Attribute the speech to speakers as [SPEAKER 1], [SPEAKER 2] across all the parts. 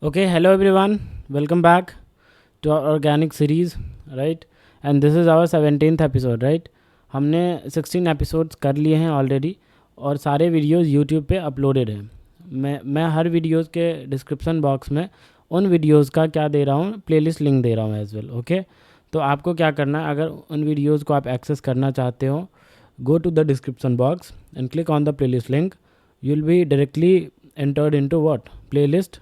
[SPEAKER 1] Okay, hello everyone. Welcome back to our organic series, right? And this is our 17th episode, right? हमने 16 episodes कर लिए हैं already और सारे videos YouTube पे अपलोडेड हैं। मैं हर वीडियोस के डिस्क्रिप्शन बॉक्स में उन वीडियोस का क्या दे रहा हूँ, प्लेलिस्ट लिंक दे रहा हूँ एज वेल। ओके, तो आपको क्या करना है, अगर उन वीडियोस को आप एक्सेस करना चाहते हो, go to the description box and click on the playlist link. You will be directly entered into what, playlist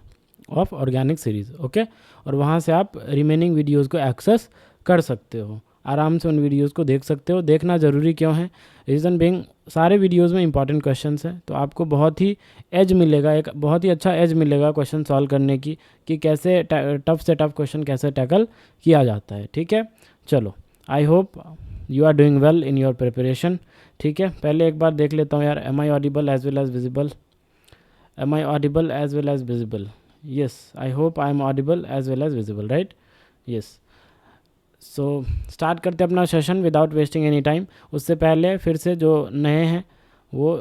[SPEAKER 1] of organic series. Okay, और वहाँ से आप रिमेनिंग वीडियोस को एक्सेस कर सकते हो, आराम से उन वीडियोस को देख सकते हो। देखना ज़रूरी क्यों है? रीज़न बिंग, सारे वीडियोस में इंपॉर्टेंट क्वेश्चंस हैं, तो आपको बहुत ही एज मिलेगा, एक बहुत ही अच्छा एज मिलेगा क्वेश्चन सॉल्व करने की, कि कैसे टफ से टफ क्वेश्चन कैसे टैकल किया जाता है। ठीक है, चलो, I hope you are doing well in your preparation. ठीक है, पहले एक बार देख लेता हूँ यार, am I audible as well as visible? Am I audible as well as visible? Yes, I hope I am audible as well as visible, right? Yes. So start करते हैं अपना session without wasting any time. उससे पहले फिर से जो नए हैं वो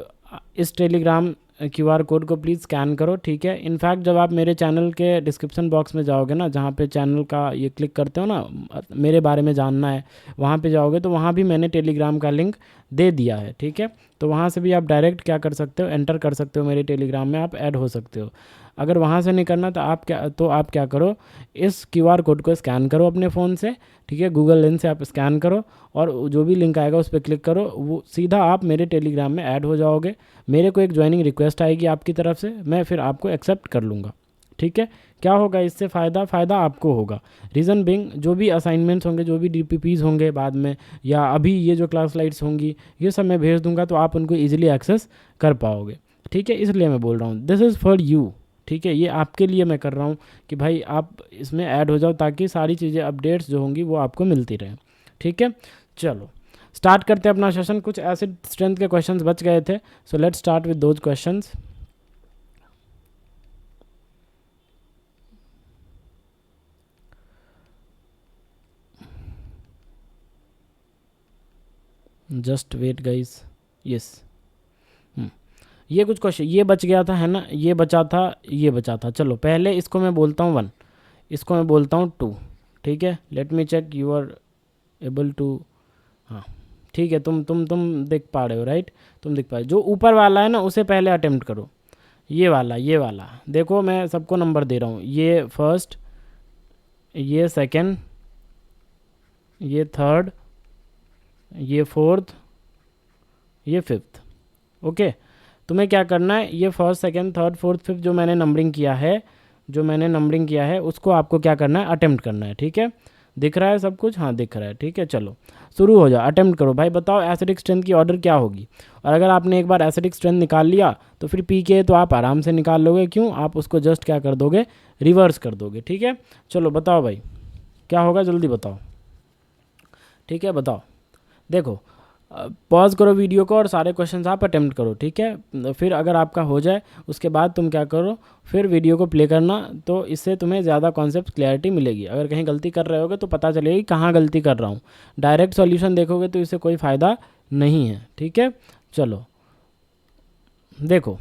[SPEAKER 1] इस टेलीग्राम QR कोड को प्लीज़ स्कैन करो। ठीक है, इनफैक्ट जब आप मेरे चैनल के डिस्क्रिप्शन बॉक्स में जाओगे ना, जहाँ पे चैनल का ये क्लिक करते हो ना, मेरे बारे में जानना है, वहाँ पे जाओगे तो वहाँ भी मैंने टेलीग्राम का लिंक दे दिया है। ठीक है, तो वहाँ से भी आप डायरेक्ट क्या कर सकते हो, एंटर कर सकते हो मेरे टेलीग्राम में, आप ऐड हो सकते हो। अगर वहाँ से नहीं करना तो आप क्या करो, इस QR कोड को स्कैन करो अपने फ़ोन से। ठीक है, गूगल लेंस से आप स्कैन करो और जो भी लिंक आएगा उस पर क्लिक करो, वो सीधा आप मेरे टेलीग्राम में ऐड हो जाओगे। मेरे को एक ज्वाइनिंग रिक्वेस्ट आएगी आपकी तरफ से, मैं फिर आपको एक्सेप्ट कर लूँगा। ठीक है, क्या होगा इससे फ़ायदा आपको होगा। रीज़न बिंग, जो भी असाइनमेंट्स होंगे, जो भी DPPs होंगे बाद में, या अभी ये जो क्लास स्लाइड्स होंगी, ये सब मैं भेज दूंगा, तो आप उनको ईजिली एक्सेस कर पाओगे। ठीक है, इसलिए मैं बोल रहा हूँ, दिस इज़ फॉर यू। ठीक है, ये आपके लिए मैं कर रहा हूँ कि भाई आप इसमें ऐड हो जाओ, ताकि सारी चीज़ें, अपडेट्स जो होंगी वो आपको मिलती रहें। ठीक है, चलो स्टार्ट करते हैं अपना सेशन। कुछ एसिड स्ट्रेंथ के क्वेश्चंस बच गए थे, so let's start with those questions. Just wait guys. Yes, ये कुछ क्वेश्चन ये बच गया था, है ना, ये बचा था। चलो पहले इसको मैं बोलता हूँ 1, इसको मैं बोलता हूँ 2। ठीक है, let me check you are able to. हाँ ठीक है, तुम देख पा रहे हो, राइट? तुम देख पा रहे हो। जो ऊपर वाला है ना, उसे पहले अटेम्प्ट करो। ये वाला देखो, मैं सबको नंबर दे रहा हूँ। ये फर्स्ट, ये सेकंड, ये थर्ड, ये फोर्थ, ये फिफ्थ। ओके, तुम्हें क्या करना है, ये first second third fourth fifth जो मैंने नंबरिंग किया है उसको आपको क्या करना है, अटेम्प्ट करना है। ठीक है, दिख रहा है सब कुछ? हाँ दिख रहा है। ठीक है, चलो शुरू हो जाओ, अटेम्प्ट करो भाई। बताओ एसिडिक स्ट्रेंथ की ऑर्डर क्या होगी। और अगर आपने एक बार एसिडिक स्ट्रेंथ निकाल लिया तो फिर पीके तो आप आराम से निकाल लोगे। क्यों? आप उसको जस्ट क्या कर दोगे, रिवर्स कर दोगे। ठीक है, चलो बताओ भाई क्या होगा, जल्दी बताओ। ठीक है, बताओ। देखो, पॉज करो वीडियो को और सारे क्वेश्चंस आप अटेम्प्ट करो। ठीक है, फिर अगर आपका हो जाए उसके बाद तुम क्या करो, फिर वीडियो को प्ले करना, तो इससे तुम्हें ज़्यादा कॉन्सेप्ट क्लैरिटी मिलेगी। अगर कहीं गलती कर रहे होगे तो पता चलेगी कहाँ गलती कर रहा हूँ। डायरेक्ट सॉल्यूशन देखोगे तो इससे कोई फ़ायदा नहीं है। ठीक है, चलो देखो,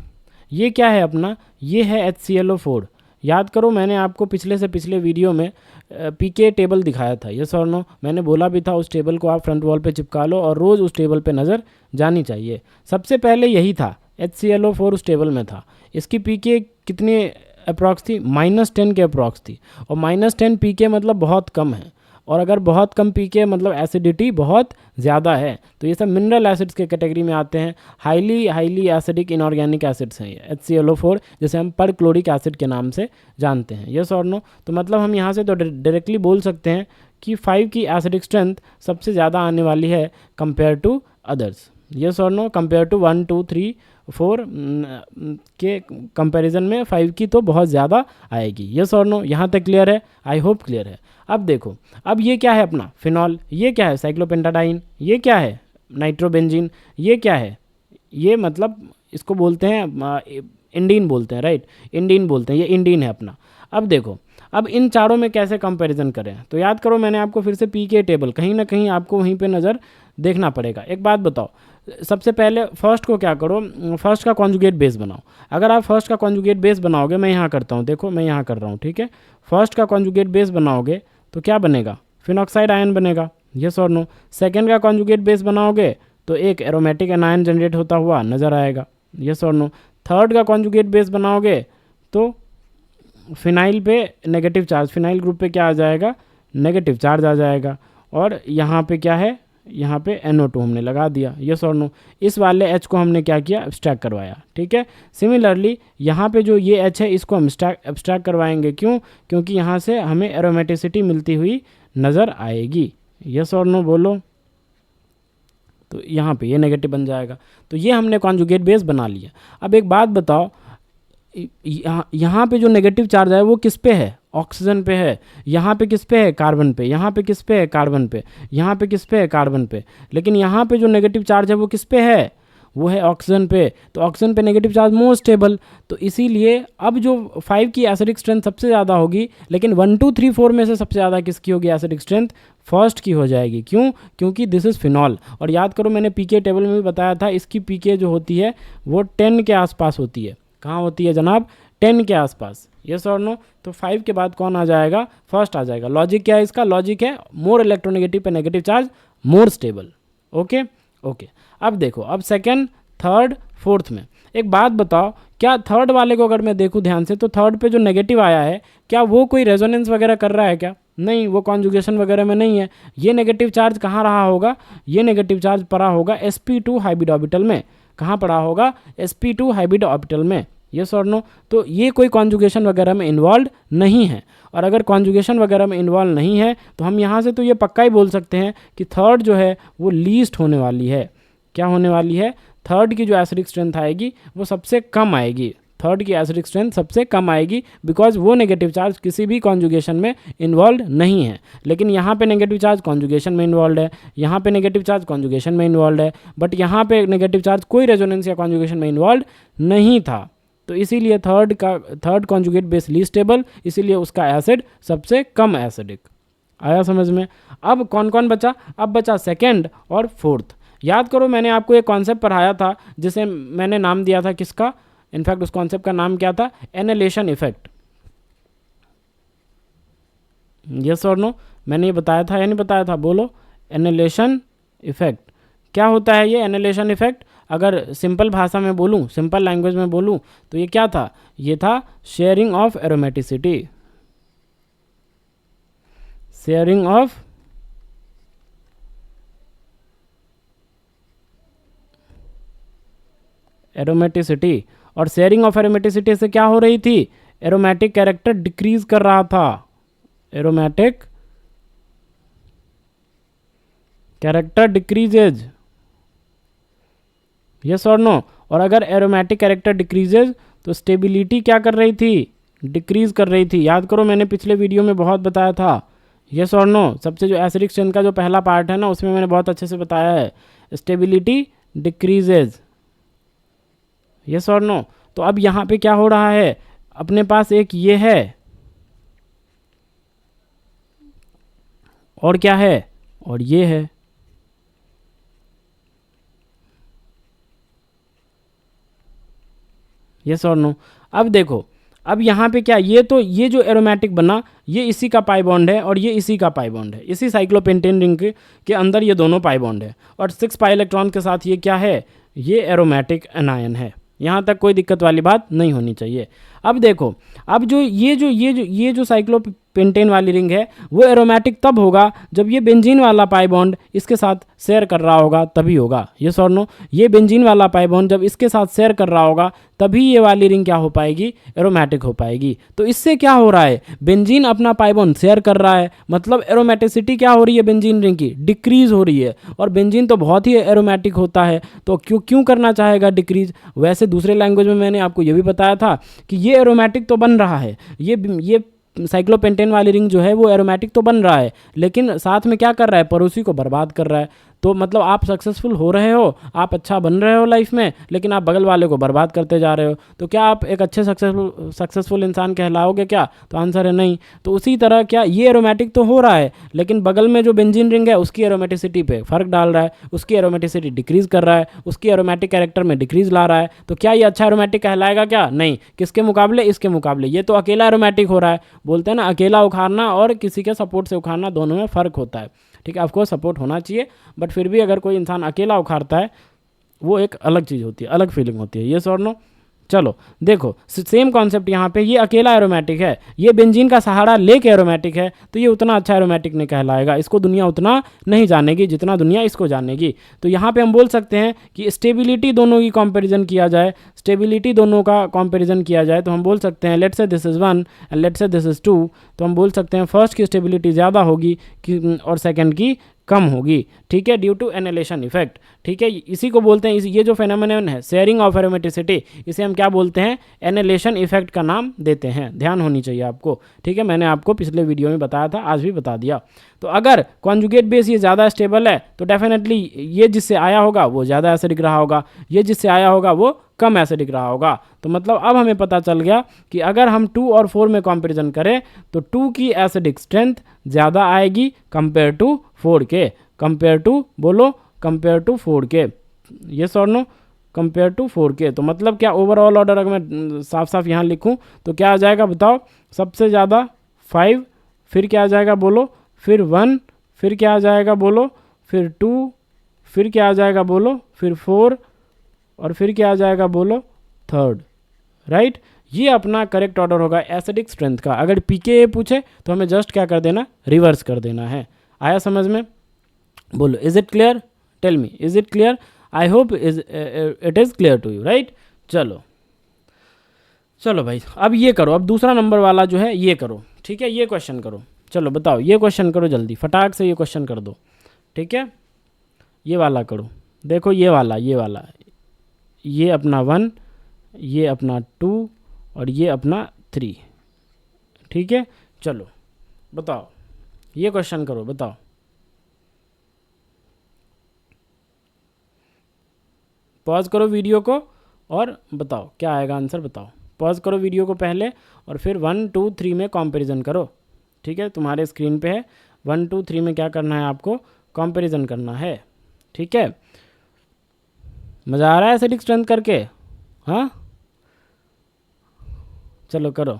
[SPEAKER 1] ये क्या है अपना, ये है HClO4। याद करो, मैंने आपको पिछले से पिछले वीडियो में पीके टेबल दिखाया था। यस और नो? मैंने बोला भी था उस टेबल को आप फ्रंट वॉल पे चिपका लो और रोज़ उस टेबल पे नज़र जानी चाहिए। सबसे पहले यही था, HClO4 उस टेबल में था। इसकी पीके कितनी अप्रॉक्स थी? -10 के अप्रॉक्स थी। और -10 पीके मतलब बहुत कम है, और अगर बहुत कम पीके मतलब एसिडिटी बहुत ज़्यादा है। तो ये सब मिनरल एसिड्स के कैटेगरी में आते हैं। हाईली एसिडिक इनऑर्गेनिक एसिड्स हैं ये HClO4, जैसे हम पर क्लोरिक एसिड के नाम से जानते हैं। यस और नो? तो मतलब हम यहाँ से तो डायरेक्टली बोल सकते हैं कि 5 की एसिडिक स्ट्रेंथ सबसे ज़्यादा आने वाली है कंपेयर टू अदर्स। यस और नो? कंपेयर टू 1 2 3 4 के कंपैरिजन में 5 की तो बहुत ज़्यादा आएगी। यस और नो? यहाँ तक क्लियर है? आई होप क्लियर है। अब देखो, अब ये क्या है अपना फिनॉल, ये क्या है साइक्लोपेंटाडाइन, ये क्या है नाइट्रोबेंजीन, ये क्या है, ये मतलब इसको बोलते हैं इंडीन बोलते हैं, राइट? इंडीन बोलते हैं, ये इंडीन है अपना। अब देखो, अब इन चारों में कैसे कंपैरिजन करें, तो याद करो मैंने आपको फिर से पीके टेबल कहीं ना कहीं आपको वहीं पे नज़र देखना पड़ेगा। एक बात बताओ, सबसे पहले फर्स्ट को क्या करो, फर्स्ट का कॉन्जुगेट बेस बनाओ। अगर आप फर्स्ट का कॉन्जुगेट बेस बनाओगे, मैं यहाँ करता हूँ, देखो मैं यहाँ कर रहा हूँ, ठीक है। फर्स्ट का कॉन्जुगेट बेस बनाओगे तो क्या बनेगा, फिनॉक्साइड आयन बनेगा, यस और नो। सेकेंड का कॉन्जुगेट बेस बनाओगे तो एक एरोमेटिक एनायन जनरेट होता हुआ नज़र आएगा, यस और नो। थर्ड का कॉन्जुगेट बेस बनाओगे तो फिनाइल पे नेगेटिव चार्ज, फिनाइल ग्रुप पे क्या आ जाएगा, नेगेटिव चार्ज आ जाएगा। और यहाँ पे क्या है, यहाँ पे NO2 हमने लगा दिया, यस और नो। इस वाले H को हमने क्या किया, एब्स्ट्रैक्ट करवाया, ठीक है। सिमिलरली यहाँ पे जो ये H है इसको हम एब्स्ट्रैक्ट करवाएंगे, क्यों, क्योंकि यहाँ से हमें एरोमेटिसिटी मिलती हुई नज़र आएगी, यस और नो बोलो। तो यहाँ पे ये नेगेटिव बन जाएगा। तो ये हमने कॉन्जुगेट बेस बना लिया। अब एक बात बताओ, यहाँ पे जो नेगेटिव चार्ज है वो किस पे है, ऑक्सीजन पे है। यहाँ पे किस पे है, कार्बन पे। यहाँ पे किस पे है, कार्बन पे। यहाँ पे किस पे है, कार्बन पे। लेकिन यहाँ पे जो नेगेटिव चार्ज है वो किस पे है, वो है ऑक्सीजन पे। तो ऑक्सीजन पे नेगेटिव चार्ज मोर स्टेबल। तो इसीलिए अब जो 5 की एसिडिक स्ट्रेंथ सबसे ज़्यादा होगी, लेकिन 1 2 3 4 में से सबसे ज़्यादा किसकी होगी एसिडिक स्ट्रेंथ, फर्स्ट की हो जाएगी। क्यों, क्योंकि दिस इज़ फिनॉल। और याद करो मैंने पीके टेबल में भी बताया था, इसकी पीके जो होती है वो 10 के आसपास होती है। कहाँ होती है जनाब, 10 के आसपास, यस और नो। तो 5 के बाद कौन आ जाएगा, फर्स्ट आ जाएगा। लॉजिक क्या है इसका, लॉजिक है मोर इलेक्ट्रोनेगेटिव पे negative charge more stable. Okay okay. अब देखो, अब सेकेंड, थर्ड, फोर्थ में एक बात बताओ, क्या थर्ड वाले को अगर मैं देखूं ध्यान से, तो थर्ड पे जो नेगेटिव आया है क्या वो कोई रेजोनेंस वगैरह कर रहा है क्या, नहीं, वो कॉन्जुगेशन वगैरह में नहीं है। ये नेगेटिव चार्ज कहाँ रहा होगा, ये नेगेटिव चार्ज पड़ा होगा sp2 हाइब्रिड ऑर्बिटल में। कहाँ पड़ा होगा, sp2 हाइब्रिड ऑर्बिटल में, यस और नो। तो ये कोई कॉन्जुगेशन वगैरह में इन्वॉल्व नहीं है। और अगर कॉन्जुगेशन वगैरह में इन्वॉल्व नहीं है तो हम यहाँ से तो ये पक्का ही बोल सकते हैं कि थर्ड जो है वो लीस्ट होने वाली है। क्या होने वाली है, थर्ड की जो एसिडिक स्ट्रेंथ आएगी वो सबसे कम आएगी। थर्ड की एसिडिक स्ट्रेंथ सबसे कम आएगी, बिकॉज वो नेगेटिव चार्ज किसी भी कॉन्जुगेशन में इन्वॉल्व नहीं है। लेकिन यहाँ पे नेगेटिव चार्ज कॉन्जुगेशन में इन्वॉल्व है, यहाँ पे नेगेटिव चार्ज कॉन्जुगेशन में इन्वॉल्व है, बट यहाँ पे नेगेटिव चार्ज कोई रेजोनेंस या कॉन्जुगेशन में इन्वॉल्व नहीं था। तो इसीलिए third conjugate base least stable, इसीलिए उसका एसिड सबसे कम एसिडिक। आया समझ में। अब कौन कौन बचा, अब बचा सेकेंड और फोर्थ। याद करो मैंने आपको एक कॉन्सेप्ट पढ़ाया था जिसे मैंने नाम दिया था किसका, इनफैक्ट उस कॉन्सेप्ट का नाम क्या था, एनालेशन इफेक्ट। यस और नो, मैंने ये बताया था या नहीं बताया था, बोलो। एनालेशन इफेक्ट क्या होता है, ये एनालेशन इफेक्ट अगर सिंपल भाषा में बोलूं, सिंपल लैंग्वेज में बोलूं तो ये क्या था, ये था sharing of aromaticity. Sharing of aromaticity. और शेयरिंग ऑफ एरोमेटिसिटी से क्या हो रही थी, एरोमेटिक कैरेक्टर डिक्रीज कर रहा था। एरोमेटिक कैरेक्टर डिक्रीजेज, यस और नो। और अगर एरोमेटिक कैरेक्टर डिक्रीजेज तो स्टेबिलिटी क्या कर रही थी, डिक्रीज कर रही थी। याद करो मैंने पिछले वीडियो में बहुत बताया था, यस और नो। सबसे जो एसिडिक स्ट्रेंथ का जो पहला पार्ट है ना, उसमें मैंने बहुत अच्छे से बताया है, स्टेबिलिटी डिक्रीजेज, यस और नो। तो अब यहाँ पे क्या हो रहा है, अपने पास एक ये है और क्या है, और ये है। यस और नो। अब देखो, अब यहाँ पे क्या, ये जो एरोमेटिक बना ये इसी का पाई बॉन्ड है और ये इसी का पाई बॉन्ड है। इसी साइक्लोपेंटेन रिंग के अंदर ये दोनों पाई बॉन्ड है और 6 पाई इलेक्ट्रॉन के साथ ये क्या है, ये एरोमेटिक एनायन है। यहाँ तक कोई दिक्कत वाली बात नहीं होनी चाहिए। अब देखो, अब ये जो साइक्लोपेंटेन वाली रिंग है वो एरोमेटिक तब होगा जब ये बेंजीन वाला पाई बॉन्ड इसके साथ शेयर कर रहा होगा, तभी होगा। यस और नो। ये बेंजीन वाला पाई बॉन्ड जब इसके साथ शेयर कर रहा होगा तभी ये वाली रिंग क्या हो पाएगी, एरोमेटिक हो पाएगी। तो इससे क्या हो रहा है, बेंजीन अपना पाई बॉन्ड शेयर कर रहा है, मतलब एरोमेटिसिटी क्या हो रही है बेंजीन रिंग की, डिक्रीज हो रही है। और बेंजीन तो बहुत ही एरोमेटिक होता है, तो क्यों करना चाहेगा डिक्रीज। वैसे दूसरे लैंग्वेज में मैंने आपको ये भी बताया था कि ये एरोमेटिक तो बन रहा है, ये साइक्लोपेंटेन वाली रिंग जो है वो एरोमेटिक तो बन रहा है, लेकिन साथ में क्या कर रहा है, पड़ोसी को बर्बाद कर रहा है। तो मतलब आप सक्सेसफुल हो रहे हो, आप अच्छा बन रहे हो लाइफ में, लेकिन आप बगल वाले को बर्बाद करते जा रहे हो, तो क्या आप एक अच्छे सक्सेसफुल इंसान कहलाओगे क्या? तो आंसर है नहीं। तो उसी तरह क्या ये एरोमेटिक तो हो रहा है, लेकिन बगल में जो बेंजीन रिंग है उसकी एरोमेटिसिटी पे फर्क डाल रहा है, उसकी एरोमेटिसिटी डिक्रीज कर रहा है, उसकी एरोमेटिक कैरेक्टर में डिक्रीज ला रहा है, तो क्या ये अच्छा एरोमेटिक कहलाएगा क्या? नहीं। किसके मुकाबले? इसके मुकाबले। ये तो अकेला एरोमेटिक हो रहा है। बोलते हैं ना, अकेला उखाड़ना और किसी के सपोर्ट से उखाड़ना, दोनों में फ़र्क होता है। ठीक है, ऑफकोर्स सपोर्ट होना चाहिए, बट फिर भी अगर कोई इंसान अकेला उखाड़ता है वो एक अलग चीज़ होती है, अलग फीलिंग होती है। ये और नो। चलो देखो, सेम कॉन्सेप्ट यहाँ पे, ये अकेला एरोमेटिक है, ये बेंजीन का सहारा लेके एरोमेटिक है, तो ये उतना अच्छा एरोमेटिक नहीं कहलाएगा, इसको दुनिया उतना नहीं जानेगी जितना दुनिया इसको जानेगी। तो यहाँ पे हम बोल सकते हैं कि स्टेबिलिटी दोनों की कंपैरिजन किया जाए, स्टेबिलिटी दोनों का कंपैरिजन किया जाए, तो हम बोल सकते हैं let's say this is 1 and let's say this is 2, तो हम बोल सकते हैं फर्स्ट की स्टेबिलिटी ज़्यादा होगी और सेकेंड की कम होगी। ठीक है, ड्यू टू एनालेशन इफेक्ट। ठीक है, इसी को बोलते हैं, ये जो फेनोमेनन है शेयरिंग ऑफ एरोमेटिसिटी, इसे हम क्या बोलते हैं? एनालेशन इफेक्ट का नाम देते हैं। ध्यान होनी चाहिए आपको। ठीक है, मैंने आपको पिछले वीडियो में बताया था, आज भी बता दिया। तो अगर कॉन्जुगेट बेस ये ज़्यादा स्टेबल है तो डेफिनेटली ये जिससे आया होगा वो ज़्यादा एसिडिक रहा होगा, ये जिससे आया होगा वो कम एसिडिक रहा होगा। तो मतलब अब हमें पता चल गया कि अगर हम 2 और 4 में कंपैरिजन करें तो 2 की एसिडिक स्ट्रेंथ ज़्यादा आएगी कंपेयर टू 4 के, कंपेयर टू, बोलो, कंपेयर टू 4 के। यस और नो? कंपेयर टू 4 के। तो मतलब क्या ओवरऑल ऑर्डर अगर मैं साफ साफ यहाँ लिखूँ तो क्या आ जाएगा बताओ? सबसे ज़्यादा 5, फिर क्या आ जाएगा बोलो? फिर 1, फिर क्या आ जाएगा बोलो? फिर 2, फिर क्या आ जाएगा बोलो? फिर 4, और फिर क्या आ जाएगा बोलो? 3rd। राइट, ये अपना करेक्ट ऑर्डर होगा एसिडिक स्ट्रेंथ का। अगर पीके पूछे तो हमें जस्ट क्या कर देना? रिवर्स कर देना है। आया समझ में? बोलो, is it clear? Tell me, is it clear? I hope it is clear to you, right? चलो चलो भाई, अब ये करो, अब दूसरा नंबर वाला जो है ये करो। ठीक है, ये क्वेश्चन करो। चलो बताओ, ये क्वेश्चन करो जल्दी, फटाक से ये क्वेश्चन कर दो। ठीक है, ये वाला करो। देखो ये वाला, ये अपना 1, ये अपना 2 और ये अपना 3। ठीक है, चलो बताओ, ये क्वेश्चन करो, बताओ। पॉज करो वीडियो को और बताओ क्या आएगा आंसर, बताओ। पॉज करो वीडियो को पहले और फिर 1, 2, 3 में कंपैरिजन करो। ठीक है, तुम्हारे स्क्रीन पे है, 1, 2, 3 में क्या करना है आपको? कंपैरिजन करना है। ठीक है, मज़ा आ रहा है एसिडिक स्ट्रेंथ करके? हाँ, चलो करो,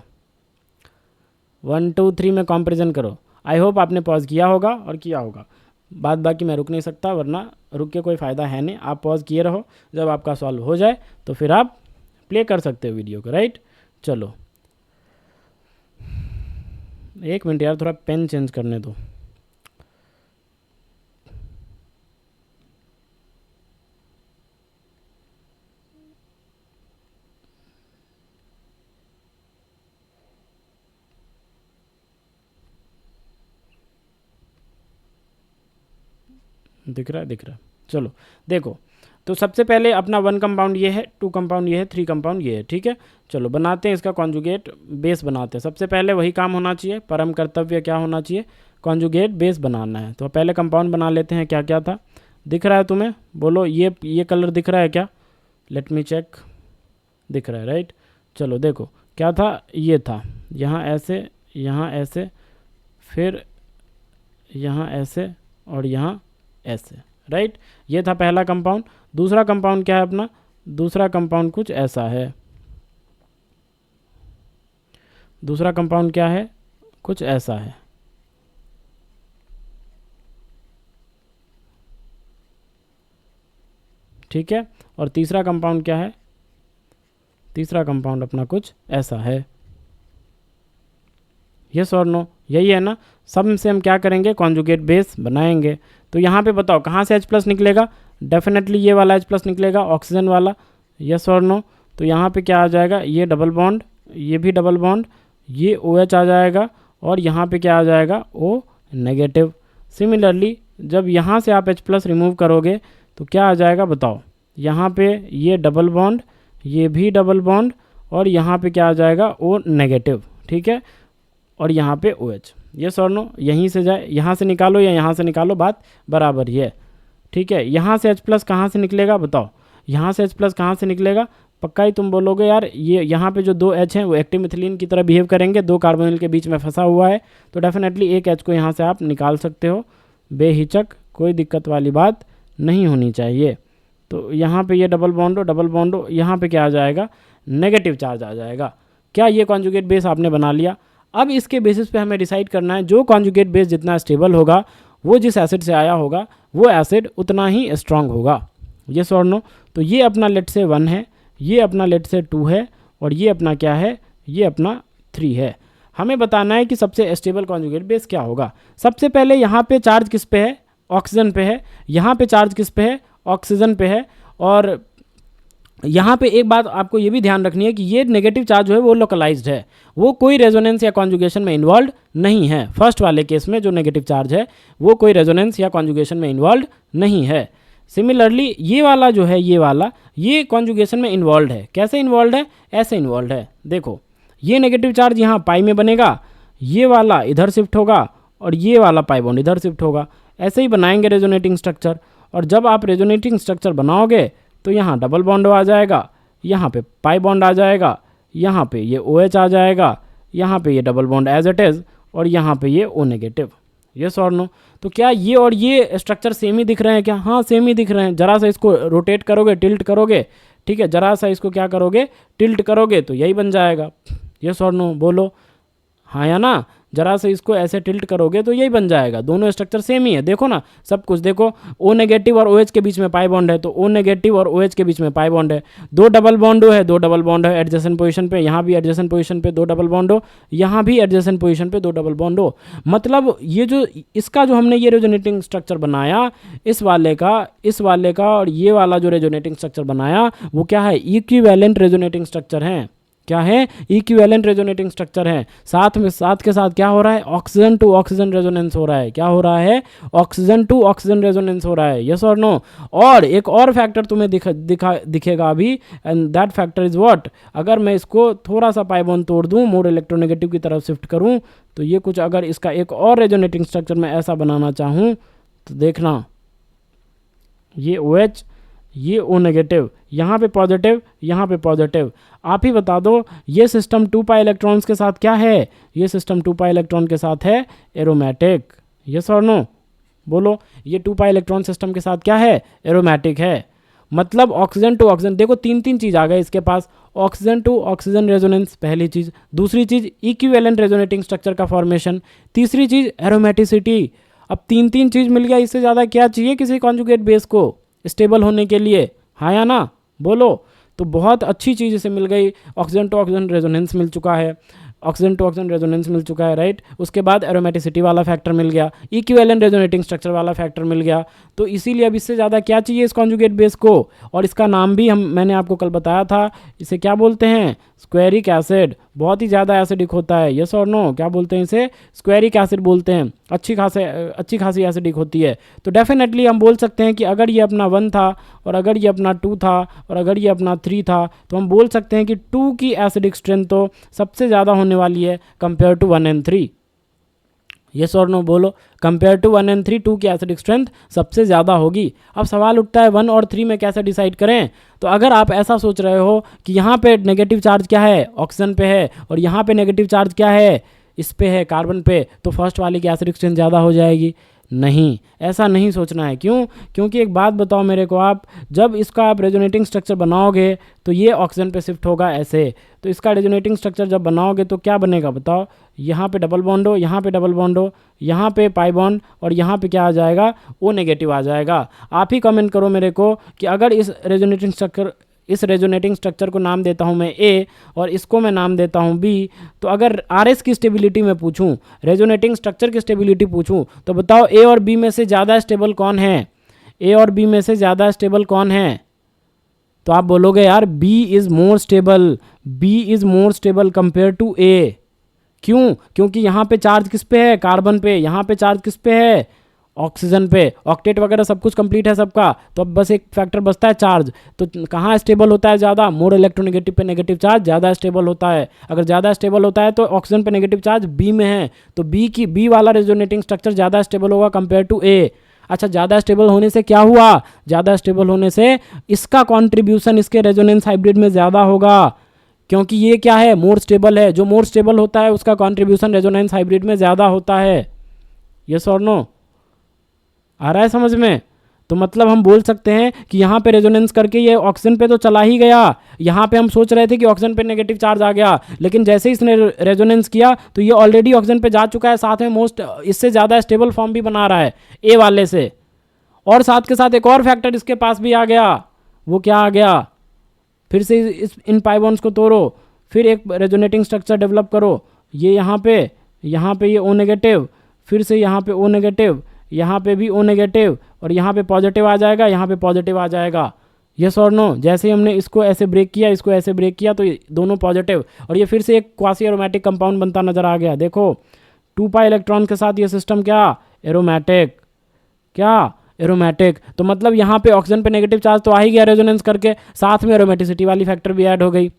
[SPEAKER 1] 1, 2, 3 में कंपैरिजन करो। आई होप आपने पॉज किया होगा और किया होगा। बात बाकी मैं रुक नहीं सकता, वरना रुक के कोई फ़ायदा है नहीं। आप पॉज किए रहो, जब आपका सॉल्व हो जाए तो फिर आप प्ले कर सकते हो वीडियो को, राइट? चलो 1 मिनट यार, थोड़ा पेन चेंज करने दो। दिख रहा है, दिख रहा है। चलो देखो, तो सबसे पहले अपना 1 कंपाउंड ये है, 2 कंपाउंड ये है, 3 कंपाउंड ये है। ठीक है, चलो बनाते हैं इसका कॉन्जुगेट बेस बनाते हैं। सबसे पहले वही काम होना चाहिए, परम कर्तव्य क्या होना चाहिए? कॉन्जुगेट बेस बनाना है। तो पहले कंपाउंड बना लेते हैं। क्या क्या था, दिख रहा है तुम्हें? बोलो, ये कलर दिख रहा है क्या? लेट मी चेक, दिख रहा है, राइट? चलो देखो क्या था, ये था, यहाँ ऐसे, यहाँ ऐसे, फिर यहाँ ऐसे और यहाँ ऐसे, राइट? ये था पहला कंपाउंड। दूसरा कंपाउंड क्या है अपना? दूसरा कंपाउंड कुछ ऐसा है। दूसरा कंपाउंड क्या है? कुछ ऐसा है। ठीक है, और तीसरा कंपाउंड क्या है? तीसरा कंपाउंड अपना कुछ ऐसा है। यस और नो? यही है ना? सब से हम क्या करेंगे? कॉन्जुगेट बेस बनाएंगे। तो यहाँ पे बताओ कहाँ से H+ निकलेगा? डेफिनेटली ये वाला H+ निकलेगा, ऑक्सीजन वाला। यस और नो? तो यहाँ पे क्या आ जाएगा? ये डबल बॉन्ड, ये भी डबल बॉन्ड, ये OH आ जाएगा और यहाँ पे क्या आ जाएगा? O negative. सिमिलरली जब यहाँ से आप H+ रिमूव करोगे तो क्या आ जाएगा बताओ? यहाँ पे ये डबल बॉन्ड, ये भी डबल बॉन्ड और यहाँ पे क्या आ जाएगा? O negative. ठीक है, और यहाँ पे OH। यस और नो? यहीं से जाए, यहाँ से निकालो या यहाँ से निकालो, बात बराबर ही है। ठीक है, यहाँ से H प्लस कहाँ से निकलेगा बताओ, यहाँ से H प्लस कहाँ से निकलेगा, पक्का ही तुम बोलोगे यार ये यहाँ पे जो 2 H हैं वो एक्टिव मिथिलीन की तरह बिहेव करेंगे, 2 कार्बोनिल के बीच में फंसा हुआ है, तो डेफिनेटली एक H को यहाँ से आप निकाल सकते हो बेहिचक, कोई दिक्कत वाली बात नहीं होनी चाहिए। तो यहाँ पे ये डबल बॉन्ड हो, यहाँ पे क्या आ जाएगा, नेगेटिव चार्ज आ जाएगा। क्या ये कॉन्जुगेट बेस आपने बना लिया। अब इसके बेसिस पे हमें डिसाइड करना है जो कॉन्जुगेट बेस जितना स्टेबल होगा, वो जिस एसिड से आया होगा वो एसिड उतना ही स्ट्रांग होगा। यस और नो। तो ये अपना लेट से 1 है, ये अपना लेट से 2 है, और ये अपना क्या है, ये अपना 3 है। हमें बताना है कि सबसे स्टेबल कॉन्जुगेट बेस क्या होगा। सबसे पहले यहाँ पे चार्ज किस पे है, ऑक्सीजन पे है, यहाँ पे चार्ज किस पे है, ऑक्सीजन पे है, और यहाँ पे एक बात आपको ये भी ध्यान रखनी है कि ये नेगेटिव चार्ज जो है वो लोकलाइज्ड है, वो कोई रेजोनेंस या कॉन्जुगेशन में इन्वॉल्व नहीं है। फर्स्ट वाले केस में जो नेगेटिव चार्ज है वो कोई रेजोनेंस या कॉन्जुगेशन में इन्वॉल्व नहीं है। सिमिलरली ये वाला जो है, ये वाला, ये कॉन्जुगेशन में इन्वॉल्व है। कैसे इन्वॉल्व है, ऐसे इन्वॉल्व है। देखो ये नेगेटिव चार्ज यहाँ पाई में बनेगा, ये वाला इधर शिफ्ट होगा, और ये वाला पाई बॉन्ड इधर शिफ्ट होगा। ऐसे ही बनाएंगे रेजोनेटिंग स्ट्रक्चर। और जब आप रेजोनेटिंग स्ट्रक्चर बनाओगे तो यहाँ डबल बॉन्ड आ जाएगा, यहाँ पे पाई बॉन्ड आ जाएगा, यहाँ पे ये OH आ जाएगा, यहाँ पे ये double bond as it is, और यहाँ पे ये O नेगेटिव। यस और नो। तो क्या ये और ये स्ट्रक्चर सेम ही दिख रहे हैं क्या? हाँ सेम ही दिख रहे हैं। जरा सा इसको रोटेट करोगे, टिल्ट करोगे, ठीक है, जरा सा इसको क्या करोगे, टिल्ट करोगे, तो यही बन जाएगा। यस और नो बोलो, हाँ या ना। जरा से इसको ऐसे टिल्ट करोगे तो यही बन जाएगा। दोनों स्ट्रक्चर सेम ही है। देखो ना सब कुछ, देखो O नेगेटिव और OH के बीच में पाई बॉन्ड है, तो O नेगेटिव और OH के बीच में पाई बॉन्ड है। 2 डबल बॉन्ड है, 2 डबल बॉन्ड है एडजेसेंट पोजीशन पे, यहाँ भी एडजेसेंट पोजीशन पे 2 डबल बॉन्ड हो, यहाँ भी एडजेसेंट पोजीशन पे 2 डबल बॉन्ड हो। मतलब ये जो इसका जो हमने ये रेजोनेटिंग स्ट्रक्चर बनाया, इस वाले का और ये वाला जो रेजोनेटिंग स्ट्रक्चर बनाया वो क्या है, इक्विवेलेंट रेजोनेटिंग स्ट्रक्चर है। क्या है, इक्विवेलेंट रेजोनेटिंग स्ट्रक्चर है। साथ के साथ क्या हो रहा है, ऑक्सीजन टू ऑक्सीजन रेजोनेंस हो रहा है। क्या हो रहा है, ऑक्सीजन टू ऑक्सीजन रेजोनेंस हो रहा है। यस और नो। और एक और फैक्टर तुम्हें दिखेगा अभी, and that factor is what, अगर मैं इसको थोड़ा सा पाई बॉन्ड तोड़ दूं, मोर इलेक्ट्रोनेगेटिव की तरफ शिफ्ट करूं, तो ये कुछ, अगर इसका एक और रेजोनेटिंग स्ट्रक्चर मैं ऐसा बनाना चाहूं तो देखना, ये OH, ये O नेगेटिव, यहाँ पे पॉजिटिव, यहाँ पे पॉजिटिव। आप ही बता दो ये सिस्टम 2 पाई इलेक्ट्रॉन्स के साथ क्या है, ये सिस्टम 2 पाई इलेक्ट्रॉन के साथ है एरोमेटिक। यस और नो बोलो, ये 2 पाई इलेक्ट्रॉन सिस्टम के साथ क्या है, एरोमेटिक है। मतलब ऑक्सीजन टू ऑक्सीजन, देखो 3 चीज़ आ गए इसके पास, ऑक्सीजन टू ऑक्सीजन रेजोनेंस पहली चीज़, दूसरी चीज़ इक्विवेलेंट रेजोनेटिंग स्ट्रक्चर का फॉर्मेशन, तीसरी चीज़ एरोमेटिसिटी। अब 3 चीज़ मिल गया, इससे ज़्यादा क्या चाहिए किसी कॉन्जुगेट बेस को स्टेबल होने के लिए, हाँ या ना बोलो। तो बहुत अच्छी चीज़ इसे मिल गई, ऑक्सीजन टू ऑक्सीजन रेजोनेंस मिल चुका है, ऑक्सीजन टू ऑक्सीजन रेजोनेंस मिल चुका है, राइट। उसके बाद एरोमेटिसिटी वाला फैक्टर मिल गया, इक्विवेलेंट रेजोनेटिंग स्ट्रक्चर वाला फैक्टर मिल गया। तो इसीलिए अब इससे ज़्यादा क्या चाहिए इस कॉन्जुगेट बेस को। और इसका नाम भी मैंने आपको कल बताया था, इसे क्या बोलते हैं, स्क्वेरिक एसिड। बहुत ही ज़्यादा एसिडिक होता है। यस और नो, क्या बोलते हैं इसे, स्क्वेरिक एसिड बोलते हैं। अच्छी खासी एसिडिक होती है। तो डेफिनेटली हम बोल सकते हैं कि अगर ये अपना 1 था, और अगर ये अपना 2 था, और अगर ये अपना 3 था, तो हम बोल सकते हैं कि 2 की एसिडिक स्ट्रेंथ तो सबसे ज़्यादा होने वाली है कंपेयर टू 1 and 3। यस और नो बोलो, कंपेयर टू 1 and 3 2 की एसिडिक स्ट्रेंथ सबसे ज़्यादा होगी। अब सवाल उठता है 1 और 3 में कैसे डिसाइड करें। तो अगर आप ऐसा सोच रहे हो कि यहाँ पे नेगेटिव चार्ज क्या है, ऑक्सीजन पे है, और यहाँ पे नेगेटिव चार्ज क्या है, इस पे है, कार्बन पे, तो फर्स्ट वाले की एसिडिक स्ट्रेंथ ज़्यादा हो जाएगी। नहीं, ऐसा नहीं सोचना है। क्यों? क्योंकि एक बात बताओ मेरे को, आप जब इसका आप रेजोनेटिंग स्ट्रक्चर बनाओगे तो ये ऑक्सीजन पे शिफ्ट होगा ऐसे। तो इसका रेजोनेटिंग स्ट्रक्चर जब बनाओगे तो क्या बनेगा बताओ, यहाँ पे डबल बॉन्ड हो, यहाँ पे डबल बॉन्ड हो, यहाँ पे पाई बॉन्ड, और यहाँ पे क्या आ जाएगा, O नेगेटिव आ जाएगा। आप ही कमेंट करो मेरे को कि अगर इस रेजोनेटिंग स्ट्रक्चर को नाम देता हूं मैं A, और इसको मैं नाम देता हूं B, तो अगर RS की स्टेबिलिटी में पूछूं, रेजोनेटिंग स्ट्रक्चर की स्टेबिलिटी पूछूं, तो बताओ A और B में से ज़्यादा स्टेबल कौन है, A और B में से ज़्यादा स्टेबल कौन है। तो आप बोलोगे यार B is more stable, B is more stable compare to A। क्यों? क्योंकि यहाँ पे चार्ज किस पे है, कार्बन पे, यहाँ पे चार्ज किस पे है, ऑक्सीजन पे। ऑक्टेट वगैरह सब कुछ कंप्लीट है सबका, तो अब बस एक फैक्टर बचता है चार्ज। तो कहाँ स्टेबल होता है ज़्यादा, मोर इलेक्ट्रोनेगेटिव पे नेगेटिव चार्ज ज़्यादा स्टेबल होता है। अगर ज़्यादा स्टेबल होता है तो ऑक्सीजन पे नेगेटिव चार्ज B में है, तो B वाला रेजोनेटिंग स्ट्रक्चर ज़्यादा स्टेबल होगा कंपेयर टू A। अच्छा, ज़्यादा स्टेबल होने से क्या हुआ? ज़्यादा स्टेबल होने से इसका कॉन्ट्रीब्यूशन इसके रेजोनेंस हाइब्रिड में ज़्यादा होगा, क्योंकि ये क्या है, मोर स्टेबल है। जो मोर स्टेबल होता है उसका कॉन्ट्रीब्यूशन रेजोनेंस हाइब्रिड में ज़्यादा होता है। यस और नो? आ रहा है समझ में? तो मतलब हम बोल सकते हैं कि यहाँ पे रेजोनेंस करके ये ऑक्सीजन पे तो चला ही गया। यहाँ पे हम सोच रहे थे कि ऑक्सीजन पे नेगेटिव चार्ज आ गया, लेकिन जैसे ही इसने रेजोनेंस किया तो ये ऑलरेडी ऑक्सीजन पे जा चुका है, साथ में मोस्ट इससे ज़्यादा स्टेबल फॉर्म भी बना रहा है ए वाले से। और साथ के साथ एक और फैक्टर इसके पास भी आ गया। वो क्या आ गया? फिर से इन पाई बॉन्ड्स को तोड़ो, फिर एक रेजोनेटिंग स्ट्रक्चर डेवलप करो। ये यहाँ पे ये ओ नेगेटिव, फिर से यहाँ पे ओ नेगेटिव, यहाँ पे भी ओ नेगेटिव, और यहाँ पे पॉजिटिव आ जाएगा, यहाँ पे पॉजिटिव आ जाएगा। यस और नो? जैसे ही हमने इसको ऐसे ब्रेक किया, इसको ऐसे ब्रेक किया, तो ये दोनों पॉजिटिव, और ये फिर से एक क्वासी एरोमेटिक कंपाउंड बनता नजर आ गया। देखो 2 पाई इलेक्ट्रॉन के साथ ये सिस्टम क्या? एरोमेटिक। क्या? एरोमेटिक। तो मतलब यहाँ पे ऑक्सीजन पे नेगेटिव चार्ज तो आ ही गया रेजोनेंस करके, साथ में एरोमेटिसिटी वाली फैक्टर भी ऐड हो गई।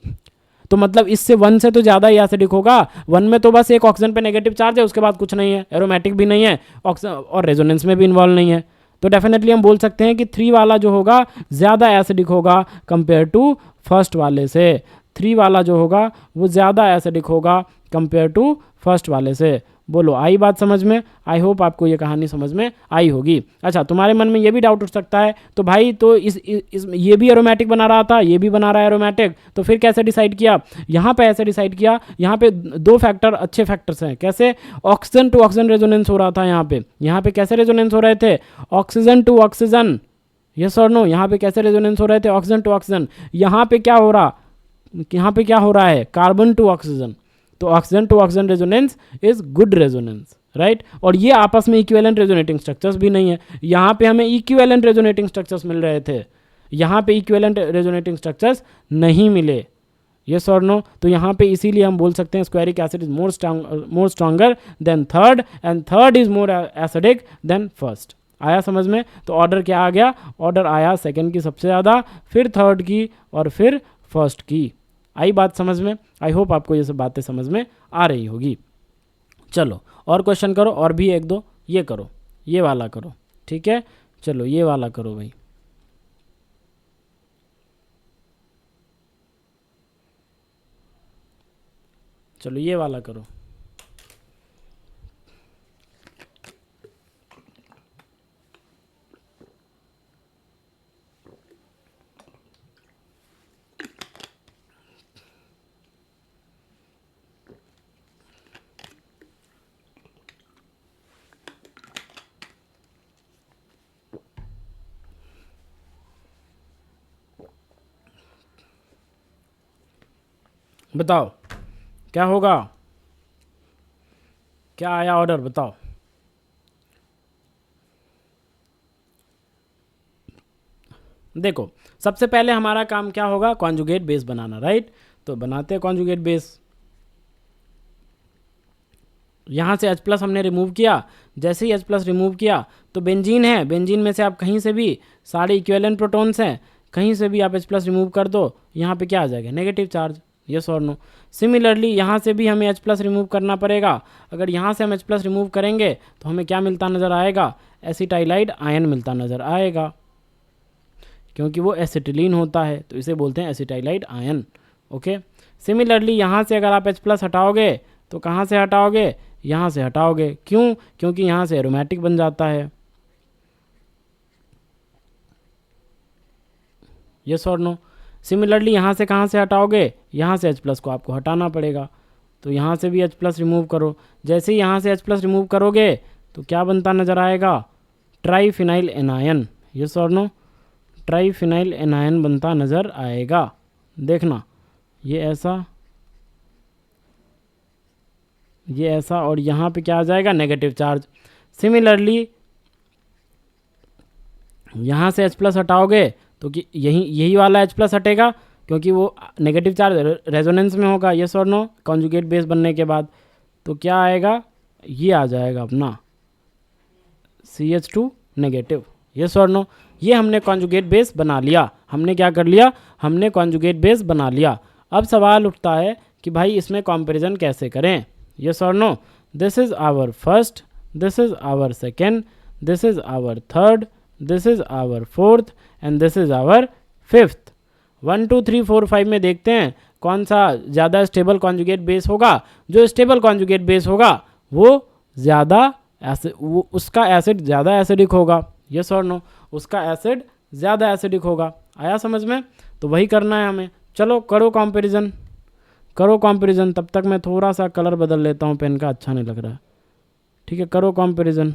[SPEAKER 1] तो मतलब इससे 1 से तो ज़्यादा ही एसिडिक होगा। 1 में तो बस एक ऑक्सीजन पे नेगेटिव चार्ज है, उसके बाद कुछ नहीं है, एरोमेटिक भी नहीं है, ऑक्सीजन और रेजोनेंस में भी इन्वॉल्व नहीं है। तो डेफिनेटली हम बोल सकते हैं कि 3 वाला जो होगा ज़्यादा एसिडिक होगा कंपेयर टू फर्स्ट वाले से। 3 वाला जो होगा वो ज़्यादा एसिडिक होगा कंपेयर टू फर्स्ट वाले से। बोलो, आई बात समझ में? आई होप आपको ये कहानी समझ में आई होगी। अच्छा, तुम्हारे मन में ये भी डाउट उठ सकता है, तो भाई तो इस ये भी एरोमेटिक बना रहा था, ये भी बना रहा है एरोमेटिक, तो फिर कैसे डिसाइड किया? यहाँ पे ऐसे डिसाइड किया, यहाँ पे 2 फैक्टर अच्छे फैक्टर्स हैं। कैसे? ऑक्सीजन टू ऑक्सीजन रेजोनेंस हो रहा था यहाँ पे कैसे रेजोनेंस हो रहे थे? Oxygen to oxygen. यस और नो? यहाँ पे कैसे रेजोनेंस हो रहे थे? Oxygen to oxygen. यहाँ पे क्या हो रहा है? Carbon to oxygen. तो oxygen to oxygen resonance is good resonance, right? और ये आपस में इक्विवेलेंट रेजोनेटिंग स्ट्रक्चर्स भी नहीं है। यहाँ पे हमें इक्विवेलेंट रेजोनेटिंग स्ट्रक्चर्स मिल रहे थे, यहाँ पे इक्विवेलेंट रेजोनेटिंग स्ट्रक्चर्स नहीं मिले। यस और नो? तो यहाँ पे इसीलिए हम बोल सकते हैं squaric acid is more stronger than third, and third is more acidic than first. आया समझ में? तो ऑर्डर क्या आ गया? ऑर्डर आया सेकंड की सबसे ज़्यादा, फिर थर्ड की, और फिर फर्स्ट की। आई बात समझ में? आई होप आपको ये सब बातें समझ में आ रही होगी। चलो और क्वेश्चन करो, और भी 1-2। ये करो, ये वाला करो, ठीक है? चलो ये वाला करो भाई। चलो ये वाला करो। बताओ क्या होगा? क्या आया ऑर्डर? बताओ। देखो, सबसे पहले हमारा काम क्या होगा? कॉन्जुगेट बेस बनाना, राइट? तो बनाते हैं कॉन्जुगेट बेस। यहाँ से H+ हमने रिमूव किया। जैसे ही H+ रिमूव किया तो बेंजीन है, बेंजीन में से आप कहीं से भी, सारे इक्विवेलेंट प्रोटॉन्स हैं, कहीं से भी आप H+ रिमूव कर दो, यहाँ पे क्या आ जाएगा? Negative charge. यस और नो? सिमिलरली यहाँ से भी हमें H+ रिमूव करना पड़ेगा। अगर यहाँ से हम H+ रिमूव करेंगे तो हमें क्या मिलता नज़र आएगा? एसिटाइलाइड आयन मिलता नज़र आएगा, क्योंकि वो एसिटिलीन होता है, तो इसे बोलते हैं एसिटाइलाइड आयन। ओके। सिमिलरली यहाँ से अगर आप H+ हटाओगे तो कहाँ से हटाओगे? यहाँ से हटाओगे। क्यों? क्योंकि यहाँ से एरोमेटिक बन जाता है। यस और नो? सिमिलरली यहाँ से कहाँ से हटाओगे? यहाँ से H+ को आपको हटाना पड़ेगा, तो यहाँ से भी H+ रिमूव करो। जैसे ही यहाँ से H+ रिमूव करोगे तो क्या बनता नज़र आएगा? Triphenyl anion. यस और नो? ट्राईफिनाइल एनायन बनता नज़र आएगा। देखना, ये ऐसा, ये ऐसा, और यहाँ पे क्या आ जाएगा? Negative charge. सिमिलरली यहाँ से H+ हटाओगे तो कि यही वाला H+ हटेगा, क्योंकि वो नेगेटिव चार्ज रेजोनेंस में होगा। यस और नो? कॉन्जुगेट बेस बनने के बाद तो क्या आएगा? ये आ जाएगा अपना CH2 नेगेटिव। यस और नो? ये हमने कॉन्जुगेट बेस बना लिया। हमने क्या कर लिया? हमने कॉन्जुगेट बेस बना लिया। अब सवाल उठता है कि भाई इसमें कंपैरिजन कैसे करें? यस और no? This is our first, this is our second, this is our third, this is our fourth and this is our fifth. 1 2 3 4 5 में देखते हैं कौन सा ज़्यादा स्टेबल कॉन्जुगेट बेस होगा। जो स्टेबल कॉन्जुगेट बेस होगा वो ज़्यादा उसका एसिड ज़्यादा एसिडिक होगा। यस और नो, उसका एसिड ज़्यादा एसिडिक होगा। आया समझ में? तो वही करना है हमें। चलो करो कंपैरिजन, करो कंपैरिजन। तब तक मैं थोड़ा सा कलर बदल लेता हूँ, पेन का अच्छा नहीं लग रहा है। ठीक है, करो कंपैरिजन,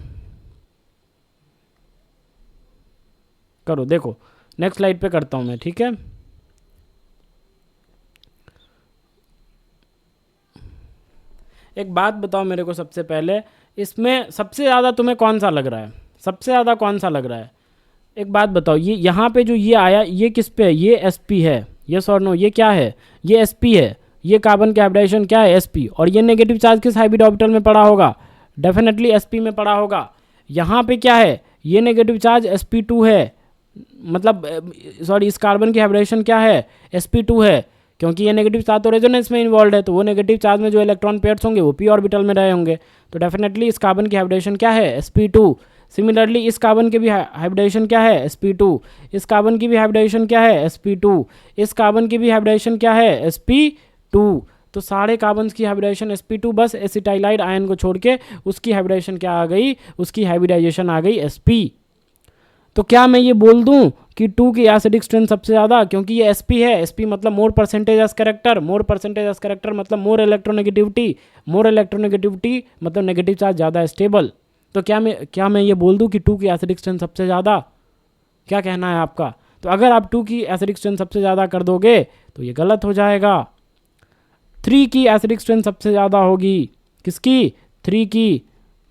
[SPEAKER 1] करो। देखो नेक्स्ट स्लाइड पे करता हूँ मैं, ठीक है। एक बात बताओ मेरे को सबसे पहले, इसमें सबसे ज़्यादा तुम्हें कौन सा लग रहा है? सबसे ज़्यादा कौन सा लग रहा है? एक बात बताओ, ये यहाँ पे जो ये आया ये किस पे है? ये sp है। यस और नो, ये क्या है? ये sp है। ये कार्बन का हाइब्रिडाइजेशन क्या है? sp। और ये नेगेटिव चार्ज किस हाइब्रिड ऑर्बिटल में पड़ा होगा? डेफिनेटली sp में पड़ा होगा। यहाँ पे क्या है? ये नेगेटिव चार्ज sp2 है, मतलब सॉरी, इस कार्बन की हाइब्रिडाइजेशन क्या है? sp2 है, क्योंकि ये नेगेटिव चार्ज तो रेजोनेंस में इन्वॉल्व है, तो वो नेगेटिव चार्ज में जो इलेक्ट्रॉन पेयर्स होंगे वो p ऑर्बिटल में रहे होंगे। तो डेफिनेटली इस कार्बन की हाइब्रिडाइजेशन क्या है? sp2। सिमिलरली इस कार्बन की भी हाइब्रिडाइजेशन क्या है? sp2। इस कार्बन की भी हाइब्रिडाइजेशन क्या है? sp2। इस कार्बन की भी हाइब्रिडाइजेशन क्या है? sp2। तो सारे कार्बन की हाइब्रिडाइजेशन sp2, बस एसिटाइलाइड आयन को छोड़ के उसकी हाइब्रिडाइजेशन क्या आ गई? उसकी हाइब्रिडाइजेशन आ गई sp। तो क्या मैं ये बोल दूं कि 2 की एसिडिक स्ट्रेंथ सबसे ज़्यादा, क्योंकि ये sp है। sp मतलब मोर परसेंटेज एस कैरेक्टर, मोर परसेंटेज एस कैरेक्टर मतलब मोर इलेक्ट्रोनेगेटिविटी, मोर इलेक्ट्रोनेगेटिविटी मतलब नेगेटिव चार्ज ज़्यादा स्टेबल। तो क्या मैं ये बोल दूं कि 2 की एसिडिक स्ट्रेंथ सबसे ज़्यादा? क्या कहना है आपका? तो अगर आप 2 की एसिडिक स्ट्रेंथ सबसे ज़्यादा कर दोगे तो ये गलत हो जाएगा। 3 की एसिडिक स्ट्रेंथ सबसे ज़्यादा होगी। किसकी? 3 की।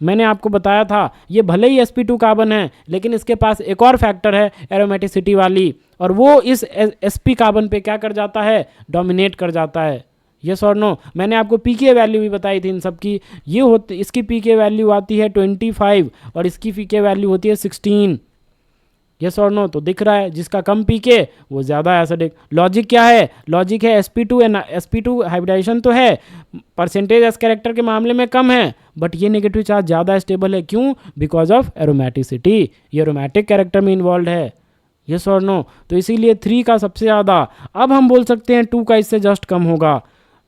[SPEAKER 1] मैंने आपको बताया था ये भले ही sp2 कार्बन है, लेकिन इसके पास एक और फैक्टर है एरोमेटिसिटी वाली, और वो इस sp कार्बन पे क्या कर जाता है? डोमिनेट कर जाता है। यस और नो? मैंने आपको pK वैल्यू भी बताई थी इन सब की। ये होती, इसकी pK वैल्यू आती है 25 और इसकी pK वैल्यू होती है 16। यस और नो? तो दिख रहा है जिसका कम pK वो ज़्यादा एसिडिक। लॉजिक क्या है? लॉजिक है sp2 एंड sp2 हाइब्रिडाइजेशन तो है, परसेंटेज एस कैरेक्टर के मामले में कम है, बट ये नेगेटिव चार्ज ज़्यादा स्टेबल है। क्यों? बिकॉज ऑफ एरोमेटिसिटी, ये एरोमेटिक कैरेक्टर में इन्वॉल्व है। यस और नो? तो इसीलिए 3 का सबसे ज़्यादा। अब हम बोल सकते हैं 2 का इससे जस्ट कम होगा।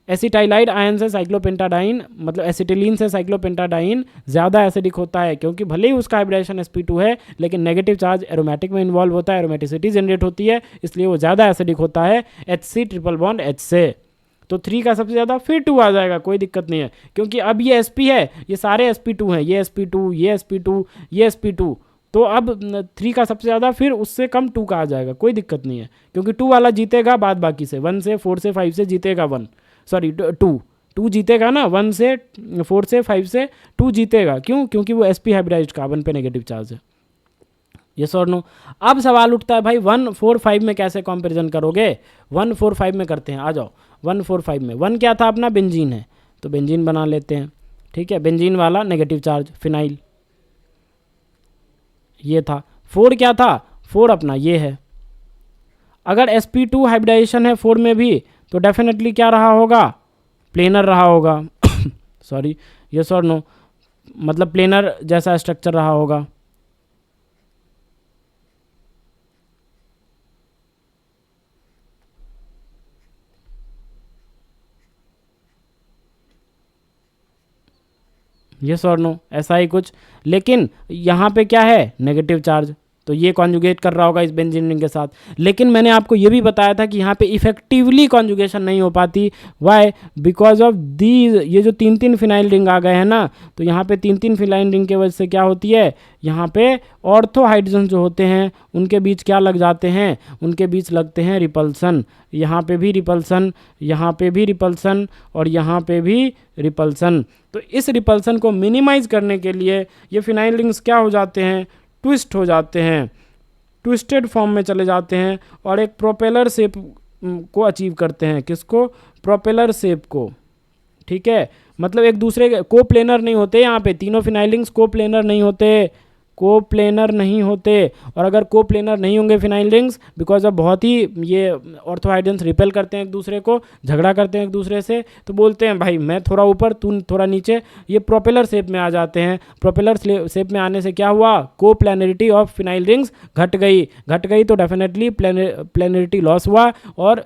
[SPEAKER 1] एसिटाइलाइड आयन से साइक्लोपेंटाडाइन, मतलब एसिटिलीन से साइक्लोपेंटाडाइन ज़्यादा एसिडिक होता है, क्योंकि भले ही उसका हाइब्रिडाइजेशन sp2 है, लेकिन नेगेटिव चार्ज एरोमेटिक में इन्वॉल्व होता है, एरोमेटिसिटी जनरेट होती है, इसलिए वो ज़्यादा एसिडिक होता है HC ट्रिपल बॉन्ड H से। तो 3 का सबसे ज़्यादा, फिर 2 आ जाएगा, कोई दिक्कत नहीं है, क्योंकि अब ये sp है, ये सारे sp2 हैं, ये sp2, ये sp2, ये sp2। तो अब 3 का सबसे ज़्यादा, फिर उससे कम 2 का आ जाएगा, कोई दिक्कत नहीं है, क्योंकि 2 वाला जीतेगा बाद बाकी से, 1 से 4 से 5 से जीतेगा 1, सॉरी 2 जीतेगा ना, 1 से 4 से 5 से 2 जीतेगा। क्यों? क्योंकि वो sp हाइब्रिडाइज्ड कार्बन पे नेगेटिव चार्ज है। यस और नो? अब सवाल उठता है भाई 1 4 5 में कैसे कंपैरिजन करोगे? 1 4 5 में करते हैं, आ जाओ। 1 4 5 में 1 क्या था अपना? बेंजीन है, तो बेंजीन बना लेते हैं। ठीक है, बेंजीन वाला नेगेटिव चार्ज फिनाइल ये था। 4 क्या था? 4 अपना ये है। अगर sp2 हाइब्रिडाइजेशन है 4 में भी, तो डेफिनेटली क्या रहा होगा? प्लेनर रहा होगा। सॉरी, यस और नो? मतलब प्लेनर जैसा स्ट्रक्चर रहा होगा। यस और नो? ऐसा ही कुछ, लेकिन यहाँ पे क्या है? नेगेटिव चार्ज, तो ये कॉन्जुगेट कर रहा होगा इस बेंजीन रिंग के साथ। लेकिन मैंने आपको ये भी बताया था कि यहाँ पे इफेक्टिवली कॉन्जुगेशन नहीं हो पाती। वाई? बिकॉज ऑफ दीज, ये जो 3 फिनाइल रिंग आ गए हैं ना, तो यहाँ पे 3 फिनाइल रिंग की वजह से क्या होती है? यहाँ पे ऑर्थो हाइड्रोजन जो होते हैं उनके बीच क्या लग जाते हैं? उनके बीच लगते हैं रिपल्सन। यहाँ पे भी रिपल्सन, यहाँ पे भी रिपल्सन, और यहाँ पे भी रिपल्सन। तो इस रिपल्सन को मिनिमाइज करने के लिए ये फिनाइल रिंग्स क्या हो जाते हैं? ट्विस्ट हो जाते हैं, ट्विस्टेड फॉर्म में चले जाते हैं, और एक प्रोपेलर शेप को अचीव करते हैं। किसको? प्रोपेलर शेप को। ठीक है, मतलब एक दूसरे के कोप्लेनर नहीं होते। यहाँ पे तीनों फिनाइल रिंग्स कोप्लेनर नहीं होते। कोप्लेनर नहीं होते। और अगर कोप्लेनर नहीं होंगे फिनाइल रिंग्स, बिकॉज अब बहुत ही ये ऑर्थोहाइड्रंस रिपेल करते हैं एक दूसरे को, झगड़ा करते हैं एक दूसरे से, तो बोलते हैं भाई मैं थोड़ा ऊपर तू थोड़ा नीचे, ये प्रोपेलर शेप में आ जाते हैं। प्रोपेलर शेप में आने से क्या हुआ, कोप्लेनरिटी ऑफ फिनाइल रिंग्स घट गई तो डेफिनेटली प्लेनरिटी लॉस हुआ और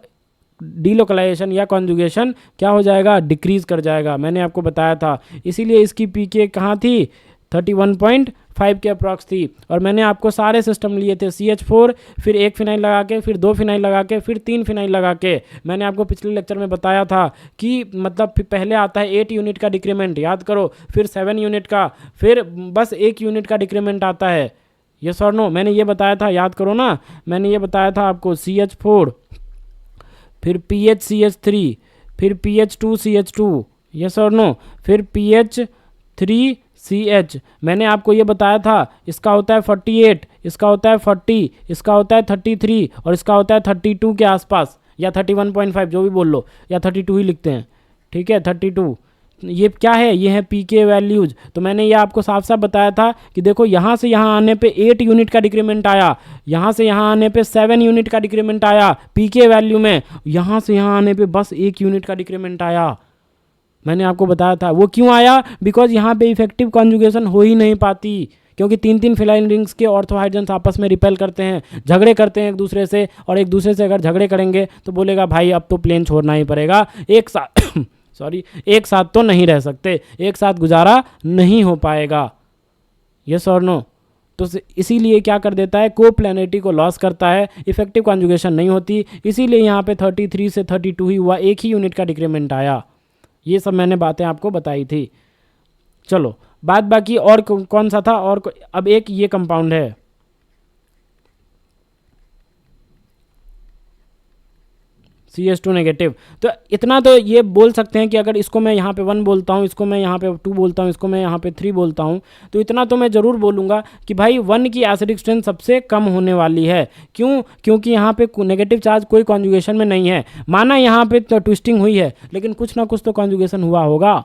[SPEAKER 1] डीलोकलाइजेशन या कॉन्जुगेशन क्या हो जाएगा, डिक्रीज कर जाएगा। मैंने आपको बताया था, इसीलिए इसकी पीके कहाँ थी, 31.5 के अप्रॉक्स थी। और मैंने आपको सारे सिस्टम लिए थे, CH4, फिर एक फिनाइल लगा के, फिर 2 फिनाइल लगा के, फिर 3 फिनाइल लगा के। मैंने आपको पिछले लेक्चर में बताया था कि मतलब फिर पहले आता है 8 यूनिट का डिक्रीमेंट, याद करो, फिर 7 यूनिट का, फिर बस 1 यूनिट का डिक्रीमेंट आता है। यस और नो, मैंने ये बताया था, याद करो ना, मैंने ये बताया था आपको, CH4, फिर PHCH3, फिर PH2CH2, यस और नो, फिर PH3CH। मैंने आपको ये बताया था, इसका होता है 48, इसका होता है 40, इसका होता है 33 और इसका होता है 32 के आसपास, या 31.5 जो भी बोल लो, या 32 ही लिखते हैं, ठीक है, 32। ये क्या है, ये है पीके वैल्यूज। तो मैंने ये आपको साफ साफ बताया था कि देखो यहाँ से यहाँ आने पे 8 यूनिट का डिक्रीमेंट आया, यहाँ से यहाँ आने पे 7 यूनिट का डिक्रीमेंट आया पीके वैल्यू में, यहाँ से यहाँ आने पे बस 1 यूनिट का डिक्रीमेंट आया। मैंने आपको बताया था वो क्यों आया, बिकॉज यहाँ पे इफेक्टिव कॉन्जुगेशन हो ही नहीं पाती, क्योंकि 3 फिनाइल रिंग्स के ऑर्थोहाइड्रंस आपस में रिपेल करते हैं, झगड़े करते हैं एक दूसरे से, और एक दूसरे से अगर झगड़े करेंगे तो बोलेगा भाई अब तो प्लेन छोड़ना ही पड़ेगा, एक साथ एक साथ तो नहीं रह सकते, एक साथ गुजारा नहीं हो पाएगा। यस और नो, तो इसीलिए क्या कर देता है, कोप्लेनरिटी को लॉस करता है, इफेक्टिव कॉन्जुगेशन नहीं होती, इसीलिए यहाँ पे 33 से 32 ही हुआ, 1 ही यूनिट का डिक्रीमेंट आया। ये सब मैंने बातें आपको बताई थी। चलो बाद बाकी और कौन सा था, और अब एक ये कंपाउंड है, CH2 नेगेटिव। तो इतना तो ये बोल सकते हैं कि अगर इसको मैं यहाँ पे 1 बोलता हूँ, इसको मैं यहाँ पे 2 बोलता हूँ, इसको मैं यहाँ पे 3 बोलता हूँ, तो इतना तो मैं ज़रूर बोलूँगा कि भाई 1 की एसिडिक स्ट्रेंथ सबसे कम होने वाली है। क्यों, क्योंकि यहाँ पे नेगेटिव चार्ज कोई कॉन्जुगेशन में नहीं है, माना यहाँ पे तो ट्विस्टिंग हुई है, लेकिन कुछ ना कुछ तो कॉन्जुगेशन हुआ होगा,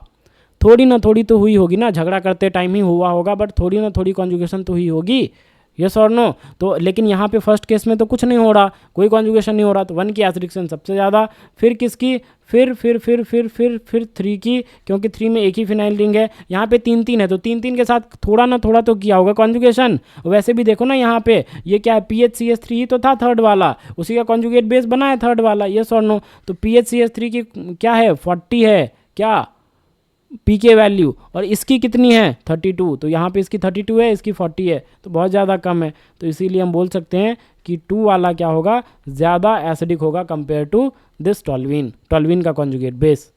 [SPEAKER 1] थोड़ी ना थोड़ी तो हुई होगी ना, झगड़ा करते टाइम ही हुआ होगा, बट थोड़ी ना थोड़ी कॉन्जुगेशन तो हुई होगी। यस और नो, तो लेकिन यहाँ पे फर्स्ट केस में तो कुछ नहीं हो रहा, कोई कॉन्जुगेशन नहीं हो रहा, तो 1 की एसिडिक स्ट्रेंथ सबसे ज़्यादा, फिर किसकी, फिर 3 की, क्योंकि 3 में एक ही फिनाइल रिंग है, यहाँ पे 3 है, तो 3 के साथ थोड़ा ना थोड़ा तो किया होगा कॉन्जुगेशन। वैसे भी देखो ना यहाँ पे ये क्या है, PHCH3 ही तो था थर्ड वाला, उसी का कॉन्जुगेट बेस बना है थर्ड वाला। यस और नो, तो PHCH3 की क्या है, 40 है क्या पीके वैल्यू, और इसकी कितनी है 32, तो यहाँ पे इसकी 32 है, इसकी 40 है, तो बहुत ज़्यादा कम है। तो इसीलिए हम बोल सकते हैं कि 2 वाला क्या होगा, ज़्यादा एसिडिक होगा कंपेयर टू दिस टॉल्वीन का कॉन्जुगेट बेस।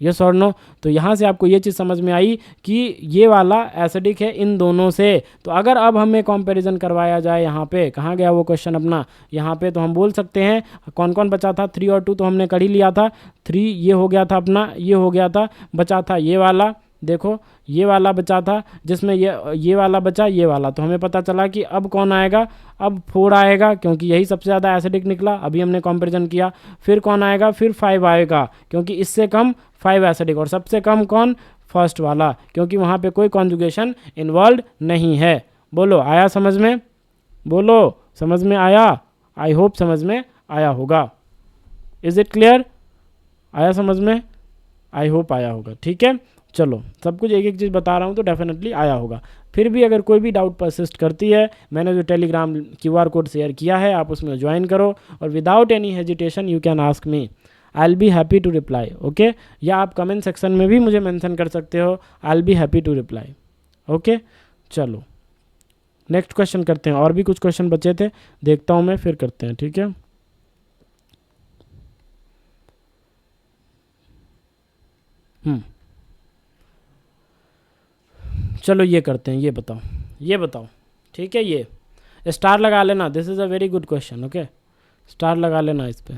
[SPEAKER 1] यस और नो, तो यहाँ से आपको ये चीज़ समझ में आई कि ये वाला एसिडिक है इन दोनों से। तो अगर अब हमें कंपैरिजन करवाया जाए, यहाँ पे कहाँ गया वो क्वेश्चन अपना, यहाँ पे तो हम बोल सकते हैं कौन कौन बचा था, 3 और 2 तो हमने कर ही लिया था, 3 ये हो गया था अपना, ये हो गया था, बचा था ये वाला, देखो ये वाला बचा था, जिसमें ये वाला बचा, ये वाला। तो हमें पता चला कि अब कौन आएगा, अब 4 आएगा, क्योंकि यही सबसे ज़्यादा एसिडिक निकला, अभी हमने कंपैरिजन किया। फिर कौन आएगा, फिर 5 आएगा, क्योंकि इससे कम 5 एसिडिक, और सबसे कम कौन, फर्स्ट वाला, क्योंकि वहाँ पे कोई कॉन्जुगेशन इन्वॉल्व नहीं है। बोलो आया समझ में, बोलो समझ में आया, आई होप समझ में आया होगा। इज़ इट क्लियर, आया समझ में, आई होप आया होगा, ठीक है। चलो सब कुछ एक एक चीज़ बता रहा हूँ तो डेफिनेटली आया होगा। फिर भी अगर कोई भी डाउट परसिस्ट करती है, मैंने जो टेलीग्राम QR कोड शेयर किया है आप उसमें ज्वाइन करो, और without any hesitation you can ask me, I will be happy to reply, okay. या आप कमेंट सेक्शन में भी मुझे मेंशन कर सकते हो, I will be happy to reply, okay. चलो नेक्स्ट क्वेश्चन करते हैं, और भी कुछ क्वेश्चन बचे थे, देखता हूँ मैं, फिर करते हैं, ठीक है। चलो ये करते हैं, ये बताओ, ठीक है, ये स्टार लगा लेना, this is a very good question, okay, star लगा लेना इस पे।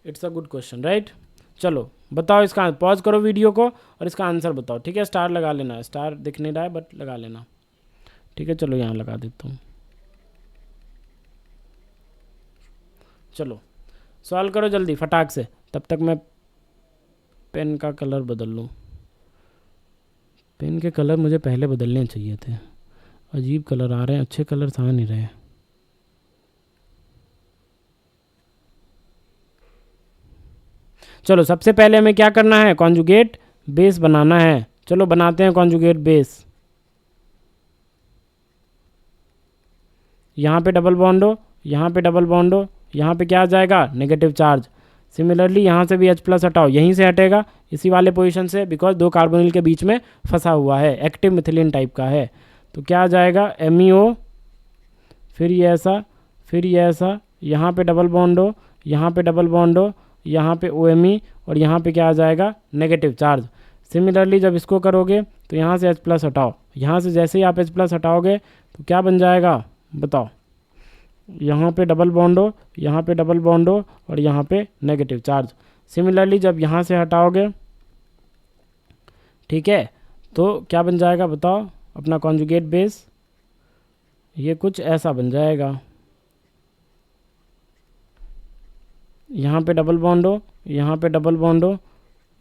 [SPEAKER 1] It's a good question, right. चलो बताओ इसका, पॉज करो वीडियो को और इसका आंसर बताओ, ठीक है। स्टार लगा लेना, स्टार दिख नहीं रहा है बट लगा लेना, ठीक है। चलो यहाँ लगा देता हूँ, चलो सॉल्व करो जल्दी फटाक से, तब तक मैं पेन का कलर बदल लूँ। पेन के कलर मुझे पहले बदलने चाहिए थे, अजीब कलर आ रहे हैं, अच्छे कलर्स आ नहीं रहे। चलो सबसे पहले हमें क्या करना है, कॉन्जुगेट बेस बनाना है। चलो बनाते हैं कॉन्जुगेट बेस। यहाँ पे डबल बॉन्ड हो, यहाँ पे डबल बॉन्ड हो, यहाँ पे क्या आ जाएगा, नेगेटिव चार्ज। सिमिलरली यहाँ से भी H प्लस हटाओ, यहीं से हटेगा इसी वाले पोजीशन से, बिकॉज दो कार्बोनिल के बीच में फंसा हुआ है, एक्टिव मिथिलीन टाइप का है। तो क्या आ जाएगा, MEO, फिर ये ऐसा, फिर ये ऐसा, यहाँ पे डबल बॉन्ड हो, यहाँ पे डबल बॉन्ड हो, यहाँ पे OMe, और यहाँ पे क्या आ जाएगा, नेगेटिव चार्ज। सिमिलरली जब इसको करोगे तो यहाँ से H प्लस हटाओ, यहाँ से जैसे ही आप H प्लस हटाओगे तो क्या बन जाएगा बताओ, यहाँ पे डबल बॉन्ड हो, यहाँ पे डबल बॉन्ड हो, और यहाँ पे नेगेटिव चार्ज। सिमिलरली जब यहाँ से हटाओगे, ठीक है, तो क्या बन जाएगा बताओ अपना कॉन्जुगेट बेस, ये कुछ ऐसा बन जाएगा। यहाँ पे डबल बॉन्ड हो, यहाँ पे डबल बॉन्ड हो,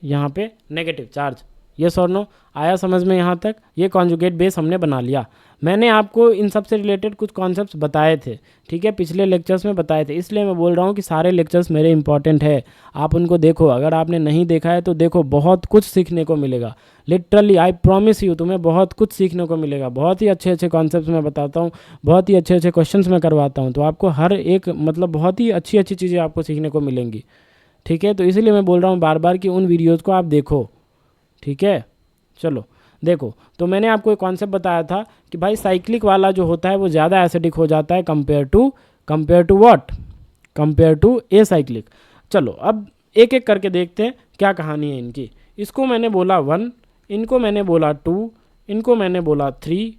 [SPEAKER 1] यहाँ पे नेगेटिव चार्ज। ये और नो आया समझ में यहाँ तक? ये कॉन्जुगेट बेस हमने बना लिया। मैंने आपको इन सब से रिलेटेड कुछ कॉन्सेप्ट्स बताए थे, ठीक है, पिछले लेक्चर्स में बताए थे, इसलिए मैं बोल रहा हूँ कि सारे लेक्चर्स मेरे इंपॉर्टेंट है, आप उनको देखो। अगर आपने नहीं देखा है तो देखो, बहुत कुछ सीखने को मिलेगा। लिटरली आई प्रॉमिस यू, तुम्हें बहुत कुछ सीखने को मिलेगा। बहुत ही अच्छे अच्छे कॉन्सेप्ट्स मैं बताता हूँ, बहुत ही अच्छे अच्छे क्वेश्चंस मैं करवाता हूँ, तो आपको हर एक मतलब बहुत ही अच्छी अच्छी चीज़ें आपको सीखने को मिलेंगी, ठीक है। तो इसलिए मैं बोल रहा हूँ बार बार कि उन वीडियोज़ को आप देखो, ठीक है। चलो देखो, तो मैंने आपको एक कॉन्सेप्ट बताया था कि भाई साइक्लिक वाला जो होता है वो ज़्यादा एसिडिक हो जाता है compare to what, compare to acyclic. चलो अब एक एक करके देखते हैं क्या कहानी है इनकी। इसको मैंने बोला 1, इनको मैंने बोला 2, इनको मैंने बोला 3,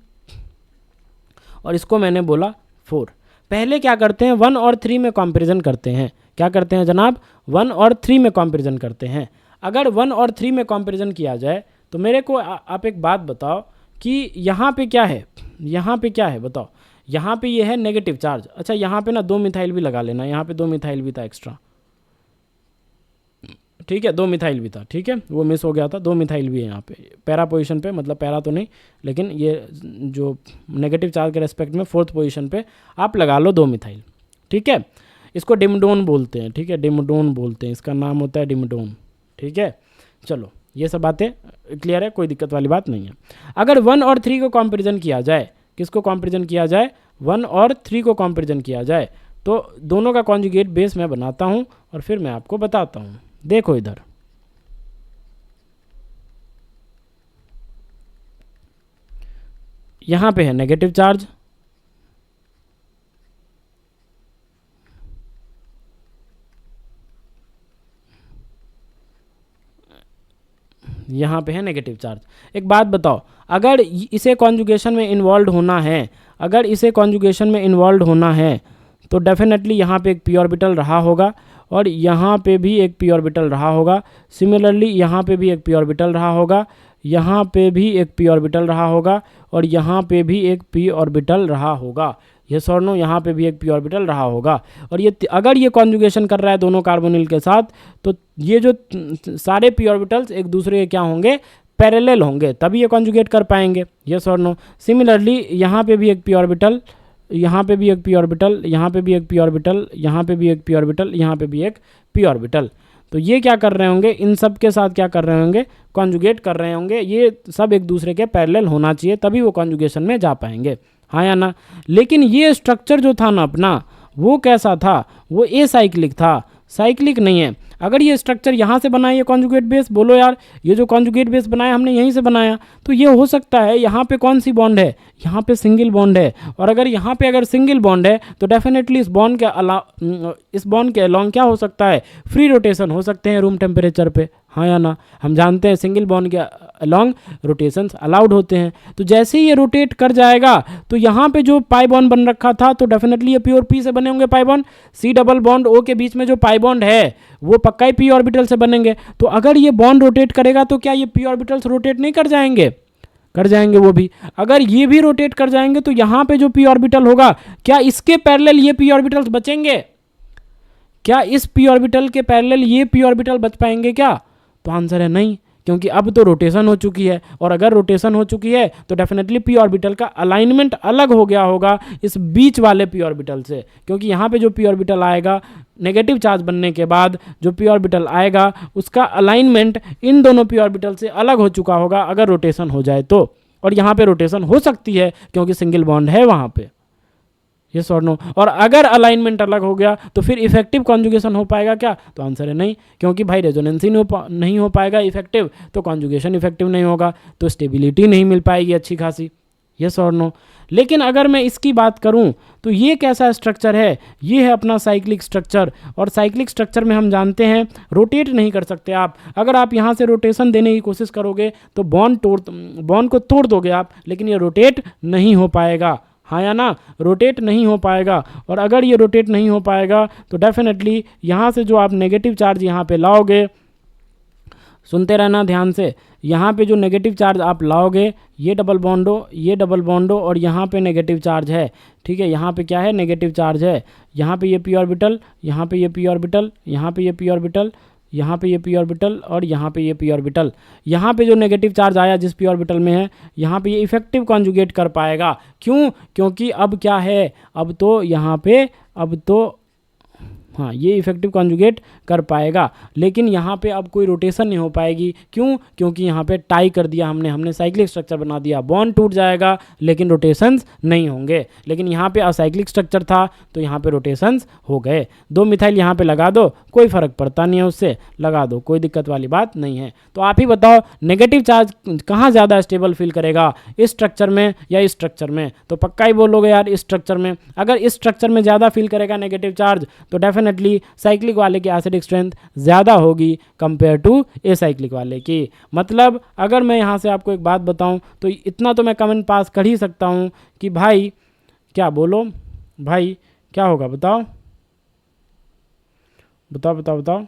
[SPEAKER 1] और इसको मैंने बोला 4। पहले क्या करते हैं, 1 और 3 में कंपैरिजन करते हैं। क्या करते हैं जनाब, 1 और 3 में कंपैरिजन करते हैं। अगर 1 और 3 में कंपैरिजन किया जाए तो मेरे को आप एक बात बताओ कि यहाँ पे क्या है, यहाँ पे क्या है बताओ। यहाँ पे ये है नेगेटिव चार्ज। अच्छा यहाँ पे ना 2 मिथाइल भी लगा लेना, यहाँ पे 2 मिथाइल भी था एक्स्ट्रा, ठीक है, 2 मिथाइल भी था, ठीक है, वो मिस हो गया था। 2 मिथाइल भी है यहाँ पे पैरा पोजीशन पे, मतलब पैरा तो नहीं, लेकिन ये जो नेगेटिव चार्ज के रेस्पेक्ट में 4th पोजीशन पे आप लगा लो 2 मिथाइल, ठीक है। इसको डिमडोन बोलते हैं, ठीक है, डिमडोन बोलते हैं, इसका नाम होता है डिमडोन, ठीक है। चलो ये सब बातें क्लियर है, कोई दिक्कत वाली बात नहीं है। अगर 1 और 3 को कंपैरिजन किया जाए, किसको कंपैरिजन किया जाए, 1 और 3 को कंपैरिजन किया जाए, तो दोनों का कॉन्जुगेट बेस मैं बनाता हूँ और फिर मैं आपको बताता हूँ। देखो इधर, यहाँ पे है नेगेटिव चार्ज, यहाँ पे है नेगेटिव चार्ज। एक बात बताओ, अगर इसे कॉन्जुगेशन में इन्वॉल्व होना है, अगर इसे कॉन्जुगेशन में इन्वॉल्व होना है तो डेफिनेटली यहाँ पे एक पी ऑर्बिटल रहा होगा, और यहाँ पे भी एक पी ऑर्बिटल रहा होगा। सिमिलरली यहाँ पे भी एक पी ऑर्बिटल रहा होगा, यहाँ पे भी एक पी ऑर्बिटल रहा होगा, और यहाँ पे भी एक पी ऑर्बिटल रहा होगा। ये सॉर्नो, यहाँ पे भी एक पी ऑर्बिटल रहा होगा। और ये अगर ये कॉन्जुगेशन कर रहा है दोनों कार्बोनिल के साथ, तो ये जो सारे पी ऑर्बिटल्स एक दूसरे के क्या होंगे, पैरेलल होंगे, तभी ये कॉन्जुगेट कर पाएंगे। ये सॉर्नो। सिमिलरली यहाँ पे भी एक पी ऑर्बिटल, यहाँ पे भी एक पी ऑर्बिटल, यहाँ पे भी एक पी ऑर्बिटल, यहाँ पे भी एक पी ऑर्बिटल, यहाँ पे भी एक पी ऑर्बिटल। तो ये क्या कर रहे होंगे, इन सब के साथ क्या कर रहे होंगे, कॉन्जुगेट कर रहे होंगे। ये सब एक दूसरे के पैरेलल होना चाहिए, तभी वो कॉन्जुगेशन में जा पाएंगे, हाँ या ना। लेकिन ये स्ट्रक्चर जो था ना अपना, वो कैसा था, वो ए साइक्लिक था, साइक्लिक नहीं है। अगर ये स्ट्रक्चर यहाँ से बनाया ये कॉन्जुगेट बेस, बोलो यार ये जो कॉन्जुगेट बेस बनाया हमने यहीं से बनाया, तो ये हो सकता है यहाँ पे कौन सी बॉन्ड है, यहाँ पे सिंगल बॉन्ड है। और अगर यहाँ पे अगर सिंगल बॉन्ड है तो डेफिनेटली इस बॉन्ड के अलोंग क्या हो सकता है, फ्री रोटेशन हो सकते हैं रूम टेम्परेचर पे, हाँ या ना। हम जानते हैं सिंगल बॉन्ड के अलोंग रोटेशंस अलाउड होते हैं। तो जैसे ही ये रोटेट कर जाएगा तो यहाँ पे जो पाई बॉन्ड बन रखा था, तो डेफिनेटली ये प्योर पी से बने होंगे pi bond. C double bond O के बीच में जो पाई बॉन्ड है वो पक्का ही पी ऑर्बिटल से बनेंगे। तो अगर ये बॉन्ड रोटेट करेगा तो क्या ये पी ऑर्बिटल्स रोटेट नहीं कर जाएंगे, कर जाएंगे वो भी। अगर ये भी रोटेट कर जाएंगे तो यहाँ पे जो पी ऑर्बिटल होगा, क्या इसके पैरेलल ये पी ऑर्बिटल्स बचेंगे, क्या इस पी ऑर्बिटल के पैरेलल ये पी ऑर्बिटल बच पाएंगे क्या? तो तो आंसर है नहीं, क्योंकि अब तो रोटेशन हो चुकी है, और अगर रोटेशन हो चुकी है तो डेफिनेटली पी ऑर्बिटल का अलाइनमेंट अलग हो गया होगा इस बीच वाले पी ऑर्बिटल से, क्योंकि यहाँ पे जो पी ऑर्बिटल आएगा नेगेटिव चार्ज बनने के बाद जो पी ऑर्बिटल आएगा उसका अलाइनमेंट इन दोनों पी ऑर्बिटल से अलग हो चुका होगा अगर रोटेशन हो जाए तो, और यहाँ पे रोटेशन हो सकती है क्योंकि सिंगल बॉन्ड है वहाँ पे, यस और नो। और अगर अलाइनमेंट अलग हो गया तो फिर इफेक्टिव कॉन्जुगेशन हो पाएगा क्या, तो आंसर है नहीं, क्योंकि भाई रेजोनेंस ही नहीं हो पाएगा इफेक्टिव, तो कॉन्जुगेशन इफेक्टिव नहीं होगा, तो स्टेबिलिटी नहीं मिल पाएगी अच्छी खासी, यस और नो। लेकिन अगर मैं इसकी बात करूं तो ये कैसा स्ट्रक्चर है, ये है अपना साइक्लिक स्ट्रक्चर, और साइक्लिक स्ट्रक्चर में हम जानते हैं रोटेट नहीं कर सकते आप। अगर आप यहाँ से रोटेशन देने की कोशिश करोगे तो बॉन्ड को तोड़ दोगे आप, लेकिन ये रोटेट नहीं हो पाएगा, हाँ या ना, रोटेट नहीं हो पाएगा। और अगर ये रोटेट नहीं हो पाएगा तो डेफिनेटली यहाँ से जो आप नेगेटिव चार्ज यहाँ पे लाओगे, सुनते रहना ध्यान से, यहाँ पे जो नेगेटिव चार्ज आप लाओगे, ये डबल बॉन्डो और यहाँ पे नेगेटिव चार्ज है, ठीक है, यहाँ पे क्या है, नेगेटिव चार्ज है, यहाँ पे ये पी ऑर्बिटल, यहाँ पे ये पी ऑर्बिटल, यहाँ पे ये पी ऑर्बिटल, यहाँ पे ये पी ऑर्बिटल और यहाँ पे ये पी ऑर्बिटल, यहाँ पे जो नेगेटिव चार्ज आया जिस पी ऑर्बिटल में है, यहाँ पे ये इफेक्टिव कॉन्जुगेट कर पाएगा। क्यों? क्योंकि अब क्या है, अब तो यहाँ पे, अब तो हाँ ये इफेक्टिव कॉन्जुगेट कर पाएगा, लेकिन यहाँ पे अब कोई रोटेशन नहीं हो पाएगी। क्यों? क्योंकि यहाँ पे टाई कर दिया हमने साइक्लिक स्ट्रक्चर बना दिया, बॉन्ड टूट जाएगा लेकिन रोटेशंस नहीं होंगे। लेकिन यहाँ पे असाइक्लिक स्ट्रक्चर था तो यहाँ पे रोटेशंस हो गए। 2 मिथाइल यहाँ पे लगा दो, कोई फर्क पड़ता नहीं है, उससे लगा दो, कोई दिक्कत वाली बात नहीं है। तो आप ही बताओ नेगेटिव चार्ज कहाँ ज़्यादा स्टेबल फील करेगा, इस स्ट्रक्चर में या इस स्ट्रक्चर में? तो पक्का ही बोलोगे यार इस स्ट्रक्चर में। अगर इस स्ट्रक्चर में ज़्यादा फील करेगा नेगेटिव चार्ज तो डेफिनेटली साइक्लिक वाले की एसिडिक स्ट्रेंथ ज़्यादा होगी कंपेयर टू एसाइक्लिक वाले की। मतलब अगर मैं यहाँ से आपको एक बात बताऊँ तो इतना तो मैं कमेंट पास कर ही सकता हूँ कि भाई क्या बोलो, भाई क्या होगा बताओ बताओ बताओ बताओ,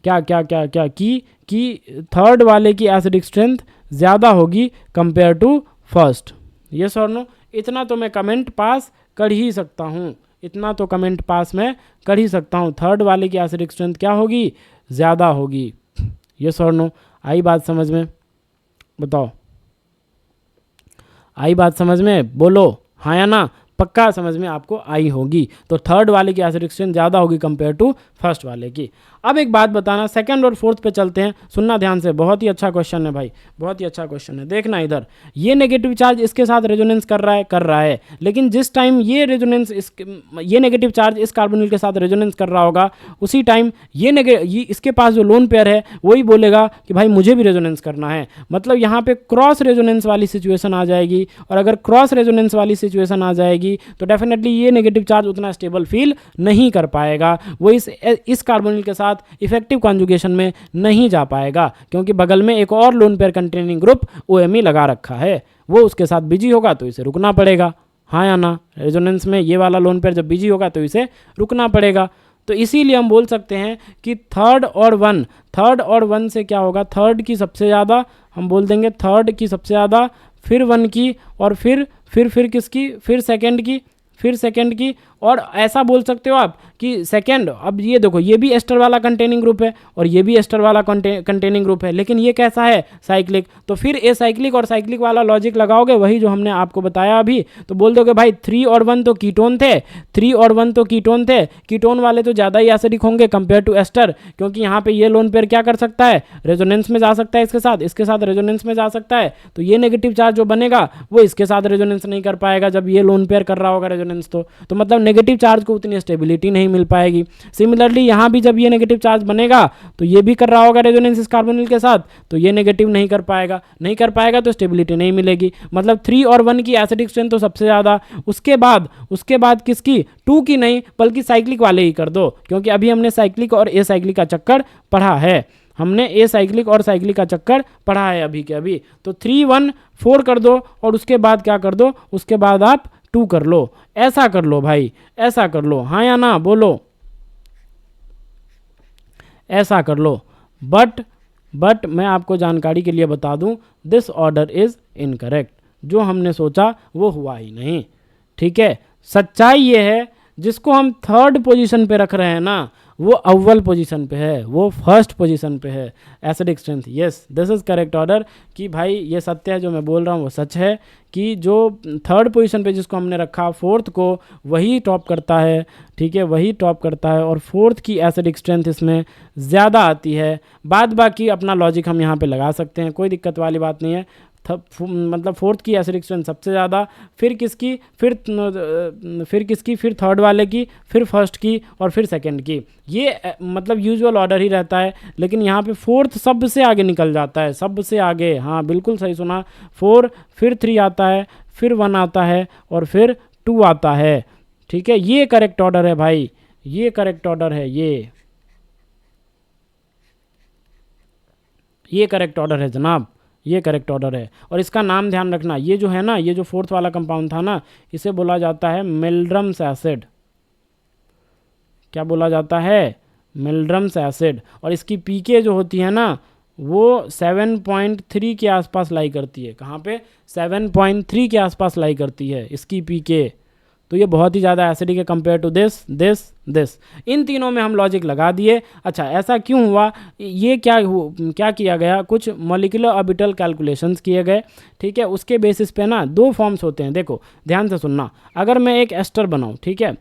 [SPEAKER 1] क्या क्या क्या क्या कि थर्ड वाले की एसिडिक स्ट्रेंथ ज़्यादा होगी कंपेयर टू फर्स्ट, यस और नो? इतना तो मैं कमेंट पास कर ही सकता हूँ, इतना तो कमेंट पास मैं कर ही सकता हूँ। थर्ड वाले की एसिडिक स्ट्रेंथ क्या होगी, ज़्यादा होगी, यस और नो? आई बात समझ में? बताओ, आई बात समझ में? बोलो हाँ या ना, पक्का समझ में आपको आई होगी। तो थर्ड वाले की एसिडिक स्ट्रेंथ ज़्यादा होगी कंपेयर टू फर्स्ट वाले की। अब एक बात बताना, सेकंड और फोर्थ पे चलते हैं, सुनना ध्यान से, बहुत ही अच्छा क्वेश्चन है भाई, बहुत ही अच्छा क्वेश्चन है। देखना इधर, ये नेगेटिव चार्ज इसके साथ रेजोनेंस कर रहा है, लेकिन जिस टाइम ये नेगेटिव चार्ज इस कार्बोनिल के साथ रेजोनेंस कर रहा होगा उसी टाइम ये इसके पास जो लोन पेयर है वही बोलेगा कि भाई मुझे भी रेजोनेंस करना है। मतलब यहाँ पे क्रॉस रेजोनेंस वाली सिचुएशन आ जाएगी, और अगर क्रॉस रेजोनेंस वाली सिचुएशन आ जाएगी तो डेफिनेटली ये नेगेटिव चार्ज उतना स्टेबल फील नहीं कर पाएगा, वो इस कार्बोनिल के साथ इफेक्टिव कॉन्जुगेशन में नहीं जा पाएगा, क्योंकि बगल में एक और lone pair containing group OMe लगा रखा है, वो उसके साथ बिजी होगा तो इसे रुकना पड़ेगा, हाँ या ना? रेजोनेंस में ये वाला लोन पेयर जब बिजी होगा तो इसे रुकना पड़ेगा। तो इसीलिए हम बोल सकते हैं कि थर्ड और वन से क्या होगा, थर्ड की सबसे ज़्यादा, हम बोल देंगे थर्ड की सबसे ज़्यादा, फिर वन की, और फिर किसकी, फिर सेकंड की, और ऐसा बोल सकते हो आप कि सेकंड, अब ये देखो ये भी एस्टर वाला कंटेनिंग ग्रुप है और ये भी एस्टर वाला कंटेनिंग ग्रुप है, लेकिन ये कैसा है, साइक्लिक। तो फिर एसाइक्लिक और साइक्लिक वाला लॉजिक लगाओगे, वही जो हमने आपको बताया अभी, तो बोल दोगे भाई 3 और 1 तो कीटोन थे, कीटोन वाले तो ज़्यादा ही एसिडिक होंगे कंपेयर टू एस्टर, क्योंकि यहाँ पे ये लोन पेयर क्या कर सकता है, रेजोनेंस में जा सकता है इसके साथ रेजोनेंस में जा सकता है, तो ये नेगेटिव चार्ज जो बनेगा वो इसके साथ रेजोनेंस नहीं कर पाएगा जब ये लोन पेयर कर रहा होगा रेजोनेंस। तो मतलब नेगेटिव चार्ज को उतनी स्टेबिलिटी नहीं मिल पाएगी। सिमिलरली यहाँ भी जब ये नेगेटिव चार्ज बनेगा तो ये भी कर रहा होगा रेजोनेंस इस कार्बोनिल के साथ, तो ये नेगेटिव नहीं कर पाएगा तो स्टेबिलिटी नहीं मिलेगी। मतलब 3 और 1 की एसिडिक स्ट्रेंथ तो सबसे ज़्यादा, उसके बाद किसकी, 2 की नहीं बल्कि साइक्लिक वाले ही कर दो, क्योंकि अभी हमने साइक्लिक और एसाइक्लिक का चक्कर पढ़ा है, हमने एसाइक्लिक और साइक्लिक का चक्कर पढ़ा है अभी के अभी। तो 3, 1, 4 कर दो और उसके बाद क्या कर दो, उसके बाद आप 2 कर लो, ऐसा कर लो भाई, ऐसा कर लो, हाँ या ना, बोलो ऐसा कर लो। बट मैं आपको जानकारी के लिए बता दूं, दिस ऑर्डर इज इनकरेक्ट, जो हमने सोचा वो हुआ ही नहीं, ठीक है। सच्चाई ये है, जिसको हम थर्ड पोजीशन पे रख रहे हैं ना, वो अव्वल पोजीशन पे है, वो फर्स्ट पोजीशन पे है acidic strength. Yes, this is correct order कि भाई ये सत्य है, जो मैं बोल रहा हूँ वो सच है कि जो थर्ड पोजीशन पे जिसको हमने रखा फोर्थ को, वही टॉप करता है। ठीक है, वही टॉप करता है और फोर्थ की एसिडिक स्ट्रेंथ इसमें ज़्यादा आती है। बाद बाकी अपना लॉजिक हम यहाँ पे लगा सकते हैं, कोई दिक्कत वाली बात नहीं है। मतलब फोर्थ की एसिडिक स्ट्रेंथ सबसे ज़्यादा, फिर किसकी, फिर थर्ड वाले की, फिर फर्स्ट की और फिर सेकंड की। ये मतलब यूजुअल ऑर्डर ही रहता है, लेकिन यहाँ पे फोर्थ सबसे आगे निकल जाता है, सबसे आगे। हाँ बिल्कुल सही सुना, 4, फिर 3 आता है, फिर 1 आता है और फिर 2 आता है। ठीक है, ये करेक्ट ऑर्डर है भाई, ये करेक्ट ऑर्डर है, ये करेक्ट ऑर्डर है जनाब, ये करेक्ट ऑर्डर है। और इसका नाम ध्यान रखना, ये जो है ना, ये जो फोर्थ वाला कंपाउंड था ना, इसे बोला जाता है मिल्ड्रम्स एसिड। क्या बोला जाता है? मिल्ड्रम्स एसिड। और इसकी पीके जो होती है ना, वो 7.3 के आसपास लाई करती है। कहाँ पे? 7.3 के आसपास लाई करती है इसकी पीके। तो ये बहुत ही ज़्यादा एसिडिक है compare to this this this. इन तीनों में हम लॉजिक लगा दिए। अच्छा, ऐसा क्यों हुआ? ये क्या किया गया, कुछ मॉलिक्यूलर ऑर्बिटल कैलकुलेशंस किए गए। ठीक है, उसके बेसिस पे ना 2 फॉर्म्स होते हैं। देखो ध्यान से सुनना, अगर मैं एक एस्टर बनाऊँ, ठीक है,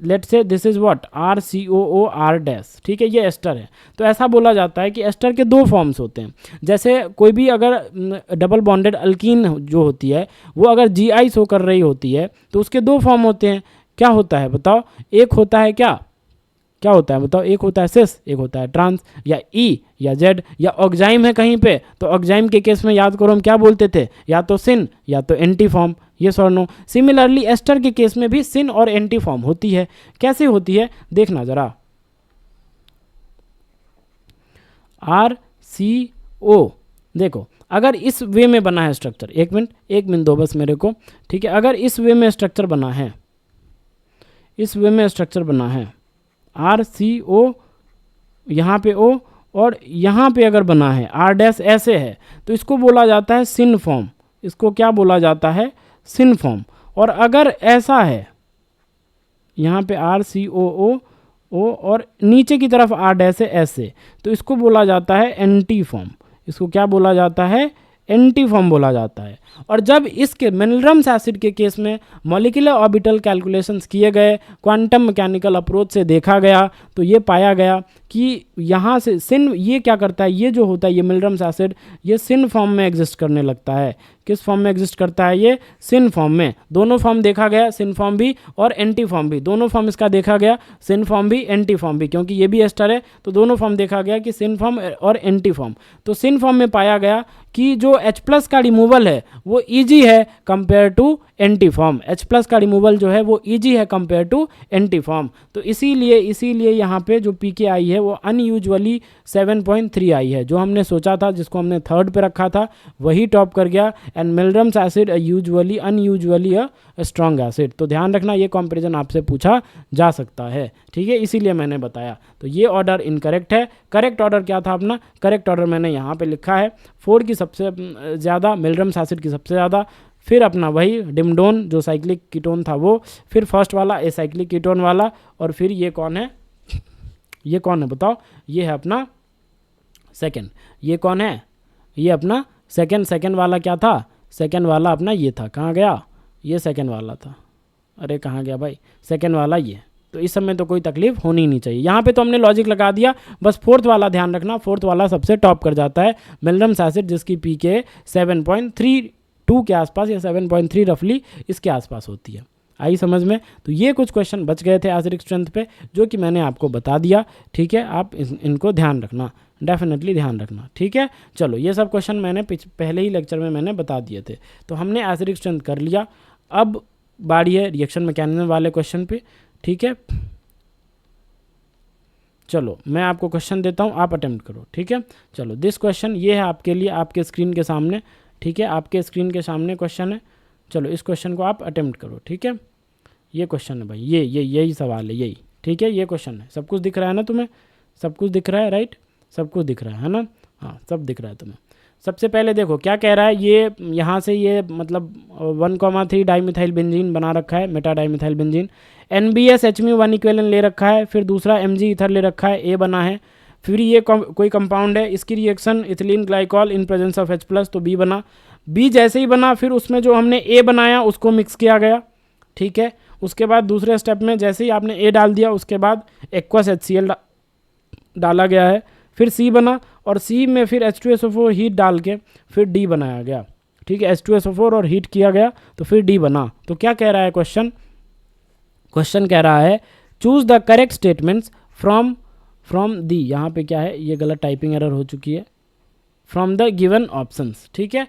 [SPEAKER 1] let's say this is what, RCOOR-। ठीक है, ये एस्टर है। तो ऐसा बोला जाता है कि एस्टर के 2 फॉर्म्स होते हैं। जैसे कोई भी अगर डबल बॉन्डेड अल्कीन जो होती है, वो अगर GI शो कर रही होती है, तो उसके 2 फॉर्म होते हैं। क्या होता है बताओ? एक होता है क्या होता है बताओ? एक होता है सिस, एक होता है ट्रांस, या ई या जेड, या ऑक्जाइम है कहीं पे, तो ऑक्जाइम के केस में याद करो हम क्या बोलते थे, या तो सिन या तो एंटी फॉर्म। ये और नो। सिमिलरली एस्टर के केस में भी सिन और एंटी फॉर्म होती है। कैसे होती है देखना जरा। RCO, देखो अगर इस वे में बना है स्ट्रक्चर, एक मिनट दो बस मेरे को। ठीक है, अगर इस वे में स्ट्रक्चर बना है, इस वे में स्ट्रक्चर बना है RCO, यहाँ पे O और यहाँ पे अगर बना है R' ऐसे है, तो इसको बोला जाता है सिन फॉर्म। इसको क्या बोला जाता है? सिन फॉर्म। और अगर ऐसा है, यहाँ पे RCOO और नीचे की तरफ R' है ऐसे, तो इसको बोला जाता है एंटी फॉर्म। इसको क्या बोला जाता है? एंटी फॉर्म बोला जाता है। और जब इसके मिनरल्स एसिड के केस में मॉलिक्यूलर ऑर्बिटल कैलकुलेशंस किए गए, क्वांटम मैकेनिकल अप्रोच से देखा गया, तो ये पाया गया कि यहाँ से सिन, ये क्या करता है, ये जो होता है ये मिनरल्स एसिड, ये सिन फॉर्म में एग्जिस्ट करने लगता है। किस फॉर्म में एग्जिस्ट करता है? ये सिन फॉर्म में। दोनों फॉर्म देखा गया, सिन फॉर्म भी और एंटी फॉर्म भी, दोनों फॉर्म इसका देखा गया, सिन फॉर्म भी एंटी फॉर्म भी, क्योंकि ये भी एस्टर है, तो दोनों फॉर्म देखा गया कि सिन फॉर्म और एंटी फॉर्म। तो सिन फॉर्म में पाया गया कि जो H+ का रिमूवल है वो ईजी है compare to anti form. H+ का रिमूवल जो है वो ईजी है कंपेयर टू एंटी फॉर्म। तो इसीलिए यहाँ पे जो पीके आई है वो अनयूजुअली 7.3 आई है। जो हमने सोचा था, जिसको हमने थर्ड पे रखा था, वही टॉप कर गया। And minerals acid usually unusually a strong acid. तो ध्यान रखना, ये कंपैरिजन आपसे पूछा जा सकता है। ठीक है, इसीलिए मैंने बताया। तो ये ऑर्डर इनकरेक्ट है। करेक्ट ऑर्डर क्या था अपना? करेक्ट ऑर्डर मैंने यहाँ पे लिखा है, 4 की सबसे ज़्यादा, मिनरल्स एसिड की सबसे ज़्यादा, फिर अपना वही डिमडोन जो साइक्लिक कीटोन था वो, फिर फर्स्ट वाला एसाइक्लिक कीटोन वाला, और फिर ये कौन है? ये कौन है बताओ? ये है अपना सेकंड। ये कौन है? ये अपना सेकंड वाला क्या था? सेकंड वाला अपना ये था। कहाँ गया? ये सेकंड वाला था। अरे कहाँ गया भाई? सेकंड वाला ये। तो इस समय तो कोई तकलीफ होनी नहीं चाहिए। यहाँ पे तो हमने लॉजिक लगा दिया, बस फोर्थ वाला ध्यान रखना, फोर्थ वाला सबसे टॉप कर जाता है, मिनरल्स एसिड, जिसकी पीके 7.32 के आसपास या 7.3 रफली इसके आसपास होती है। आई समझ में? तो ये कुछ क्वेश्चन बच गए थे एसिडिक स्ट्रेंथ पे, जो कि मैंने आपको बता दिया। ठीक है, आप इनको ध्यान रखना, डेफिनेटली ध्यान रखना। ठीक है, चलो ये सब क्वेश्चन मैंने पहले ही लेक्चर में मैंने बता दिए थे। तो हमने एसिडिक स्ट्रेंथ कर लिया। अब बारी है रिएक्शन मैकेनिज्म वाले क्वेश्चन पे। ठीक है, चलो मैं आपको क्वेश्चन देता हूँ, आप अटेम्प्ट करो। ठीक है, चलो दिस क्वेश्चन ये है आपके लिए, आपके स्क्रीन के सामने। ठीक है, आपके स्क्रीन के सामने क्वेश्चन है। चलो इस क्वेश्चन को आप अटेम्प्ट करो। ठीक है, ये क्वेश्चन है भाई, यही सवाल है, यही। ठीक है, ये क्वेश्चन है। सब कुछ दिख रहा है ना तुम्हें? सब कुछ दिख रहा है, राइट? सब कुछ दिख रहा है ना? हाँ, सब दिख रहा है तुम्हें। सबसे पहले देखो क्या कह रहा है, ये यहाँ से ये मतलब 1,3 डाईमिथाइल बेंजीन बना रखा है, Meta dimethyl benzene. NBSHmu1 equivalent ले रखा है, फिर दूसरा Mg ईथर ले रखा है, A बना है। फिर ये कोई कंपाउंड है, इसकी reaction ethylene glycol in presence of H+, तो B बना। B जैसे ही बना फिर उसमें जो हमने A बनाया उसको मिक्स किया गया, ठीक है। उसके बाद दूसरे स्टेप में जैसे ही आपने A डाल दिया उसके बाद एक्वस HCl डाला गया है, फिर C बना और C में फिर H2SO4 हीट डाल के फिर D बनाया गया, ठीक है। H2SO4 और हीट किया गया तो फिर D बना। तो क्या कह रहा है क्वेश्चन, क्वेश्चन कह रहा है choose the correct statements from the, यहाँ पे क्या है, ये गलत टाइपिंग एरर हो चुकी है, फ्रॉम द गिवन ऑप्शंस, ठीक है।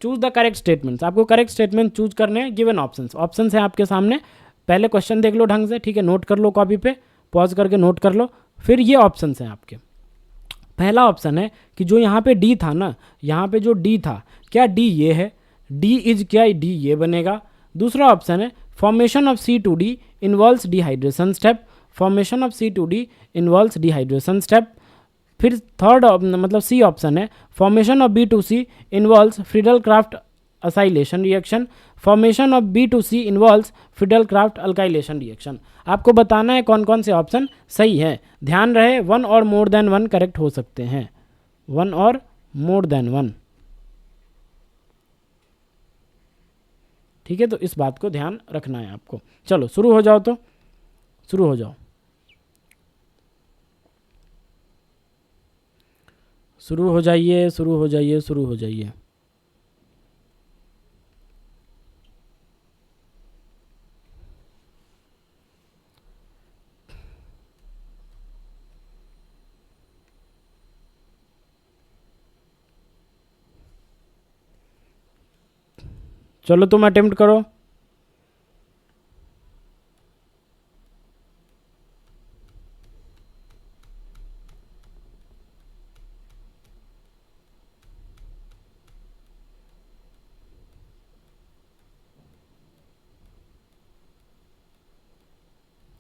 [SPEAKER 1] चूज द करेक्ट स्टेटमेंट्स, आपको करेक्ट स्टेटमेंट चूज करने हैं। गिवन ऑप्शंस, ऑप्शंस हैं आपके सामने, पहले क्वेश्चन देख लो ढंग से, ठीक है। नोट कर लो कॉपी पे, पॉज करके नोट कर लो। फिर ये ऑप्शंस हैं आपके। पहला ऑप्शन है कि जो यहाँ पे डी था ना, यहाँ पे जो डी था, क्या डी ये है, डी इज क्या, डी ये बनेगा। दूसरा ऑप्शन है formation of C2D involves dehydration step, formation of C2D involves dehydration step. फिर थर्ड मतलब सी ऑप्शन है formation of B2C involves Friedel craft acylation reaction, formation of B2C involves Friedel craft alkylation reaction. आपको बताना है कौन कौन से option सही है। ध्यान रहे 1 और मोर देन 1 करेक्ट हो सकते हैं, 1 और मोर देन 1, ठीक है। तो इस बात को ध्यान रखना है आपको। चलो शुरू हो जाओ, तो शुरू हो जाओ, शुरू हो जाइए, शुरू हो जाइए, शुरू हो जाइए। चलो तुम अटेम्प्ट करो।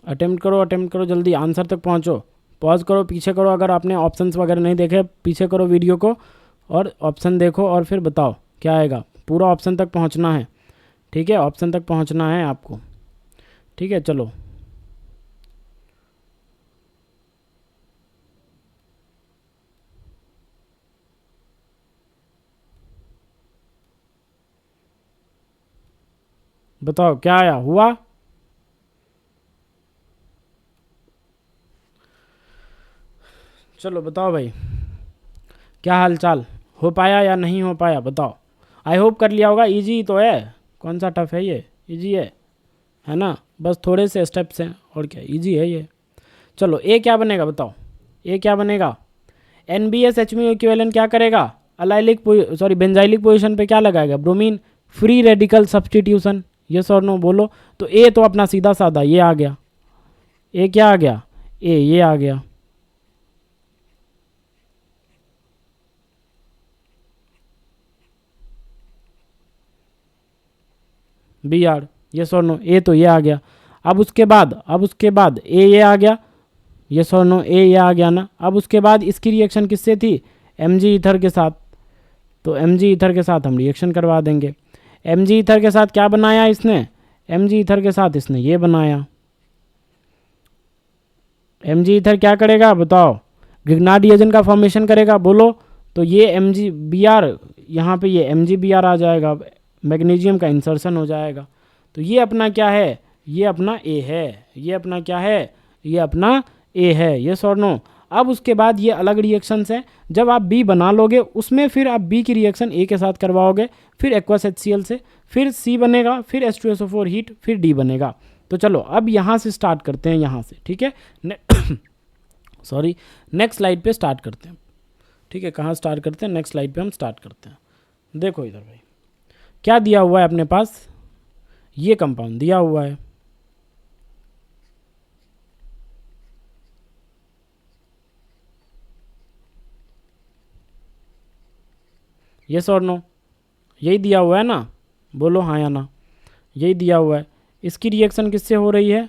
[SPEAKER 1] अटेम्प्ट करो, अटेम्प्ट करो, जल्दी आंसर तक पहुंचो। पॉज करो, पीछे करो, अगर आपने ऑप्शंस वगैरह नहीं देखे पीछे करो वीडियो को और ऑप्शन देखो और फिर बताओ क्या आएगा। पूरा ऑप्शन तक पहुंचना है, ठीक है, ऑप्शन तक पहुंचना है आपको, ठीक है। चलो बताओ क्या आया, हुआ? चलो बताओ भाई, क्या हाल चाल, हो पाया या नहीं हो पाया बताओ। आई होप कर लिया होगा, इजी तो है, कौन सा टफ है, ये इजी है ना, बस थोड़े से स्टेप्स हैं और क्या, इजी है ये। चलो ए क्या बनेगा बताओ, ए क्या बनेगा, NBSHmu इक्विवेलेंट क्या करेगा, अलाइलिक सॉरी बेंजाइलिक पोजीशन पे क्या लगाएगा, bromine free radical substitution, yes और नो बोलो। तो ए तो अपना सीधा साधा ये आ गया, ए क्या आ गया, ए ये आ गया, BR, यस और नो, ए तो ये आ गया। अब उसके बाद ए ये आ गया, यस और नो, ए ये आ गया ना। अब उसके बाद इसकी रिएक्शन किससे थी, Mg ईथर के साथ, तो Mg ईथर के साथ हम रिएक्शन करवा देंगे। Mg ईथर के साथ क्या बनाया इसने, Mg ईथर के साथ इसने ये बनाया। Mg ईथर क्या करेगा बताओ, ग्रिग्नार्ड रिएजन का फॉर्मेशन करेगा, बोलो। तो ये MgBr, यहाँ पे ये MgBr आ जाएगा, मैग्नीशियम का इंसर्शन हो जाएगा। तो ये अपना क्या है, ये अपना ए है, ये अपना क्या है, ये अपना ए है, यस और नो। अब उसके बाद ये अलग रिएक्शंस हैं, जब आप बी बना लोगे उसमें फिर आप बी की रिएक्शन ए के साथ करवाओगे, फिर एक्वस HCl से, फिर सी बनेगा, फिर H2SO4 हीट, फिर डी बनेगा। तो चलो अब यहाँ से स्टार्ट करते हैं, यहाँ से, ठीक है, सॉरी नेक्स्ट स्लाइड पे स्टार्ट करते हैं, ठीक है। कहाँ स्टार्ट करते हैं, नेक्स्ट स्लाइड पे हम स्टार्ट करते हैं। देखो इधर भाई क्या दिया हुआ है अपने पास, ये कंपाउंड दिया हुआ है, यस और नो, यही दिया हुआ है ना, बोलो हाँ या ना, यही दिया हुआ है। इसकी रिएक्शन किससे हो रही है,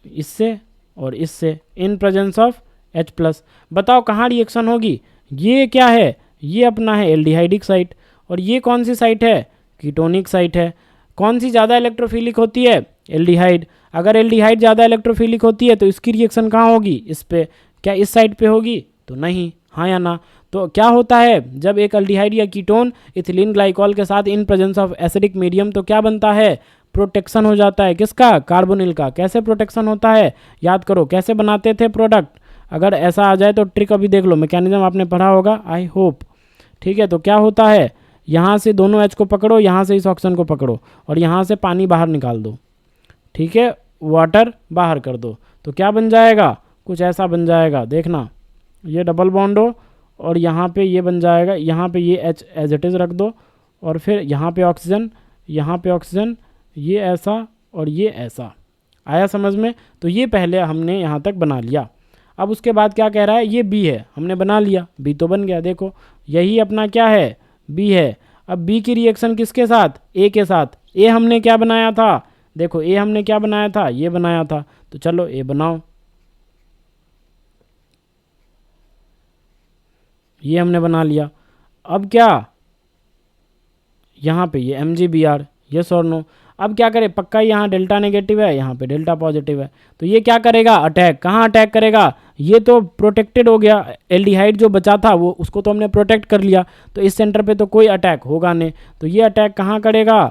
[SPEAKER 1] इससे और इससे, इन प्रेजेंस ऑफ H+। बताओ कहाँ रिएक्शन होगी, ये क्या है, ये अपना है एल्डिहाइडिक साइट, और ये कौन सी साइट है, कीटोनिक साइट है। कौन सी ज़्यादा इलेक्ट्रोफिलिक होती है, एल्डिहाइड। अगर एल्डिहाइड ज़्यादा इलेक्ट्रोफिलिक होती है तो इसकी रिएक्शन कहाँ होगी, इस पे, क्या इस साइड पे होगी, तो नहीं, हाँ या ना। तो क्या होता है जब एक एल्डिहाइड या कीटोन इथिलीन ग्लाइकॉल के साथ in presence of acidic medium, तो क्या बनता है, प्रोटेक्शन हो जाता है, किसका, कार्बोनिल का। कैसे प्रोटेक्शन होता है, याद करो कैसे बनाते थे प्रोडक्ट। अगर ऐसा आ जाए तो ट्रिक अभी देख लो, मैकेनिज्म आपने पढ़ा होगा आई होप। ठीक है, तो क्या होता है, यहाँ से दोनों एच को पकड़ो, यहाँ से इस ऑक्सीजन को पकड़ो, और यहाँ से पानी बाहर निकाल दो। ठीक है, वाटर बाहर कर दो, तो क्या बन जाएगा, कुछ ऐसा बन जाएगा। देखना, ये डबल बॉन्ड हो, और यहाँ पे ये बन जाएगा, यहाँ पे ये एच एज इट इज़ रख दो, और फिर यहाँ पे ऑक्सीजन, यहाँ पे ऑक्सीजन, ये ऐसा और ये ऐसा। आया समझ में। तो ये पहले हमने यहाँ तक बना लिया। अब उसके बाद क्या कह रहा है, ये बी है, हमने बना लिया, बी तो बन गया। देखो यही अपना क्या है, बी है। अब बी की रिएक्शन किसके साथ, ए के साथ। ए हमने क्या बनाया था, देखो ए हमने क्या बनाया था, ये बनाया था, तो चलो ए बनाओ। ये हमने बना लिया। अब क्या, यहाँ पे ये MgBr, यस और नो। अब क्या करें, पक्का यहाँ डेल्टा नेगेटिव है, यहाँ पे डेल्टा पॉजिटिव है, तो ये क्या करेगा, अटैक। कहाँ अटैक करेगा, ये तो प्रोटेक्टेड हो गया, एल्डिहाइड जो बचा था वो, उसको तो हमने प्रोटेक्ट कर लिया, तो इस सेंटर पे तो कोई अटैक होगा नहीं। तो ये अटैक कहाँ करेगा,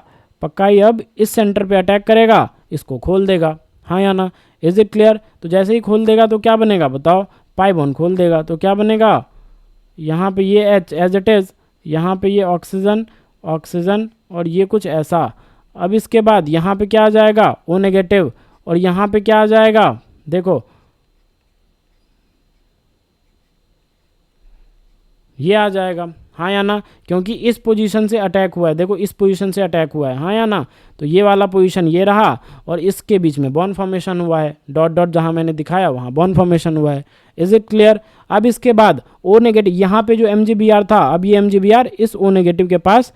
[SPEAKER 1] पक्का ही अब इस सेंटर पे अटैक करेगा, इसको खोल देगा, हाँ या ना। Is it clear. तो जैसे ही खोल देगा तो क्या बनेगा बताओ, पाई बॉन्ड खोल देगा, तो क्या बनेगा, यहाँ पे ये एच एज इट इज़, यहाँ पे ये ऑक्सीजन, ऑक्सीजन, और ये कुछ ऐसा। अब इसके बाद यहाँ पे क्या आ जाएगा, ओ नेगेटिव, और यहाँ पे क्या आ जाएगा, देखो ये आ जाएगा, हाँ या ना, क्योंकि इस पोजीशन से अटैक हुआ है, देखो इस पोजीशन से अटैक हुआ है, हाँ या ना। तो ये वाला पोजीशन ये रहा, और इसके बीच में बॉन्ड फॉर्मेशन हुआ है, डॉट डॉट जहाँ मैंने दिखाया वहाँ बॉन्ड फॉर्मेशन हुआ है। Is it clear. अब इसके बाद ओ नेगेटिव, यहाँ पे जो MgBr था, अब ये MgBr इस ओ नेगेटिव के पास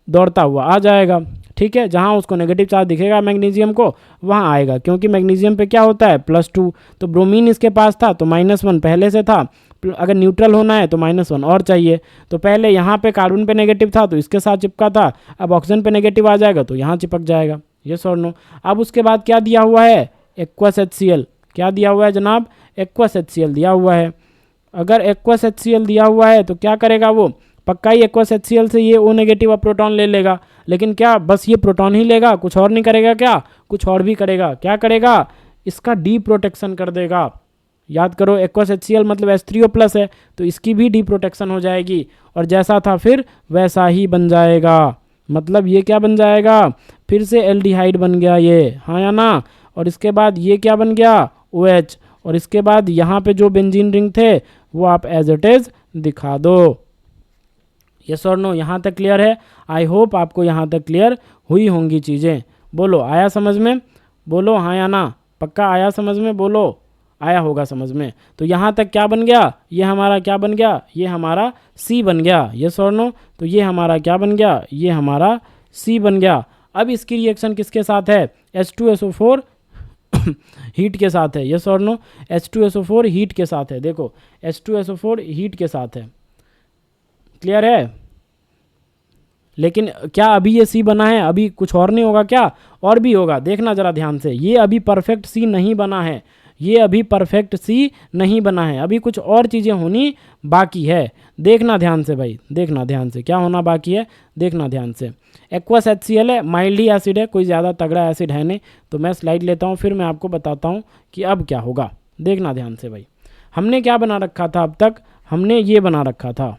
[SPEAKER 1] दौड़ता हुआ आ जाएगा। ठीक है, जहाँ उसको नेगेटिव चार्ज दिखेगा मैग्नीशियम को, वहाँ आएगा, क्योंकि मैग्नीशियम पे क्या होता है, +2। तो ब्रोमीन इसके पास था तो -1 पहले से था, अगर न्यूट्रल होना है तो -1 और चाहिए। तो पहले यहाँ पे कार्बन पे नेगेटिव था तो इसके साथ चिपका था, अब ऑक्सीजन पे नेगेटिव आ जाएगा तो यहाँ चिपक जाएगा, यस और नो। अब उसके बाद क्या दिया हुआ है, एक्वस HCl। क्या दिया हुआ है जनाब, एक्वस HCl दिया हुआ है। अगर एक्वस HCl दिया हुआ है तो क्या करेगा वो, पक्का ही एक्वस HCl से ये ओ नेगेटिव प्रोटॉन ले लेगा, लेकिन क्या बस ये प्रोटॉन ही लेगा, कुछ और नहीं करेगा क्या, कुछ और भी करेगा। क्या करेगा, इसका डी प्रोटेक्शन कर देगा। याद करो एक्वस HCl मतलब H3O+ है, तो इसकी भी डी प्रोटेक्शन हो जाएगी, और जैसा था फिर वैसा ही बन जाएगा। मतलब ये क्या बन जाएगा, फिर से एल्डिहाइड बन गया ये, हाँ या ना। और इसके बाद ये क्या बन गया, OH, और इसके बाद यहाँ पे जो बेंजीन रिंग थे वो आप एज इट इज दिखा दो। यस और नो, यहाँ तक क्लियर है। आई होप आपको यहाँ तक क्लियर हुई होंगी चीज़ें। बोलो आया समझ में, बोलो हाँ या ना, पक्का आया समझ में, बोलो आया होगा समझ में। तो यहाँ तक क्या बन गया, ये हमारा क्या बन गया, ये हमारा C बन गया, यस और नो। तो ये हमारा क्या बन गया, ये हमारा C बन गया। अब इसकी रिएक्शन किसके साथ है, H2SO4 हीट के साथ है, यस और नो। H2SO4 हीट के साथ है, देखो H2SO4 हीट के साथ है, क्लियर है। लेकिन क्या अभी ये C बना है, अभी कुछ और नहीं होगा क्या, और भी होगा, देखना जरा ध्यान से। ये अभी परफेक्ट C नहीं बना है, ये अभी परफेक्ट C नहीं बना है, अभी कुछ और चीज़ें होनी बाकी है। देखना ध्यान से भाई, देखना ध्यान से क्या होना बाकी है, देखना ध्यान से। एक्वस HCl है, माइल्डली एसिड है, कोई ज़्यादा तगड़ा एसिड है नहीं। तो मैं स्लाइड लेता हूँ, फिर मैं आपको बताता हूँ कि अब क्या होगा। देखना ध्यान से भाई, हमने क्या बना रखा था अब तक, हमने ये बना रखा था,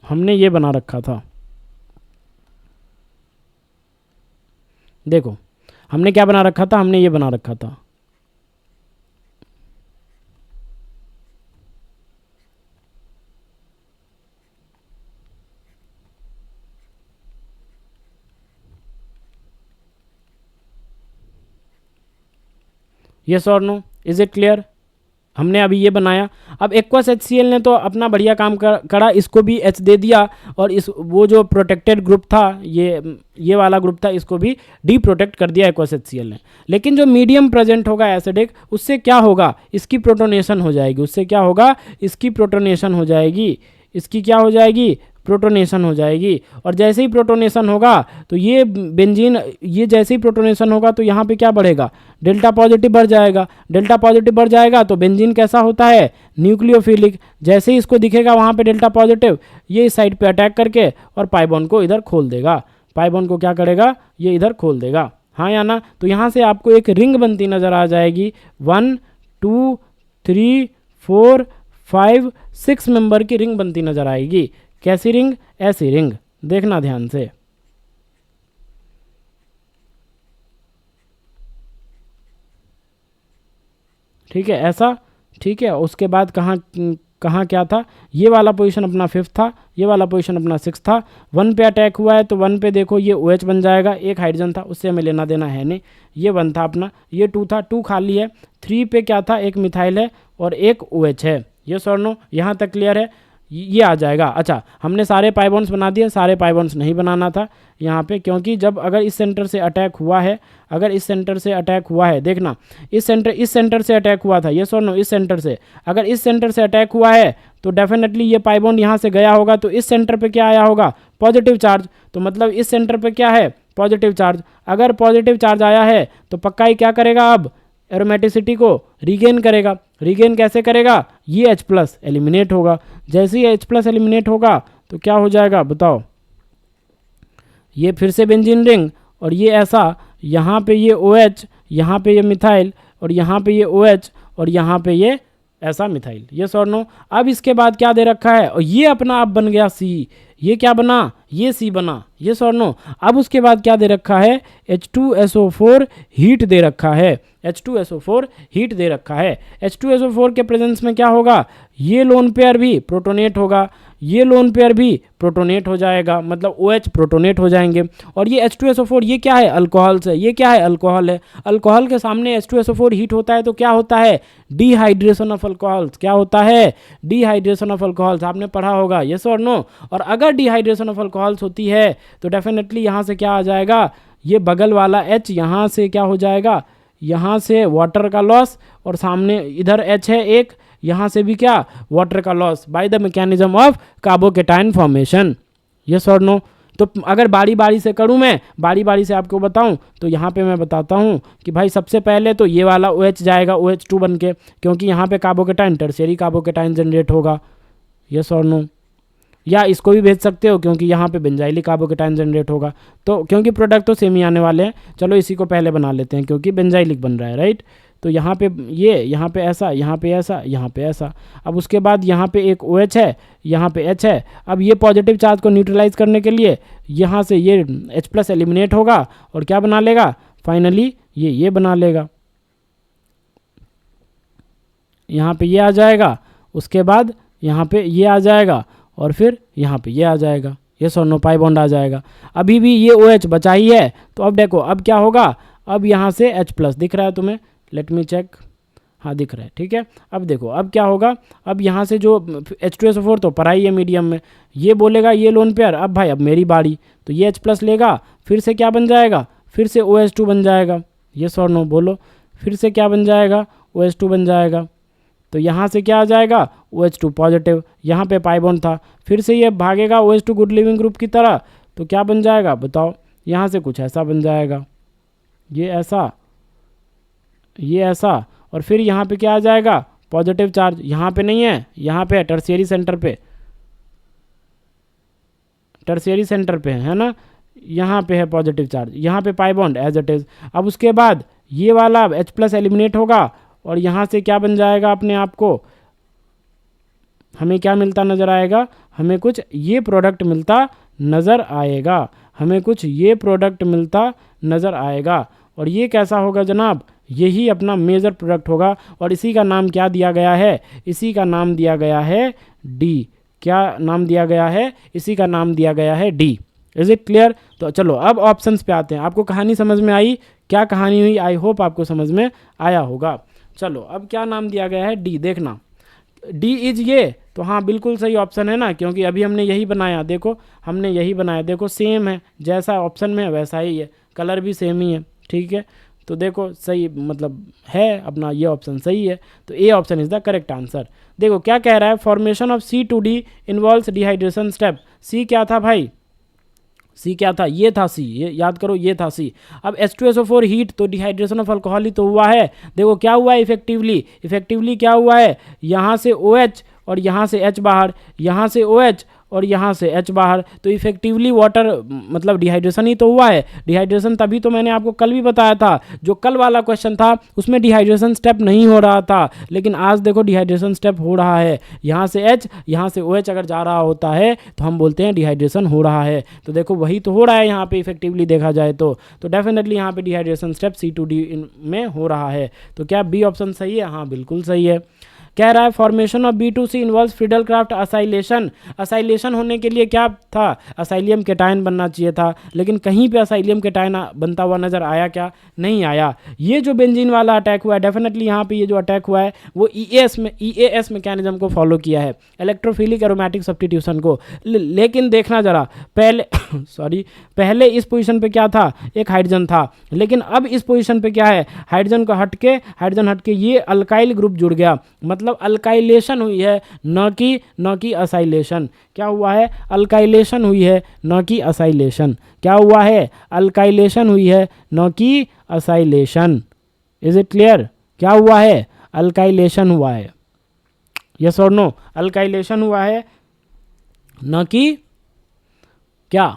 [SPEAKER 1] हमने ये बना रखा था, देखो हमने क्या बना रखा था, हमने ये बना रखा था। यस और नो, इज इट क्लियर। हमने अभी ये बनाया। अब एक्वस HCl ने तो अपना बढ़िया काम करा, इसको भी H दे दिया, और इस वो जो प्रोटेक्टेड ग्रुप था, ये वाला ग्रुप था, इसको भी डी प्रोटेक्ट कर दिया एक्वस HCl ने। लेकिन जो मीडियम प्रेजेंट होगा एसिडिक, उससे क्या होगा, इसकी प्रोटोनेशन हो जाएगी। उससे क्या होगा, इसकी प्रोटोनेशन हो जाएगी। इसकी क्या हो जाएगी, प्रोटोनेशन हो जाएगी। और जैसे ही प्रोटोनेशन होगा तो ये बेंजीन, ये जैसे ही प्रोटोनेशन होगा तो यहाँ पे क्या बढ़ेगा, डेल्टा पॉजिटिव बढ़ जाएगा। डेल्टा पॉजिटिव बढ़ जाएगा तो बेंजीन कैसा होता है, न्यूक्लियोफिलिक। जैसे ही इसको दिखेगा वहाँ पे डेल्टा पॉजिटिव, ये इस साइड पे अटैक करके और पाई बॉन्ड को इधर खोल देगा। पाई बॉन्ड को क्या करेगा, ये इधर खोल देगा, हाँ या ना। तो यहाँ से आपको एक रिंग बनती नज़र आ जाएगी। 1 2 3 4 5 6 मेंबर की रिंग बनती नज़र आएगी। कैसी रिंग, ऐसी रिंग, देखना ध्यान से। ठीक है, ऐसा, ठीक है। उसके बाद कहाँ कहाँ क्या था, ये वाला पोजीशन अपना 5th था, ये वाला पोजीशन अपना 6th था। 1 पे अटैक हुआ है तो 1 पे देखो ये OH बन जाएगा, एक हाइड्रोजन था, उससे हमें लेना देना है नहीं। ये 1 था अपना, ये 2 था, 2 खाली है। 3 पे क्या था, एक मिथाइल है और एक OH है। ये सॉर्नो, यहाँ तक क्लियर है, ये आ जाएगा। अच्छा, हमने सारे पाई बॉन्ड्स बना दिए, सारे पाई बॉन्ड्स नहीं बनाना था यहाँ पे, क्योंकि जब अगर इस सेंटर से अटैक हुआ है, अगर इस सेंटर से अटैक हुआ है, देखना इस सेंटर से अटैक हुआ था, ये सुनो, इस सेंटर से, अगर इस सेंटर से अटैक हुआ है तो डेफिनेटली ये पाई बॉन्ड यहाँ से गया होगा, तो इस सेंटर पे क्या आया होगा, पॉजिटिव चार्ज। तो मतलब इस सेंटर पे क्या है, पॉजिटिव चार्ज। अगर पॉजिटिव चार्ज आया है तो पक्का ही क्या करेगा, अब एरोमेटिसिटी को रीगेन करेगा। रीगेन कैसे करेगा, ये H+ एलिमिनेट होगा। जैसे ही H+ एलिमिनेट होगा तो क्या हो जाएगा बताओ, ये फिर से बेंजीन रिंग, और ये ऐसा, यहाँ पे ये OH, यहाँ पे ये मिथाइल, और यहाँ पे ये OH, और यहाँ पे ये ऐसा मिथाइल। ये सॉर्नो। अब इसके बाद क्या दे रखा है, और ये अपना आप बन गया C। ये क्या बना, ये C बना, ये सॉर्नो। अब उसके बाद क्या दे रखा है, H2SO4 हीट दे रखा है। H2SO4 हीट दे रखा है। H2SO4 के प्रेजेंस में क्या होगा, ये लोन पेयर भी प्रोटोनेट होगा, ये लोन पेयर भी प्रोटोनेट हो जाएगा, मतलब OH प्रोटोनेट हो जाएंगे। और ये H2SO4 ये क्या है, अल्कोहल से, ये क्या है, अल्कोहल है। अल्कोहल के सामने H2SO4 हीट होता है तो क्या होता है, डिहाइड्रेशन ऑफ अल्कोहल्स। क्या होता है, डिहाइड्रेशन ऑफ अल्कोहल्स, आपने पढ़ा होगा, यस और नो। और अगर डिहाइड्रेशन ऑफ अल्कोहल्स होती है तो डेफिनेटली यहाँ से क्या आ जाएगा, ये बगल वाला H यहाँ से क्या हो जाएगा, यहाँ से वाटर का लॉस, और सामने इधर H है एक, यहाँ से भी क्या, वाटर का loss by the mechanism of carbocation formation. Yes और नो। तो अगर बारी बारी से करूँ, मैं बारी बारी से आपको बताऊं, तो यहाँ पे मैं बताता हूँ कि भाई सबसे पहले तो ये वाला OH जाएगा OH2 बन के, क्योंकि यहाँ पे कार्बोकेटाइन, टर्शियरी कार्बोकेटाइन जनरेट होगा। यस और नो। या इसको भी भेज सकते हो, क्योंकि यहाँ पे बेंजाइलिक कार्बोकेटाइन जनरेट होगा। तो क्योंकि प्रोडक्ट तो सेम ही आने वाले हैं, चलो इसी को पहले बना लेते हैं, क्योंकि बेंजाइलिक बन रहा है, राइट। तो यहाँ पे ये, यहाँ पे ऐसा, यहाँ पे ऐसा, यहाँ पे ऐसा। अब उसके बाद यहाँ पे एक OH है, यहाँ पे H है। अब ये पॉजिटिव चार्ज को न्यूट्रलाइज करने के लिए यहाँ से ये H+ एलिमिनेट होगा, और क्या बना लेगा, फाइनली ये बना लेगा। यहाँ पे ये आ जाएगा, उसके बाद यहाँ पे ये आ जाएगा, और फिर यहाँ पे ये आ जाएगा, ये सोनो पाई बॉन्ड आ जाएगा। अभी भी ये OH बचा ही है। तो अब देखो, अब क्या होगा, अब यहाँ से H+ दिख रहा है तुम्हें, लेट मी चेक, हाँ दिख रहा है, ठीक है। अब देखो अब क्या होगा, अब यहाँ से जो H2SO4 तो पड़ा ही है मीडियम में, ये बोलेगा ये लोन पेयर, अब भाई अब मेरी बारी, तो ये H+ लेगा, फिर से क्या बन जाएगा, फिर से OH2 बन जाएगा। ये और नो बोलो, फिर से क्या बन जाएगा, OH2 बन जाएगा। तो यहाँ से क्या आ जाएगा, OH2 पॉजिटिव, यहाँ पे पाई बॉन्ड था, फिर से ये भागेगा OH2 गुड लिविंग ग्रुप की तरह, तो क्या बन जाएगा बताओ, यहाँ से कुछ ऐसा बन जाएगा, ये ऐसा, ये ऐसा, और फिर यहाँ पे क्या आ जाएगा, पॉजिटिव चार्ज। यहाँ पे नहीं है, यहाँ पे टर्शियरी सेंटर पे, टर्शियरी सेंटर पे है ना, यहाँ पे है पॉजिटिव चार्ज, यहाँ पे pi bond as it is. अब उसके बाद ये वाला H+ एलिमिनेट होगा, और यहाँ से क्या बन जाएगा, अपने आप को हमें क्या मिलता नज़र आएगा, हमें कुछ ये प्रोडक्ट मिलता नज़र आएगा, हमें कुछ ये प्रोडक्ट मिलता नज़र आएगा। और ये कैसा होगा जनाब, यही अपना मेजर प्रोडक्ट होगा, और इसी का नाम क्या दिया गया है, इसी का नाम दिया गया है D। क्या नाम दिया गया है, इसी का नाम दिया गया है D। Is it clear. तो चलो अब ऑप्शंस पे आते हैं। आपको कहानी समझ में आई, क्या कहानी हुई, आई होप आपको समझ में आया होगा। चलो अब क्या नाम दिया गया है, डी। देखना डी इज ये, तो हाँ बिल्कुल सही ऑप्शन है ना, क्योंकि अभी हमने यही बनाया, देखो हमने यही बनाया, देखो सेम है, जैसा ऑप्शन में है वैसा ही है, कलर भी सेम ही है, ठीक है। तो देखो सही मतलब है अपना, ये ऑप्शन सही है, तो A option is the correct answer. देखो क्या कह रहा है, formation of C2D involves dehydration step. C क्या था भाई, सी क्या था, ये था सी, ये याद करो, ये था सी। अब H2SO4 हीट, तो डिहाइड्रेशन ऑफ अल्कोहल ही तो हुआ है। देखो क्या हुआ है इफेक्टिवली, इफेक्टिवली क्या हुआ है, यहाँ से OH और यहाँ से H बाहर, यहाँ से OH और यहाँ से H बाहर, तो इफेक्टिवली वाटर मतलब डिहाइड्रेशन ही तो हुआ है। डिहाइड्रेशन तभी तो मैंने आपको कल भी बताया था, जो कल वाला क्वेश्चन था उसमें डिहाइड्रेशन स्टेप नहीं हो रहा था, लेकिन आज देखो डिहाइड्रेशन स्टेप हो रहा है। यहाँ से H, यहाँ से OH अगर जा रहा होता है तो हम बोलते हैं डिहाइड्रेशन हो रहा है। तो देखो वही तो हो रहा है यहाँ पे इफेक्टिवली देखा जाए तो डेफिनेटली यहाँ पे डिहाइड्रेशन स्टेप C2D में हो रहा है। तो क्या बी ऑप्शन सही है, हाँ बिल्कुल सही है। कह रहा है formation of B2C involves Friedel craft acylation. Acylation होने के लिए क्या था, असाइलियम केटायन बनना चाहिए था, लेकिन कहीं पे असाइलियम केटायन बनता हुआ नजर आया क्या, नहीं आया। ये जो बेंजीन वाला अटैक हुआ है, डेफिनेटली यहाँ पे ये जो अटैक हुआ है वो EAS मैकेनिज्म को फॉलो किया है, इलेक्ट्रोफिलिक एरोमेटिक सब्स्टिट्यूशन को। लेकिन देखना जरा पहले सॉरी, पहले इस पोजीशन पे क्या था, एक हाइड्रोजन था, लेकिन अब इस पोजीशन पे क्या है, हाइड्रोजन हटके ये अल्काइल ग्रुप जुड़ गया, मतलब अल्काइलेशन हुई है, न कि असाइलेशन। क्या हुआ है, अल्काइलेशन हुई है, न कि असाइलेशन। क्या हुआ है, अल्काइलेशन हुई है, न कि असाइलेशन। इज इट क्लियर, क्या हुआ है, अल्काइलेशन हुआ है, यस और नो, अल्काइलेशन हुआ है, न कि क्या,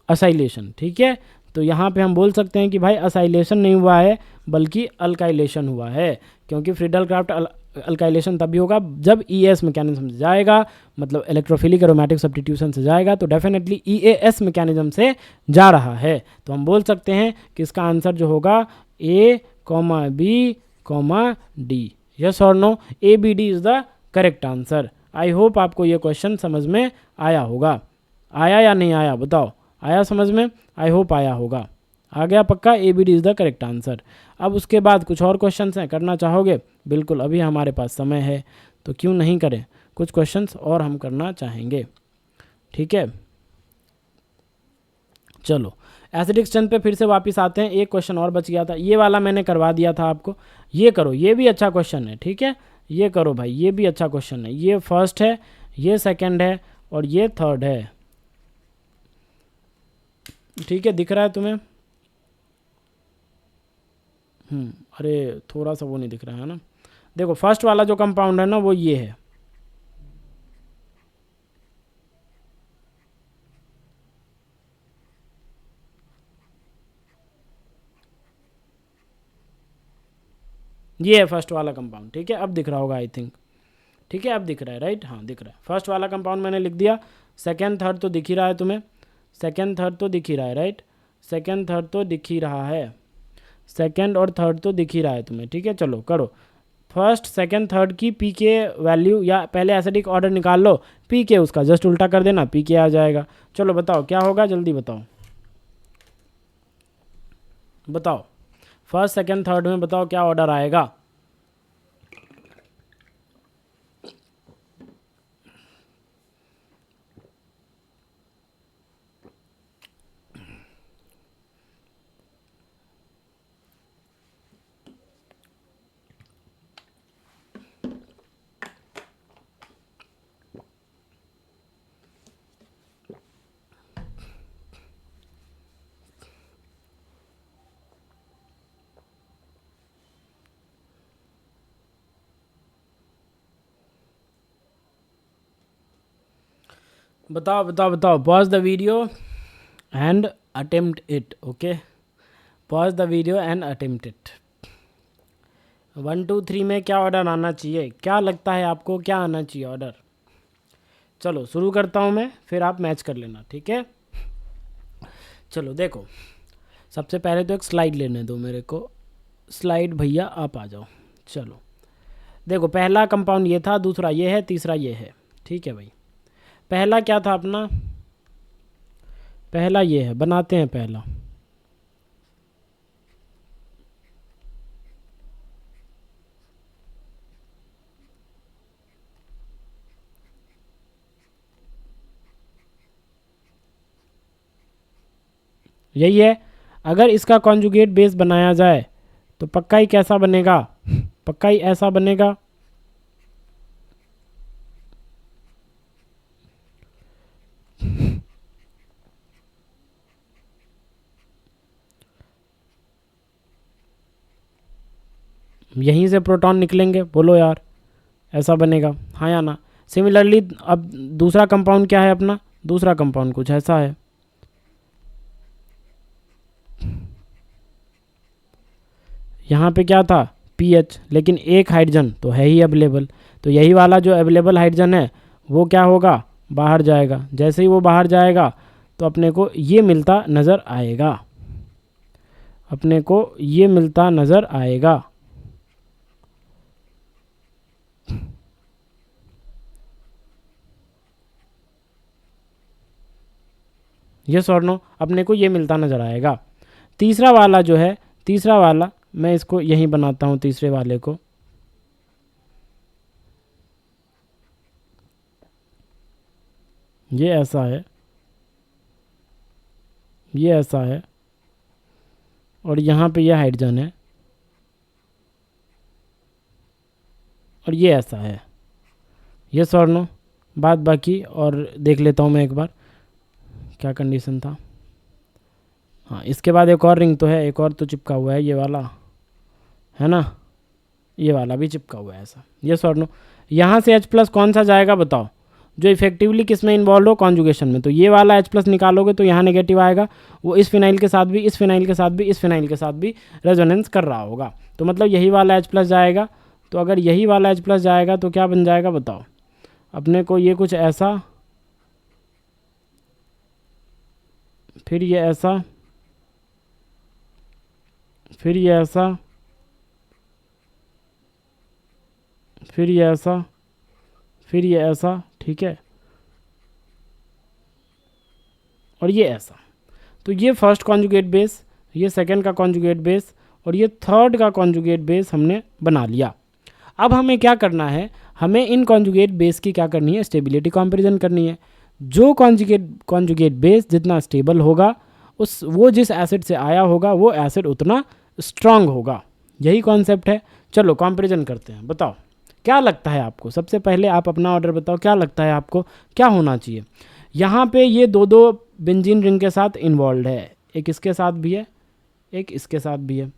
[SPEAKER 1] असाइलेशन, ठीक है। तो यहाँ पे हम बोल सकते हैं कि भाई असाइलेशन नहीं हुआ है बल्कि अल्काइलेशन हुआ है, क्योंकि फ्रीडल क्राफ्ट अल्काइलेशन तभी होगा जब EAS मैकेनिज्म से जाएगा, मतलब इलेक्ट्रोफिलिक एरोमेटिक सब्स्टिट्यूशन से जाएगा, तो डेफिनेटली EAS मैकेनिज्म से जा रहा है। तो हम बोल सकते हैं कि इसका आंसर जो होगा A, B, D। यस और no, ABD is the correct answer. I hope आपको ये क्वेश्चन समझ में आया होगा, आया या नहीं आया बताओ, आया समझ में, आई होप आया होगा, आ गया पक्का, ABD is the correct answer. अब उसके बाद कुछ और क्वेश्चंस हैं, करना चाहोगे, बिल्कुल अभी हमारे पास समय है तो क्यों नहीं करें, कुछ क्वेश्चंस और हम करना चाहेंगे, ठीक है। चलो एसिडिक स्ट्रेंथ पे फिर से वापस आते हैं, एक क्वेश्चन और बच गया था, ये वाला मैंने करवा दिया था आपको, ये करो, ये भी अच्छा क्वेश्चन है, ठीक है, ये करो भाई, ये भी अच्छा क्वेश्चन है, ये फर्स्ट है, ये सेकेंड है और ये थर्ड है, ठीक है, दिख रहा है तुम्हें, अरे थोड़ा सा वो नहीं दिख रहा है ना, देखो फर्स्ट वाला जो कंपाउंड है ना वो ये है, ये है फर्स्ट वाला कंपाउंड, ठीक है, अब दिख रहा होगा आई थिंक, ठीक है अब दिख रहा है, राइट, हाँ दिख रहा है, फर्स्ट वाला कंपाउंड मैंने लिख दिया, सेकेंड थर्ड तो दिख ही रहा है तुम्हें, सेकेंड थर्ड तो दिख ही रहा है, राइट, सेकेंड थर्ड तो दिख ही रहा है, सेकेंड और थर्ड तो दिख ही रहा है तुम्हें, ठीक है। चलो करो, फर्स्ट सेकेंड थर्ड की पीके वैल्यू, या पहले एसिडिक ऑर्डर निकाल लो, पीके उसका जस्ट उल्टा कर देना, पीके आ जाएगा। चलो बताओ क्या होगा, जल्दी बताओ, बताओ फर्स्ट सेकेंड थर्ड में बताओ क्या ऑर्डर आएगा। बताओ बताओ बताओ, pause the video and attempt it, okay, pause the video and attempt it. 1 2 3 में क्या ऑर्डर आना चाहिए, क्या लगता है आपको क्या आना चाहिए ऑर्डर। चलो शुरू करता हूँ मैं, फिर आप मैच कर लेना, ठीक है। चलो देखो, सबसे पहले तो एक स्लाइड लेने दो मेरे को, स्लाइड भैया आप आ जाओ। चलो देखो, पहला कंपाउंड ये था, दूसरा ये है, तीसरा ये है, ठीक है भाई। पहला क्या था अपना, पहला ये है, बनाते हैं पहला, यही है। अगर इसका कॉन्जुगेट बेस बनाया जाए तो पक्का ही कैसा बनेगा, पक्का ही ऐसा बनेगा। यहीं से प्रोटॉन निकलेंगे, बोलो यार, ऐसा बनेगा, हाँ या ना। सिमिलरली अब दूसरा कंपाउंड क्या है अपना, दूसरा कंपाउंड कुछ ऐसा है। यहाँ पे क्या था, पीएच, लेकिन एक हाइड्रोजन तो है ही अवेलेबल, तो यही वाला जो अवेलेबल हाइड्रोजन है वो क्या होगा, बाहर जाएगा। जैसे ही वो बाहर जाएगा तो अपने को ये मिलता नज़र आएगा, अपने को ये मिलता नज़र आएगा। यस और नो, अपने को ये मिलता नज़र आएगा। तीसरा वाला जो है, तीसरा वाला मैं इसको यहीं बनाता हूँ, तीसरे वाले को। ये ऐसा है, ये ऐसा है, और यहाँ पे ये हाइड्रोजन है, और ये ऐसा है। यस और नो, बात बाकी और देख लेता हूँ मैं एक बार क्या कंडीशन था। हाँ, इसके बाद एक और रिंग तो है, एक और तो चिपका हुआ है, ये वाला है ना, ये वाला भी चिपका हुआ है ऐसा। यस और नो, यहाँ से H+ कौन सा जाएगा बताओ, जो इफेक्टिवली किस में इन्वॉल्व हो, कॉन्जुगेशन में। तो ये वाला H+ निकालोगे तो यहाँ नेगेटिव आएगा, वो इस फिनाइल के साथ भी, इस फिनाइल के साथ भी, इस फिनाइल के साथ भी रेजोनेंस कर रहा होगा। तो मतलब यही वाला H+ जाएगा। तो अगर यही वाला H+ जाएगा तो क्या बन जाएगा बताओ, अपने को ये कुछ ऐसा, फिर ये ऐसा, फिर ये ऐसा, फिर ये ऐसा, फिर ये ऐसा, ठीक है, और ये ऐसा। तो ये फर्स्ट कॉन्जुगेट बेस, ये सेकंड का कॉन्जुगेट बेस, और ये थर्ड का कॉन्जुगेट बेस हमने बना लिया। अब हमें क्या करना है, हमें इन कॉन्जुगेट बेस की क्या करनी है, स्टेबिलिटी कंपैरिजन करनी है। जो कॉन्जुगेट बेस जितना स्टेबल होगा, उस वो जिस एसिड से आया होगा वो एसिड उतना स्ट्रांग होगा। यही कॉन्सेप्ट है। चलो कंपैरिजन करते हैं, बताओ क्या लगता है आपको। सबसे पहले आप अपना ऑर्डर बताओ, क्या लगता है आपको क्या होना चाहिए। यहाँ पे ये दो दो बेंजीन रिंग के साथ इन्वॉल्व है, एक इसके साथ भी है, एक इसके साथ भी है।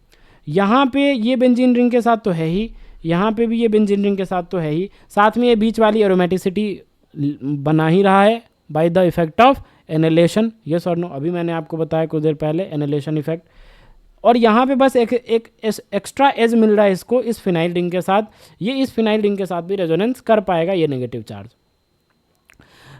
[SPEAKER 1] यहाँ पे ये बेंजीन रिंग के साथ तो है ही, यहाँ पे भी ये बेंजीन रिंग के साथ तो है ही, साथ में ये बीच वाली एरोमेटिसिटी बना ही रहा है by the effect of annulation. Yes और नो, अभी मैंने आपको बताया कुछ देर पहले एनालेशन इफेक्ट। और यहाँ पे बस एक एक्स्ट्रा एज मिल रहा है इसको इस फिनाइल रिंग के साथ, ये इस फिनाइल रिंग के साथ भी रेजोनेंस कर पाएगा ये नेगेटिव चार्ज।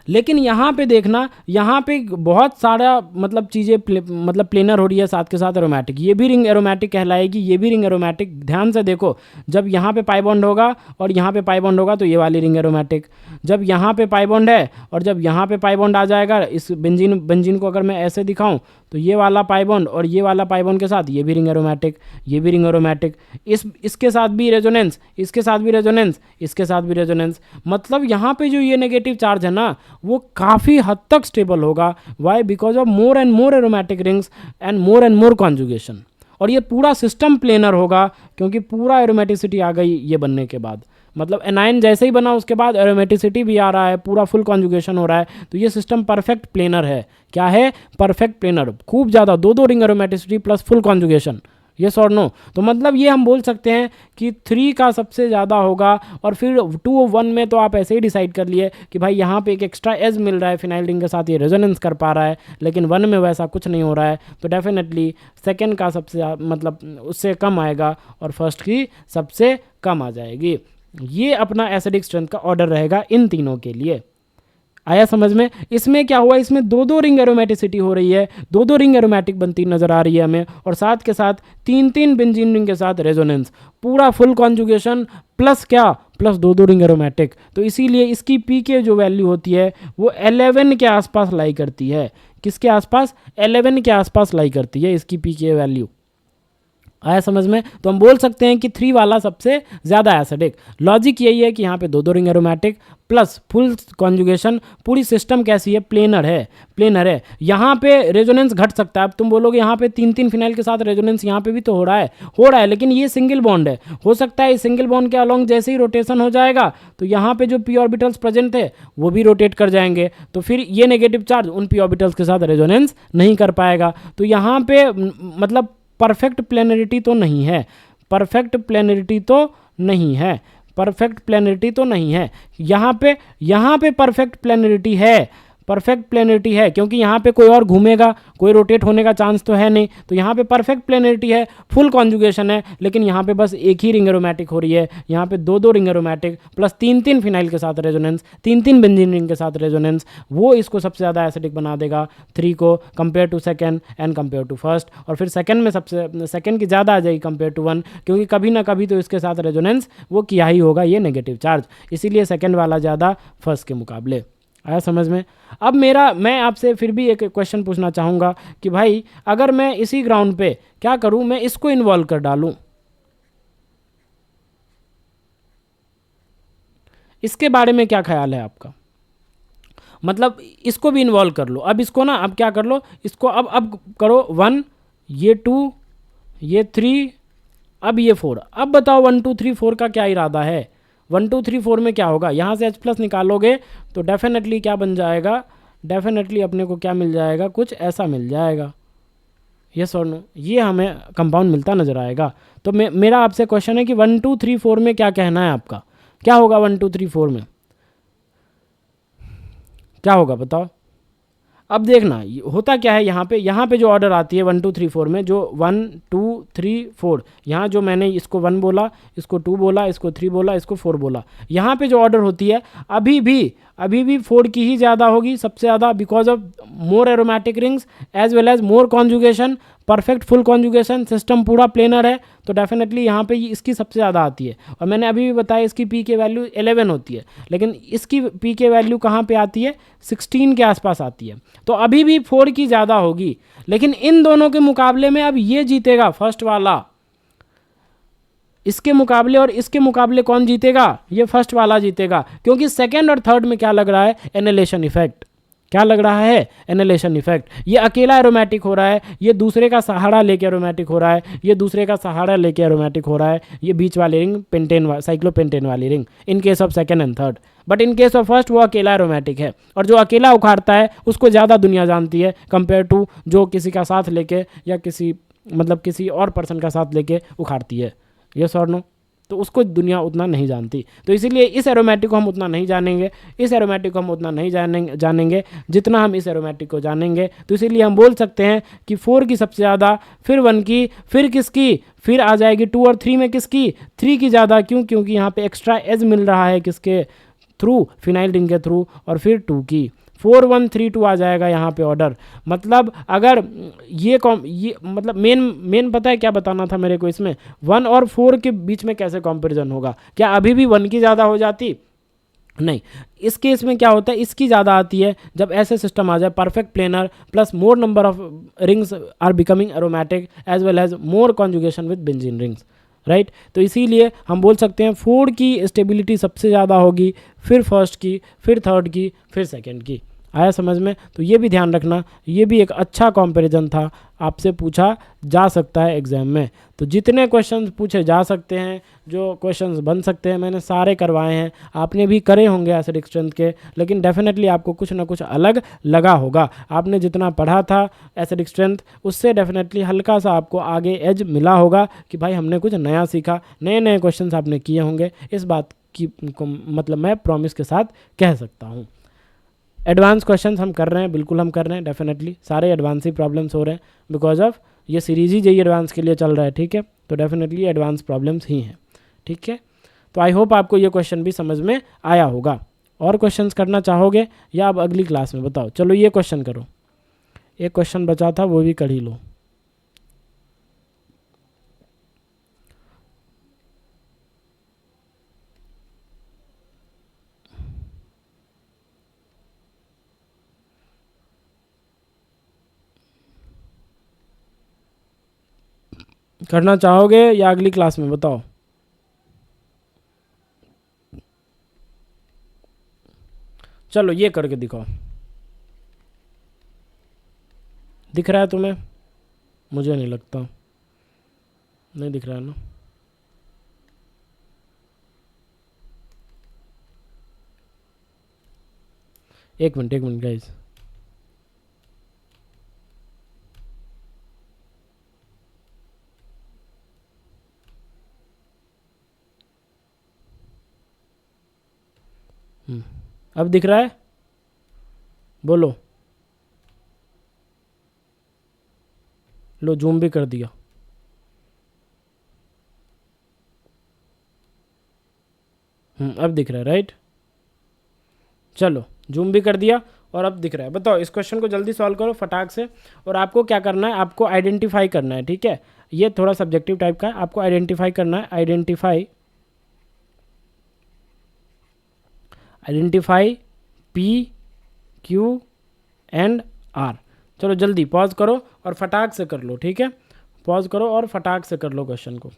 [SPEAKER 1] लेकिन यहाँ पे देखना, यहाँ पे बहुत सारा मतलब चीज़ें मतलब प्लेनर हो रही है साथ के साथ एरोमेटिक। ये भी रिंग एरोमेटिक कहलाएगी, ये भी रिंग एरोमेटिक। ध्यान से देखो, जब यहाँ पे पाई बॉन्ड होगा और यहाँ पे पाई बॉन्ड होगा तो ये वाली रिंग एरोमेटिक। जब यहाँ पे पाई बॉन्ड है और जब यहाँ पे पाई बॉन्ड आ जाएगा, इस बेंजीन को अगर मैं ऐसे दिखाऊँ तो ये वाला पाई बॉन्ड और ये वाला पाई बॉन्ड के साथ ये भी रिंग एरोमेटिक, ये भी रिंग एरोमेटिक, इसके साथ भी रेजोनेंस, इसके साथ भी रेजोनेंस, इसके साथ भी रेजोनेंस। मतलब यहाँ पे जो ये नेगेटिव चार्ज है ना, वो काफ़ी हद तक स्टेबल होगा। Why? Because of more and more aromatic rings and more conjugation. और ये पूरा सिस्टम प्लेनर होगा क्योंकि पूरा एरोमेटिसिटी आ गई ये बनने के बाद। मतलब एनायन जैसे ही बना उसके बाद एरोमेटिसिटी भी आ रहा है, पूरा फुल कॉन्जुगेशन हो रहा है। तो ये सिस्टम परफेक्ट प्लेनर है। क्या है? Perfect planar. खूब ज़्यादा, दो ring aromaticity plus full conjugation. Yes और नो? तो मतलब ये हम बोल सकते हैं कि 3 का सबसे ज़्यादा होगा। और फिर 2 1 में तो आप ऐसे ही डिसाइड कर लिए कि भाई यहाँ पे एक एक्स्ट्रा एज मिल रहा है फिनाइल रिंग के साथ, ये रेजोनेंस कर पा रहा है। लेकिन 1 में वैसा कुछ नहीं हो रहा है, तो डेफिनेटली सेकंड का सबसे मतलब उससे कम आएगा और फर्स्ट की सबसे कम आ जाएगी। ये अपना एसिडिक स्ट्रेंथ का ऑर्डर रहेगा इन तीनों के लिए। आया समझ में? इसमें क्या हुआ, इसमें दो रिंग एरोमेटिसिटी हो रही है, दो रिंग एरोमेटिक बनती नजर आ रही है हमें, और साथ के साथ 3 बेंजीन रिंग के साथ रेजोनेंस, पूरा फुल कॉन्जुगेशन प्लस क्या, प्लस दो रिंग एरोमेटिक। तो इसीलिए इसकी पीके जो वैल्यू होती है वो 11 के आसपास लाई करती है। किसके आसपास? 11 के आसपास लाई करती है इसकी पीके वैल्यू। आया समझ में? तो हम बोल सकते हैं कि 3 वाला सबसे ज़्यादा एसिडिक। लॉजिक यही है कि यहाँ पे 2 ring aromatic plus full conjugation, पूरी सिस्टम कैसी है, प्लेनर है, प्लेनर है। यहाँ पे रेजोनेंस घट सकता है। अब तुम बोलोगे यहाँ पे 3 फिनाइल के साथ रेजोनेंस यहाँ पे भी तो हो रहा है, लेकिन ये सिंगल बॉन्ड है। हो सकता है इस सिंगल बॉन्ड के अलोंग जैसे ही रोटेशन हो जाएगा तो यहाँ पे जो पी ऑर्बिटल्स प्रेजेंट है वो भी रोटेट कर जाएंगे, तो फिर ये नेगेटिव चार्ज उन पी ऑर्बिटल्स के साथ रेजोनेंस नहीं कर पाएगा। तो यहाँ पे मतलब परफेक्ट प्लेनरिटी तो नहीं है, परफेक्ट प्लेनरिटी तो नहीं है, परफेक्ट प्लेनरिटी तो नहीं है। यहाँ पे परफेक्ट प्लेनरिटी है, परफेक्ट प्लेनरिटी है, क्योंकि यहाँ पे कोई और घूमेगा, कोई रोटेट होने का चांस तो है नहीं, तो यहाँ पे परफेक्ट प्लेनरिटी है, फुल कॉन्जुगेशन है। लेकिन यहाँ पे बस एक ही रिंग एरोमेटिक हो रही है, यहाँ पे 2 रिंग एरोमेटिक प्लस 3 फिनाइल के साथ रेजोनेंस, 3 बेंजीन रिंग के साथ रेजोनेंस, वो इसको सबसे ज़्यादा एसिडिक बना देगा 3 को, compare to second and compare to first. और फिर सेकेंड में सबसे सेकेंड की ज़्यादा आ जाएगी कंपेयर टू 1, क्योंकि कभी ना कभी तो इसके साथ रेजोनेंस वो किया ही होगा ये नेगेटिव चार्ज, इसीलिए सेकेंड वाला ज़्यादा फर्स्ट के मुकाबले। आया समझ में? अब मैं आपसे फिर भी एक क्वेश्चन पूछना चाहूँगा कि भाई अगर मैं इसी ग्राउंड पे क्या करूँ, मैं इसको इन्वॉल्व कर डालूँ, इसके बारे में क्या ख्याल है आपका? मतलब इसको भी इन्वॉल्व कर लो। अब इसको ना, अब क्या कर लो इसको, अब करो 1, ये 2, ये 3, अब ये 4। अब बताओ 1 2 3 4 का क्या इरादा है? 1 2 3 4 में क्या होगा? यहाँ से H+ निकालोगे तो डेफिनेटली क्या बन जाएगा, डेफिनेटली अपने को क्या मिल जाएगा, कुछ ऐसा मिल जाएगा। यस और नो, ये हमें कंपाउंड मिलता नजर आएगा। तो मेरा आपसे क्वेश्चन है कि 1 2 3 4 में क्या कहना है आपका, क्या होगा 1 2 3 4 में क्या होगा बताओ? अब देखना होता क्या है, यहाँ पे जो ऑर्डर आती है 1 2 3 4 में, जो 1 2 3 4, यहाँ जो मैंने इसको 1 बोला, इसको 2 बोला, इसको 3 बोला, इसको 4 बोला, यहाँ पे जो ऑर्डर होती है अभी भी 4 की ही ज़्यादा होगी, सबसे ज़्यादा, because of more aromatic rings as well as more conjugation, perfect full conjugation, system पूरा प्लेनर है, तो डेफिनेटली यहाँ पे इसकी सबसे ज़्यादा आती है। और मैंने अभी भी बताया इसकी पी के वैल्यू 11 होती है, लेकिन इसकी पी के वैल्यू कहाँ पे आती है, 16 के आसपास आती है। तो अभी भी 4 की ज़्यादा होगी, लेकिन इन दोनों के मुकाबले में अब ये जीतेगा फर्स्ट वाला, इसके मुकाबले और इसके मुकाबले कौन जीतेगा, ये फर्स्ट वाला जीतेगा, क्योंकि सेकेंड और थर्ड में क्या लग रहा है, एनालेशन इफेक्ट। क्या लग रहा है, एनालेशन इफेक्ट। ये अकेला एरोमेटिक हो रहा है, ये दूसरे का सहारा लेके एरोमेटिक हो रहा है, ये दूसरे का सहारा लेके एरोमेटिक हो रहा है, ये बीच वाली रिंग पेंटेन, साइक्लोपेंटेन वाली ring, in case of second and third. But in case of first वो अकेला एरोमेटिक है, और जो अकेला उखाड़ता है उसको ज़्यादा दुनिया जानती है कंपेयर टू जो किसी का साथ लेके या किसी और पर्सन का साथ लेके उखाड़ती है। यस और नो, तो उसको दुनिया उतना नहीं जानती। तो इसीलिए इस एरोमेटिक को हम उतना नहीं जानेंगे, इस एरोमेटिक को हम उतना नहीं जानेंगे जितना हम इस एरोमेटिक को जानेंगे। तो इसीलिए हम बोल सकते हैं कि 4 की सबसे ज़्यादा, फिर 1 की, फिर किसकी, फिर आ जाएगी 2 और 3 में किसकी, 3 की ज़्यादा। क्यों? क्योंकि यहाँ पे एक्स्ट्रा एज मिल रहा है किसके थ्रू, फिनाइल रिंग के थ्रू, और फिर 2 की, 4 1 3 2 आ जाएगा यहाँ पे ऑर्डर। मतलब अगर ये मतलब मेन पता है क्या बताना था मेरे को इसमें, 1 और 4 के बीच में कैसे कंपैरिजन होगा, क्या अभी भी 1 की ज़्यादा हो जाती? नहीं, इस केस में क्या होता है, इसकी ज़्यादा आती है जब ऐसे सिस्टम आ जाए, perfect planar plus more number of rings are becoming aromatic as well as more conjugation with benzene rings, right. तो इसीलिए हम बोल सकते हैं 4 की स्टेबिलिटी सबसे ज़्यादा होगी, फिर फर्स्ट की, फिर थर्ड की, फिर सेकेंड की। आया समझ में? तो ये भी ध्यान रखना, ये भी एक अच्छा कंपैरिजन था, आपसे पूछा जा सकता है एग्जाम में। तो जितने क्वेश्चंस पूछे जा सकते हैं, जो क्वेश्चंस बन सकते हैं, मैंने सारे करवाए हैं। आपने भी करे होंगे एसिडिक स्ट्रेंथ के, लेकिन डेफिनेटली आपको कुछ ना कुछ अलग लगा होगा। आपने जितना पढ़ा था एसिडिक स्ट्रेंथ, उससे डेफिनेटली हल्का सा आपको आगे एज मिला होगा कि भाई हमने कुछ नया सीखा, नए नए क्वेश्चंस आपने किए होंगे। इस बात की मतलब मैं प्रॉमिस के साथ कह सकता हूँ। एडवांस क्वेश्चंस हम कर रहे हैं, बिल्कुल हम कर रहे हैं, डेफिनेटली सारे एडवांस ही प्रॉब्लम्स हो रहे हैं, बिकॉज ऑफ ये सीरीज ही जेईई एडवांस के लिए चल रहा है, ठीक है। तो डेफिनेटली एडवांस प्रॉब्लम्स ही हैं, ठीक है। तो आई होप आपको ये क्वेश्चन भी समझ में आया होगा। और क्वेश्चंस करना चाहोगे या अब अगली क्लास में? बताओ, चलो ये क्वेश्चन करो, एक क्वेश्चन बचा था वो भी कर ही लो। करना चाहोगे या अगली क्लास में, बताओ। चलो ये करके दिखाओ, दिख रहा है तुम्हें? मुझे नहीं लगता, नहीं दिख रहा है ना। एक मिनट गाइस। अब दिख रहा है? बोलो। लो जूम भी कर दिया। अब दिख रहा है, राइट? चलो जूम भी कर दिया और अब दिख रहा है। बताओ इस क्वेश्चन को जल्दी सॉल्व करो फटाक से। और आपको क्या करना है, आपको आइडेंटिफाई करना है, ठीक है? ये थोड़ा सब्जेक्टिव टाइप का है, आपको आइडेंटिफाई करना है। Identify P Q and R. चलो जल्दी पॉज करो और फटाक से कर लो, ठीक है? पॉज करो और फटाक से कर लो क्वेश्चन को,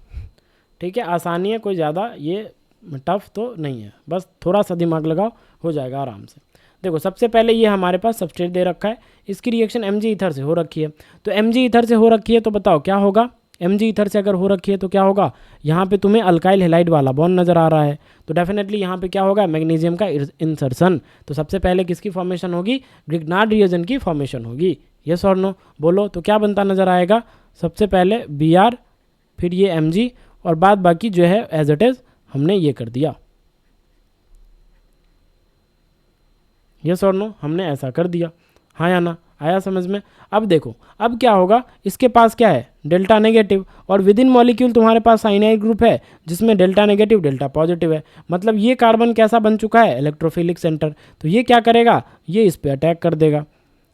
[SPEAKER 1] ठीक है? आसानी है, कोई ज़्यादा ये टफ तो नहीं है, बस थोड़ा सा दिमाग लगाओ, हो जाएगा आराम से। देखो सबसे पहले ये हमारे पास सबस्ट्रेट दे रखा है, इसकी रिएक्शन Mg ईथर से हो रखी है। तो Mg ईथर से हो रखी है तो बताओ क्या होगा? Mg ईथर से अगर हो रखी है तो क्या होगा? यहाँ पे तुम्हें अल्काइल हेलाइड वाला बॉन्ड नज़र आ रहा है, तो डेफिनेटली यहाँ पे क्या होगा? मैग्नीशियम का इंसर्शन। तो सबसे पहले किसकी फॉर्मेशन होगी? ग्रिग्नार्ड रिएजन की फॉर्मेशन होगी। यस और नो बोलो, तो क्या बनता नज़र आएगा? सबसे पहले Br, फिर ये Mg, और बाद बाकी जो है एज इट इज़ हमने ये कर दिया। यस और नो, हमने ऐसा कर दिया। हाँ या ना? आया समझ में? अब देखो अब क्या होगा, इसके पास क्या है? डेल्टा नेगेटिव, और विद इन मॉलिक्यूल तुम्हारे पास साइनाइड ग्रुप है जिसमें डेल्टा नेगेटिव डेल्टा पॉजिटिव है। मतलब ये कार्बन कैसा बन चुका है? Electrophilic centre. तो ये क्या करेगा? ये इस पे अटैक कर देगा,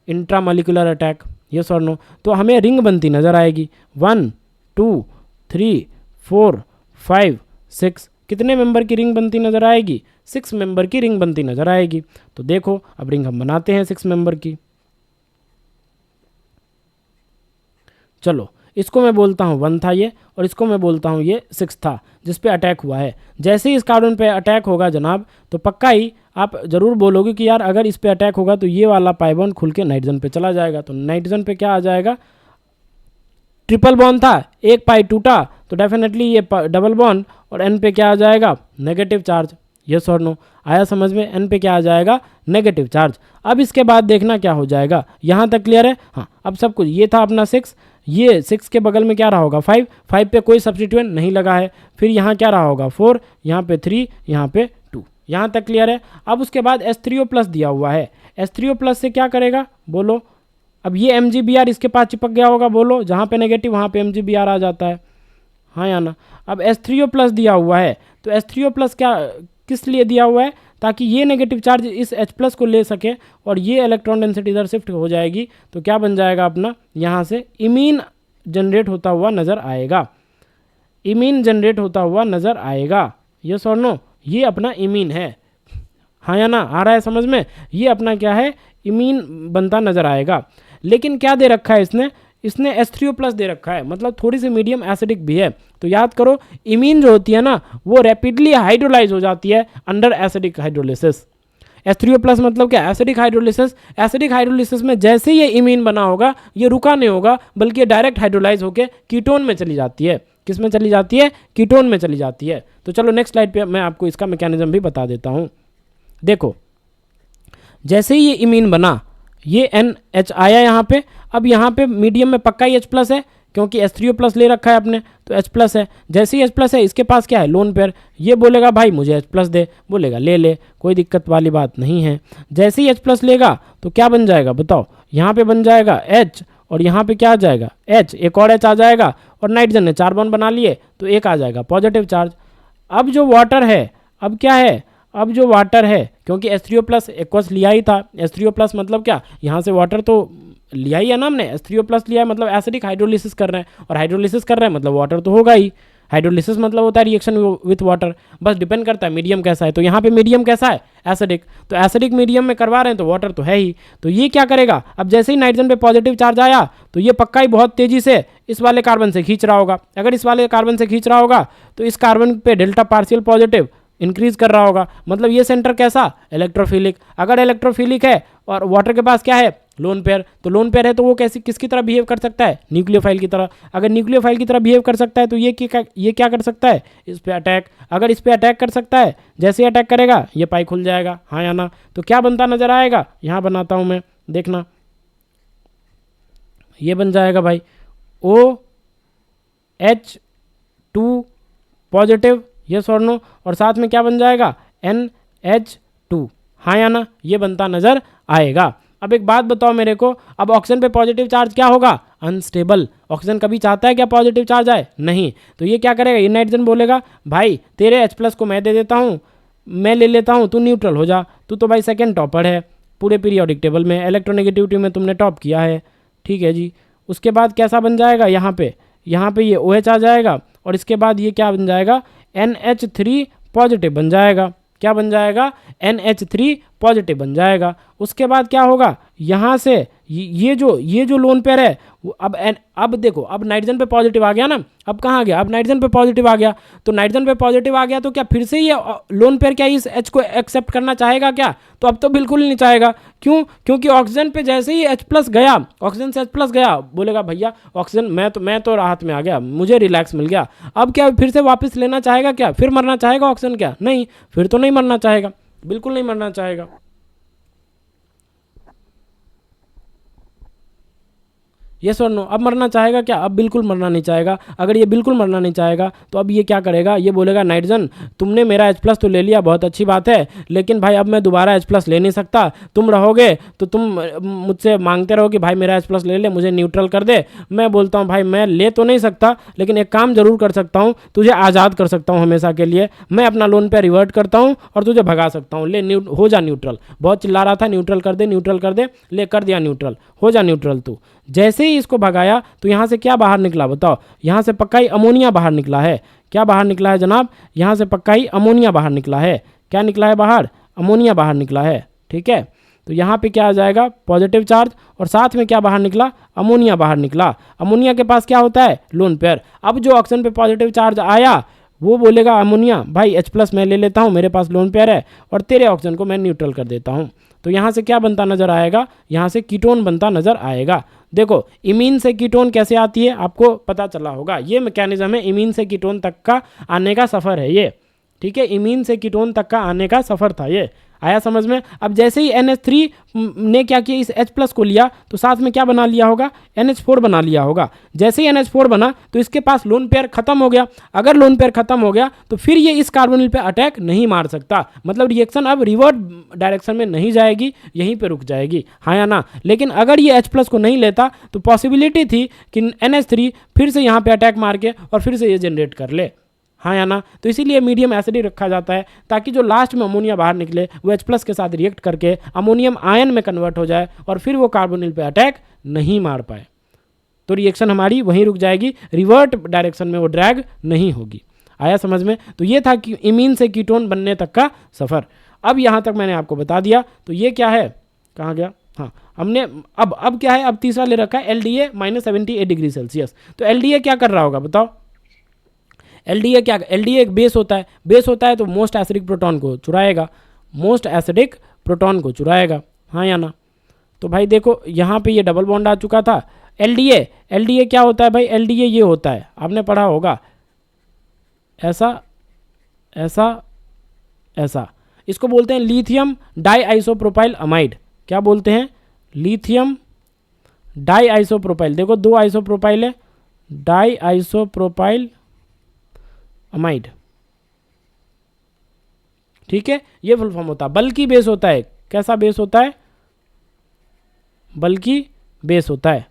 [SPEAKER 1] इंट्रामॉलिक्यूलर अटैक। यस और नो? तो हमें रिंग बनती नजर आएगी, 1 2 3 4 5 6। कितने मेंबर की रिंग बनती नजर आएगी? 6 मेंबर की रिंग बनती नजर आएगी। तो देखो अब रिंग हम बनाते हैं 6 मेंबर की। चलो इसको मैं बोलता हूँ 1 था ये, और इसको मैं बोलता हूँ ये 6 था जिस पे अटैक हुआ है। जैसे ही इस कार्बन पे अटैक होगा जनाब, तो पक्का ही आप जरूर बोलोगे कि यार अगर इस पे अटैक होगा तो ये वाला पाई बॉन्ड खुल के नाइट्रोजन पे चला जाएगा। तो नाइट्रोजन पे क्या आ जाएगा? ट्रिपल बॉन्ड था, एक पाई टूटा, तो डेफिनेटली ये डबल बॉन्ड, और एन पे क्या आ जाएगा? Negative charge. यस और नो? आया समझ में? एन पे क्या आ जाएगा? Negative charge. अब इसके बाद देखना क्या हो जाएगा। यहाँ तक क्लियर है? हाँ, अब सब कुछ ये था अपना 6, ये 6 के बगल में क्या रहा होगा? 5, 5 पे कोई सब्स्टिट्यूएंट नहीं लगा है। फिर यहाँ क्या रहा होगा? 4, यहाँ पे 3, यहाँ पे 2। यहाँ तक क्लियर है? अब उसके बाद H3O+ दिया हुआ है, H3O+ से क्या करेगा बोलो? अब ये MgBr इसके पास चिपक गया होगा, बोलो। जहाँ पे नेगेटिव वहाँ पे MgBr आ जाता है, हाँ या ना? अब H3O+ दिया हुआ है, तो H3O+ क्या किस लिए दिया हुआ है? ताकि ये नेगेटिव चार्ज इस H+ को ले सके और ये इलेक्ट्रॉन डेंसिटी इधर शिफ्ट हो जाएगी। तो क्या बन जाएगा अपना? यहाँ से इमीन जनरेट होता हुआ नज़र आएगा, इमीन जनरेट होता हुआ नज़र आएगा। यस और नो? ये अपना इमीन है, हाँ या ना? आ रहा है समझ में? ये अपना क्या है? इमीन बनता नज़र आएगा। लेकिन क्या दे रखा है इसने? इसने H3O+ दे रखा है, मतलब थोड़ी सी मीडियम एसिडिक भी है। तो याद करो इमीन जो होती है ना, वो रैपिडली हाइड्रोलाइज हो जाती है अंडर एसिडिक हाइड्रोलिसिस। H3O+ मतलब क्या? Acidic hydrolysis. एसिडिक हाइड्रोलिसिस में जैसे ये इमीन बना होगा, ये रुका नहीं होगा, बल्कि ये डायरेक्ट हाइड्रोलाइज होकर कीटोन में चली जाती है। किस में चली जाती है? कीटोन में चली जाती है। तो चलो नेक्स्ट स्लाइड पे मैं आपको इसका मैकेनिज्म भी बता देता हूँ। देखो जैसे ही ये इमीन बना, ये NH आया यहाँ पे। अब यहाँ पे मीडियम में पक्का ही H+ है, क्योंकि H3O+ ले रखा है आपने, तो H+ है। जैसे ही H+ है, इसके पास क्या है? Lone pair. ये बोलेगा भाई मुझे H+ दे, बोलेगा ले ले, कोई दिक्कत वाली बात नहीं है। जैसे ही H+ लेगा तो क्या बन जाएगा बताओ? यहाँ पे बन जाएगा H, और यहाँ पे क्या आ जाएगा? H, एक और H आ जाएगा, और नाइट्रोजन ने 4 बॉन्ड बना लिए, तो एक आ जाएगा पॉजिटिव चार्ज। अब जो वाटर है, अब क्या है? अब जो वाटर है, क्योंकि H3O+ एक्वस लिया ही था। H3O+ मतलब क्या? यहाँ से वाटर तो लिया ही है ना हमने, H3O+ लिया है मतलब एसिडिक हाइड्रोलिसिस कर रहे हैं, और हाइड्रोलिसिस कर रहे हैं मतलब वाटर तो होगा ही। हाइड्रोलिसिस मतलब होता है रिएक्शन विथ वाटर, बस डिपेंड करता है मीडियम कैसा है। तो यहाँ पे मीडियम कैसा है, एसिडिक, तो एसिडिक मीडियम में करवा रहे हैं तो वाटर तो है ही। तो ये क्या करेगा, अब जैसे ही नाइट्रोजन पे पॉजिटिव चार्ज आया तो ये पक्का ही बहुत तेजी से इस वाले कार्बन से खींच रहा होगा। अगर इस वाले कार्बन से खींच रहा होगा तो इस कार्बन पे डेल्टा पार्शियल पॉजिटिव इंक्रीज कर रहा होगा, मतलब ये सेंटर कैसा, इलेक्ट्रोफिलिक। अगर इलेक्ट्रोफिलिक है और वाटर के पास क्या है, लोन पेयर, तो लोन पेयर है तो वो कैसी किसकी तरह बिहेव कर सकता है, न्यूक्लियोफाइल की तरह। अगर न्यूक्लियोफाइल की तरह बिहेव कर सकता है तो ये क्या कर सकता है, इस पे अटैक। अगर इस पे अटैक कर सकता है, जैसे ही अटैक करेगा ये पाई खुल जाएगा, हाँ या ना। तो क्या बनता नजर आएगा, यहाँ बनाता हूँ मैं, देखना, ये बन जाएगा भाई OH2 पॉजिटिव, यस और नो, और साथ में क्या बन जाएगा, NH2, हाँ या ना, ये बनता नजर आएगा। अब एक बात बताओ मेरे को, अब ऑक्सीजन पे पॉजिटिव चार्ज क्या होगा, अनस्टेबल। ऑक्सीजन कभी चाहता है क्या पॉजिटिव चार्ज आए, नहीं। तो ये क्या करेगा, ये नाइट्रोजन बोलेगा भाई तेरे H+ को मैं दे देता हूँ, मैं ले लेता हूँ, तू न्यूट्रल हो जा, तू तो भाई सेकंड टॉपर है पूरे पीरियोडिक टेबल में, इलेक्ट्रोनेगेटिविटी में तुमने टॉप किया है, ठीक है जी। उसके बाद कैसा बन जाएगा, यहाँ पे ये OH आ जाएगा, और इसके बाद ये क्या बन जाएगा, NH3 पॉजिटिव बन जाएगा। क्या बन जाएगा, NH3 पॉजिटिव बन जाएगा। उसके बाद क्या होगा, यहाँ से ये जो लोन पेयर है वो अब देखो, अब नाइट्रोजन पे पॉजिटिव आ गया ना, अब कहाँ आ गया, अब नाइट्रोजन पे पॉजिटिव आ गया। तो नाइट्रोजन पे पॉजिटिव आ गया तो क्या फिर से ये लोन पेयर क्या इस H को एक्सेप्ट करना चाहेगा क्या, तो अब तो बिल्कुल नहीं चाहेगा। क्यों, क्योंकि ऑक्सीजन पे जैसे ही H+ गया, ऑक्सीजन से H+ गया, बोलेगा भैया ऑक्सीजन मैं तो राहत में आ गया, मुझे रिलैक्स मिल गया। अब क्या फिर से वापस लेना चाहेगा क्या, फिर मरना चाहेगा ऑक्सीजन क्या, नहीं, फिर तो नहीं मरना चाहेगा, बिल्कुल नहीं मरना चाहेगा। यस और नो, अब मरना चाहेगा क्या, अब बिल्कुल मरना नहीं चाहेगा। अगर ये बिल्कुल मरना नहीं चाहेगा तो अब ये क्या करेगा, ये बोलेगा नाइट्रोजन तुमने मेरा H+ तो ले लिया, बहुत अच्छी बात है, लेकिन भाई अब मैं दोबारा H+ ले नहीं सकता, तुम रहोगे तो तुम मुझसे मांगते रहो कि भाई मेरा H+ ले ले, मुझे न्यूट्रल कर दे। मैं बोलता हूँ भाई मैं ले तो नहीं सकता, लेकिन एक काम जरूर कर सकता हूँ, तुझे आज़ाद कर सकता हूँ हमेशा के लिए, मैं अपना लोन पे रिवर्ट करता हूँ और तुझे भगा सकता हूँ, ले हो जा न्यूट्रल। बहुत चिल्ला रहा था न्यूट्रल कर दे, न्यूट्रल कर दे, ले कर दिया न्यूट्रल, हो जा न्यूट्रल तू। जैसे ही इसको भगाया तो यहाँ से क्या बाहर निकला बताओ, यहाँ से पक्का ही अमोनिया बाहर निकला है। क्या बाहर निकला है जनाब, यहाँ से पक्का ही अमोनिया बाहर निकला है। क्या निकला है बाहर, अमोनिया बाहर निकला है, ठीक है। तो यहाँ पे क्या आ जाएगा, पॉजिटिव चार्ज, और साथ में क्या बाहर निकला, अमोनिया बाहर निकला। अमोनिया के पास क्या होता है, लोन पेयर। अब जो ऑक्सीजन पे पॉजिटिव चार्ज आया वो बोलेगा अमोनिया भाई H+ मैं ले लेता हूँ, मेरे पास लोन पेयर है, और तेरे ऑक्सीजन को मैं न्यूट्रल कर देता हूँ। तो यहाँ से क्या बनता नजर आएगा, यहाँ से कीटोन बनता नजर आएगा। देखो इमीन से कीटोन कैसे आती है आपको पता चला होगा, ये मैकेनिज्म है, इमीन से कीटोन तक का आने का सफ़र है ये, ठीक है। इमीन से कीटोन तक का आने का सफ़र था ये, आया समझ में। अब जैसे ही NH3 ने क्या किया, इस H+ को लिया तो साथ में क्या बना लिया होगा, NH4 बना लिया होगा। जैसे ही NH4 बना तो इसके पास लोन पेयर खत्म हो गया। अगर लोन पेयर खत्म हो गया तो फिर ये इस कार्बोनिल पे अटैक नहीं मार सकता, मतलब रिएक्शन अब रिवर्ट डायरेक्शन में नहीं जाएगी, यहीं पे रुक जाएगी, हाँ या ना। लेकिन अगर ये H+ को नहीं लेता तो पॉसिबिलिटी थी कि NH3 फिर से यहाँ पे अटैक मार के और फिर से ये जनरेट कर ले, हाँ या ना। तो इसीलिए मीडियम एसिडिक रखा जाता है, ताकि जो लास्ट में अमोनिया बाहर निकले वो H+ के साथ रिएक्ट करके अमोनियम आयन में कन्वर्ट हो जाए और फिर वो कार्बोनिल पे अटैक नहीं मार पाए। तो रिएक्शन हमारी वहीं रुक जाएगी, रिवर्ट डायरेक्शन में वो ड्रैग नहीं होगी। आया समझ में। तो ये था कि इमीन से कीटोन बनने तक का सफ़र। अब यहाँ तक मैंने आपको बता दिया। तो ये क्या है, कहाँ गया, हाँ हमने अब क्या है, अब तीसरा ले रखा है LDA -78 डिग्री सेल्सियस। तो LDA क्या कर रहा होगा बताओ, LDA क्या, LDA एक बेस होता है, बेस होता है तो मोस्ट एसिडिक प्रोटॉन को चुराएगा, मोस्ट एसिडिक प्रोटॉन को चुराएगा, हाँ या ना। तो भाई देखो यहाँ पे ये डबल बॉन्ड आ चुका था। LDA क्या होता है भाई, LDA ये होता है, आपने पढ़ा होगा, ऐसा ऐसा ऐसा, इसको बोलते हैं लिथियम डाइआइसोप्रोपाइल अमाइड। क्या बोलते हैं, लिथियम डाइआइसोप्रोपाइल। देखो दो आइसोप्रोपाइल है, डाइआइसोप्रोपाइल अमाइड, ठीक है, ये फुल फॉर्म होता है। बल्कि बेस होता है, कैसा बेस होता है, बल्कि बेस होता है,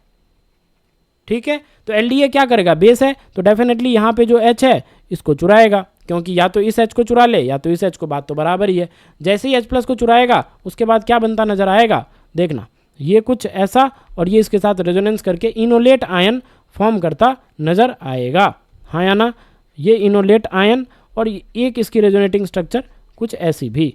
[SPEAKER 1] ठीक है। तो LDA क्या करेगा, बेस है तो डेफिनेटली यहाँ पे जो H है इसको चुराएगा, क्योंकि या तो इस H को चुरा ले या तो इस H को, बात तो बराबर ही है। जैसे ही H+ को चुराएगा उसके बाद क्या बनता नजर आएगा, देखना ये कुछ ऐसा, और ये इसके साथ रेजोनेंस करके इनोलेट आयन फॉर्म करता नजर आएगा, हाँ या ना। ये इनोलेट आयन, और एक इसकी रेजोनेटिंग स्ट्रक्चर कुछ ऐसी भी,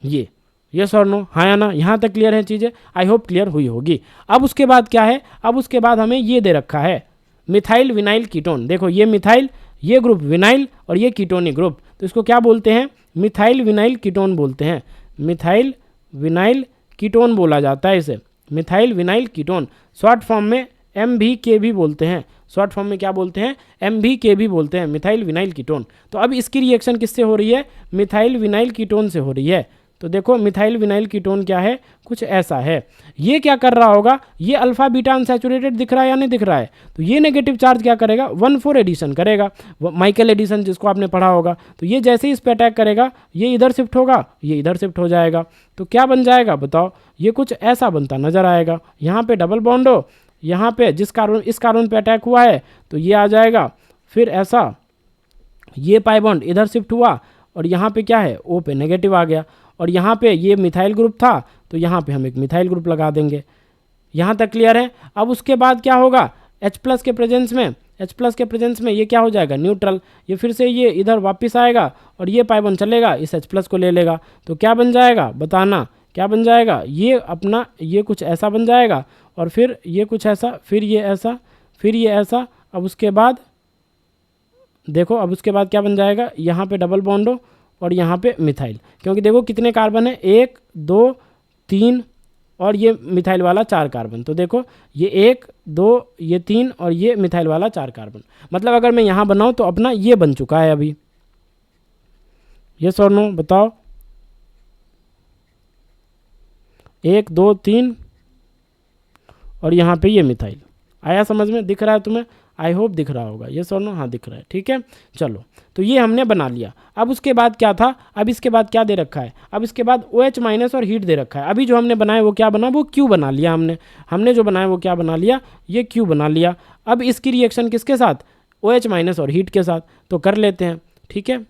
[SPEAKER 1] ये यस और नो, हाँ या ना, यहाँ तक क्लियर है चीज़ें? आई होप क्लियर हुई होगी। अब उसके बाद क्या है, अब उसके बाद हमें ये दे रखा है मिथाइल विनाइल कीटोन। देखो ये मिथाइल, ये ग्रुप विनाइल, और ये कीटोनिक ग्रुप, तो इसको क्या बोलते हैं? मिथाइल विनाइल कीटोन बोलते हैं। मिथाइल विनाइल कीटोन बोला जाता है इसे, methyl vinyl ketone. Short form में MVK भी बोलते हैं, शॉर्ट फॉर्म में क्या बोलते हैं? MVK भी बोलते हैं, मिथाइल विनाइल कीटोन। तो अब इसकी रिएक्शन किससे हो रही है? मिथाइल विनाइल कीटोन से हो रही है। तो देखो मिथाइल विनाइल कीटोन क्या है, कुछ ऐसा है। ये क्या कर रहा होगा, ये अल्फा बीटा अनसैचुरेटेड दिख रहा है या नहीं दिख रहा है? तो ये नेगेटिव चार्ज क्या करेगा, 1,4 एडिशन करेगा, माइकल एडिशन जिसको आपने पढ़ा होगा। तो ये जैसे ही इस पर अटैक करेगा, ये इधर शिफ्ट होगा, ये इधर शिफ्ट हो जाएगा। तो क्या बन जाएगा बताओ? ये कुछ ऐसा बनता नजर आएगा। यहाँ पे डबल बॉन्ड हो, यहाँ पे जिस कार्बन, इस कार्बन पे अटैक हुआ है तो ये आ जाएगा, फिर ऐसा ये पाई बॉन्ड इधर शिफ्ट हुआ, और यहाँ पे क्या है, O पे नेगेटिव आ गया, और यहाँ पे ये मिथाइल ग्रुप था तो यहाँ पे हम एक मिथाइल ग्रुप लगा देंगे। यहाँ तक क्लियर है? अब उसके बाद क्या होगा, H+ के प्रेजेंस में, H+ के प्रेजेंस में ये क्या हो जाएगा, न्यूट्रल। ये फिर से ये इधर वापस आएगा, और ये पाई बॉन्ड चलेगा, इस H+ को ले लेगा। तो क्या बन जाएगा बताना, क्या बन जाएगा? ये अपना ये कुछ ऐसा बन जाएगा, और फिर ये कुछ ऐसा, फिर ये ऐसा, फिर ये ऐसा। अब उसके बाद देखो, अब उसके बाद क्या बन जाएगा, यहाँ पे डबल बॉन्ड हो, और यहाँ पे मिथाइल, क्योंकि देखो कितने कार्बन है, 1 2 3, और ये मिथाइल वाला 4 कार्बन। तो देखो ये 1 2 ये 3, और ये मिथाइल वाला 4 कार्बन। मतलब अगर मैं यहाँ बनाऊँ तो अपना ये बन चुका है अभी। यस और नो बताओ? 1 2 3, और यहाँ पे ये मिथाइल। आया समझ में? दिख रहा है तुम्हें? आई होप दिख रहा होगा। ये नो, हाँ दिख रहा है, ठीक है। चलो, तो ये हमने बना लिया। अब उसके बाद क्या था, अब इसके बाद क्या दे रखा है, अब इसके बाद OH- और हीट दे रखा है। अभी जो हमने बनाया वो क्या बना, वो Q बना लिया हमने जो बनाया वो क्या बना लिया, ये Q बना लिया। अब इसकी रिएक्शन किसके साथ, OH- और हीट के साथ। तो कर लेते हैं, ठीक है।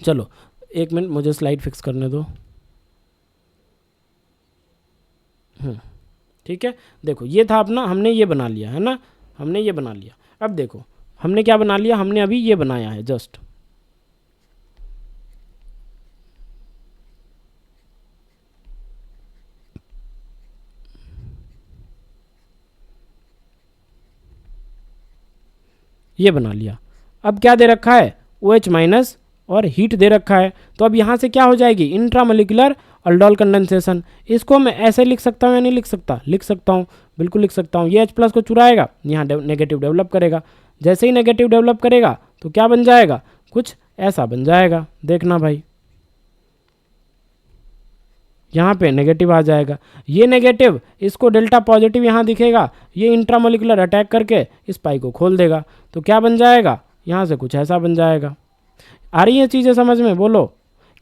[SPEAKER 1] चलो 1 मिनट मुझे स्लाइड फिक्स करने दो। ठीक है, देखो ये था अपना, हमने ये बना लिया है ना, हमने ये बना लिया। अब देखो हमने क्या बना लिया, हमने अभी ये बनाया है जस्ट, ये बना लिया। अब क्या दे रखा है, OH- और हीट दे रखा है। तो अब यहाँ से क्या हो जाएगी, इंट्रामोलिकुलर अल्डोल कंडेंसेशन। इसको मैं ऐसे लिख सकता हूँ या नहीं लिख सकता? लिख सकता हूँ, बिल्कुल लिख सकता हूँ। ये H+ को चुराएगा, यहाँ नेगेटिव डेवलप करेगा। जैसे ही नेगेटिव डेवलप करेगा तो क्या बन जाएगा, कुछ ऐसा बन जाएगा। देखना भाई, यहाँ पे नेगेटिव आ जाएगा, ये नेगेटिव, इसको डेल्टा पॉजिटिव यहाँ दिखेगा, ये इंट्रामोलिकुलर अटैक करके इस पाई को खोल देगा। तो क्या बन जाएगा, यहाँ से कुछ ऐसा बन जाएगा। आ रही है चीज़ें समझ में? बोलो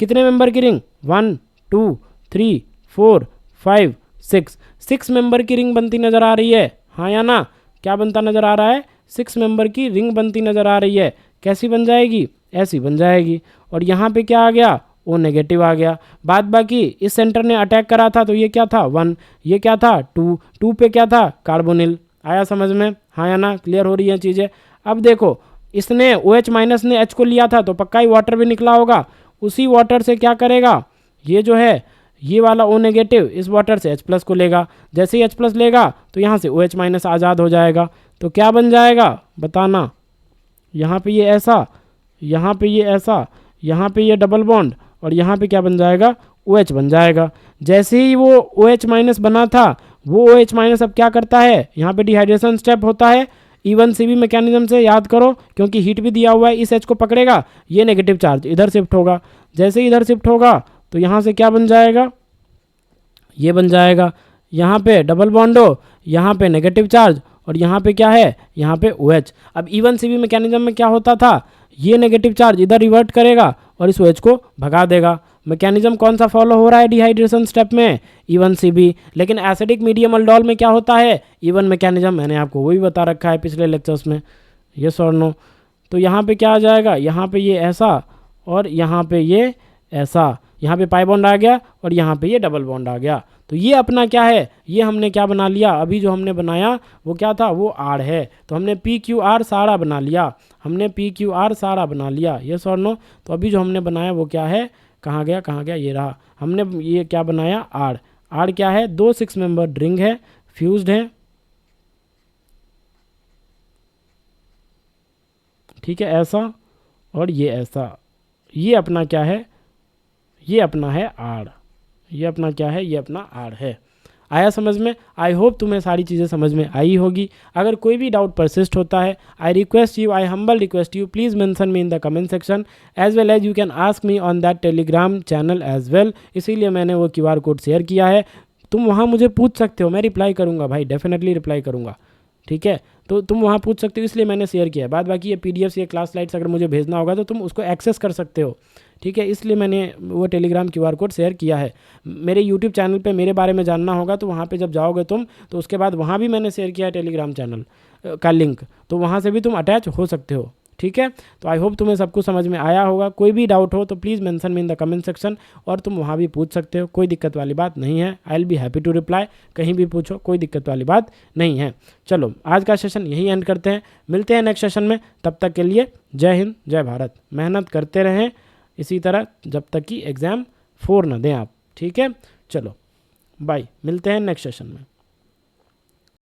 [SPEAKER 1] कितने मेंबर की रिंग, 1 2 3 4 5 6, 6 मेंबर की रिंग बनती नज़र आ रही है, हाँ या ना? क्या बनता नज़र आ रहा है, 6 मेंबर की रिंग बनती नज़र आ रही है। कैसी बन जाएगी, ऐसी बन जाएगी। और यहाँ पे क्या आ गया, O नेगेटिव आ गया। बाद बाकी इस सेंटर ने अटैक करा था तो ये क्या था, 1, ये क्या था 2, 2 पे क्या था, कार्बोनिल। आया समझ में, हाँ या ना? क्लियर हो रही हैं चीज़ें? अब देखो इसने OH- ने H को लिया था तो पक्का ही वाटर भी निकला होगा, उसी वाटर से क्या करेगा, ये जो है ये वाला O नेगेटिव इस वाटर से H+ को लेगा। जैसे ही H+ लेगा तो यहाँ से OH- आज़ाद हो जाएगा। तो क्या बन जाएगा बताना, यहाँ पे ये ऐसा, यहाँ पे ये ऐसा, यहाँ पे ये डबल बॉन्ड, और यहाँ पे क्या बन जाएगा, OH बन जाएगा। जैसे ही वो OH- बना था, वो OH- अब क्या करता है, यहाँ पे डिहाइड्रेशन स्टेप होता है E1CB मैकेनिज्म से, याद करो, क्योंकि हीट भी दिया हुआ है। इस H को पकड़ेगा, ये नेगेटिव चार्ज इधर शिफ्ट होगा। जैसे ही इधर शिफ्ट होगा तो यहाँ से क्या बन जाएगा, ये बन जाएगा। यहाँ पे डबल बॉन्ड हो, यहाँ पे नेगेटिव चार्ज, और यहाँ पे क्या है, यहाँ पे OH। अब E1CB मैकेनिज्म में क्या होता था, ये नेगेटिव चार्ज इधर रिवर्ट करेगा और इस OH को भगा देगा। मैकेनिज्म कौन सा फॉलो हो रहा है डिहाइड्रेशन स्टेप में, E1CB। लेकिन एसिडिक मीडियम अल्डोल में क्या होता है, E1 मैकेनिज्म। मैंने आपको वही बता रखा है पिछले लेक्चर्स में, यस और नो। तो यहाँ पे क्या आ जाएगा, यहाँ पे ये ऐसा, और यहाँ पे ये ऐसा, यहाँ पे पाई बॉन्ड आ गया, और यहाँ पे ये डबल बॉन्ड आ गया। तो ये अपना क्या है, ये हमने क्या बना लिया, अभी जो हमने बनाया वो क्या था, वो आर है। तो हमने पी क्यू आर सारा बना लिया, हमने पी क्यू आर सारा बना लिया, यस और नो। तो अभी जो हमने बनाया वो क्या है, कहाँ गया कहाँ गया, ये रहा, हमने ये क्या बनाया, आर। आर क्या है, 2 6 मेंबर रिंग है, फ्यूज्ड है, ठीक है, ऐसा और ये ऐसा। ये अपना क्या है, ये अपना है आर, ये अपना क्या है, ये अपना आर है। आया समझ में? आई होप तुम्हें सारी चीज़ें समझ में आई होगी। अगर कोई भी डाउट परसिस्ट होता है, I request you, I humble request you, please mention me in the comment section, as well as you can ask me on that Telegram channel as well. इसीलिए मैंने वो QR कोड शेयर किया है, तुम वहाँ मुझे पूछ सकते हो, मैं रिप्लाई करूँगा भाई, डेफिनेटली रिप्लाई करूँगा, ठीक है। तो तुम वहाँ पूछ सकते हो, इसलिए मैंने शेयर किया है। बाद बाकी ये PDF ये क्लास स्लाइड्स अगर मुझे भेजना होगा तो तुम उसको एक्सेस कर सकते हो, ठीक है। इसलिए मैंने वो टेलीग्राम QR कोड शेयर किया है। मेरे यूट्यूब चैनल पे मेरे बारे में जानना होगा तो वहाँ पे जब जाओगे तुम, तो उसके बाद वहाँ भी मैंने शेयर किया है टेलीग्राम चैनल का लिंक, तो वहाँ से भी तुम अटैच हो सकते हो, ठीक है। तो आई होप तुम्हें सब कुछ समझ में आया होगा। कोई भी डाउट हो तो please mention me in the comment section, और तुम वहाँ भी पूछ सकते हो, कोई दिक्कत वाली बात नहीं है। I will be happy to reply, कहीं भी पूछो, कोई दिक्कत वाली बात नहीं है। चलो आज का सेशन यहीं एंड करते हैं, मिलते हैं नेक्स्ट सेशन में। तब तक के लिए जय हिंद जय भारत, मेहनत करते रहें इसी तरह जब तक कि एग्ज़ाम 4 ना दें आप, ठीक है। चलो बाय, मिलते हैं नेक्स्ट सेशन में।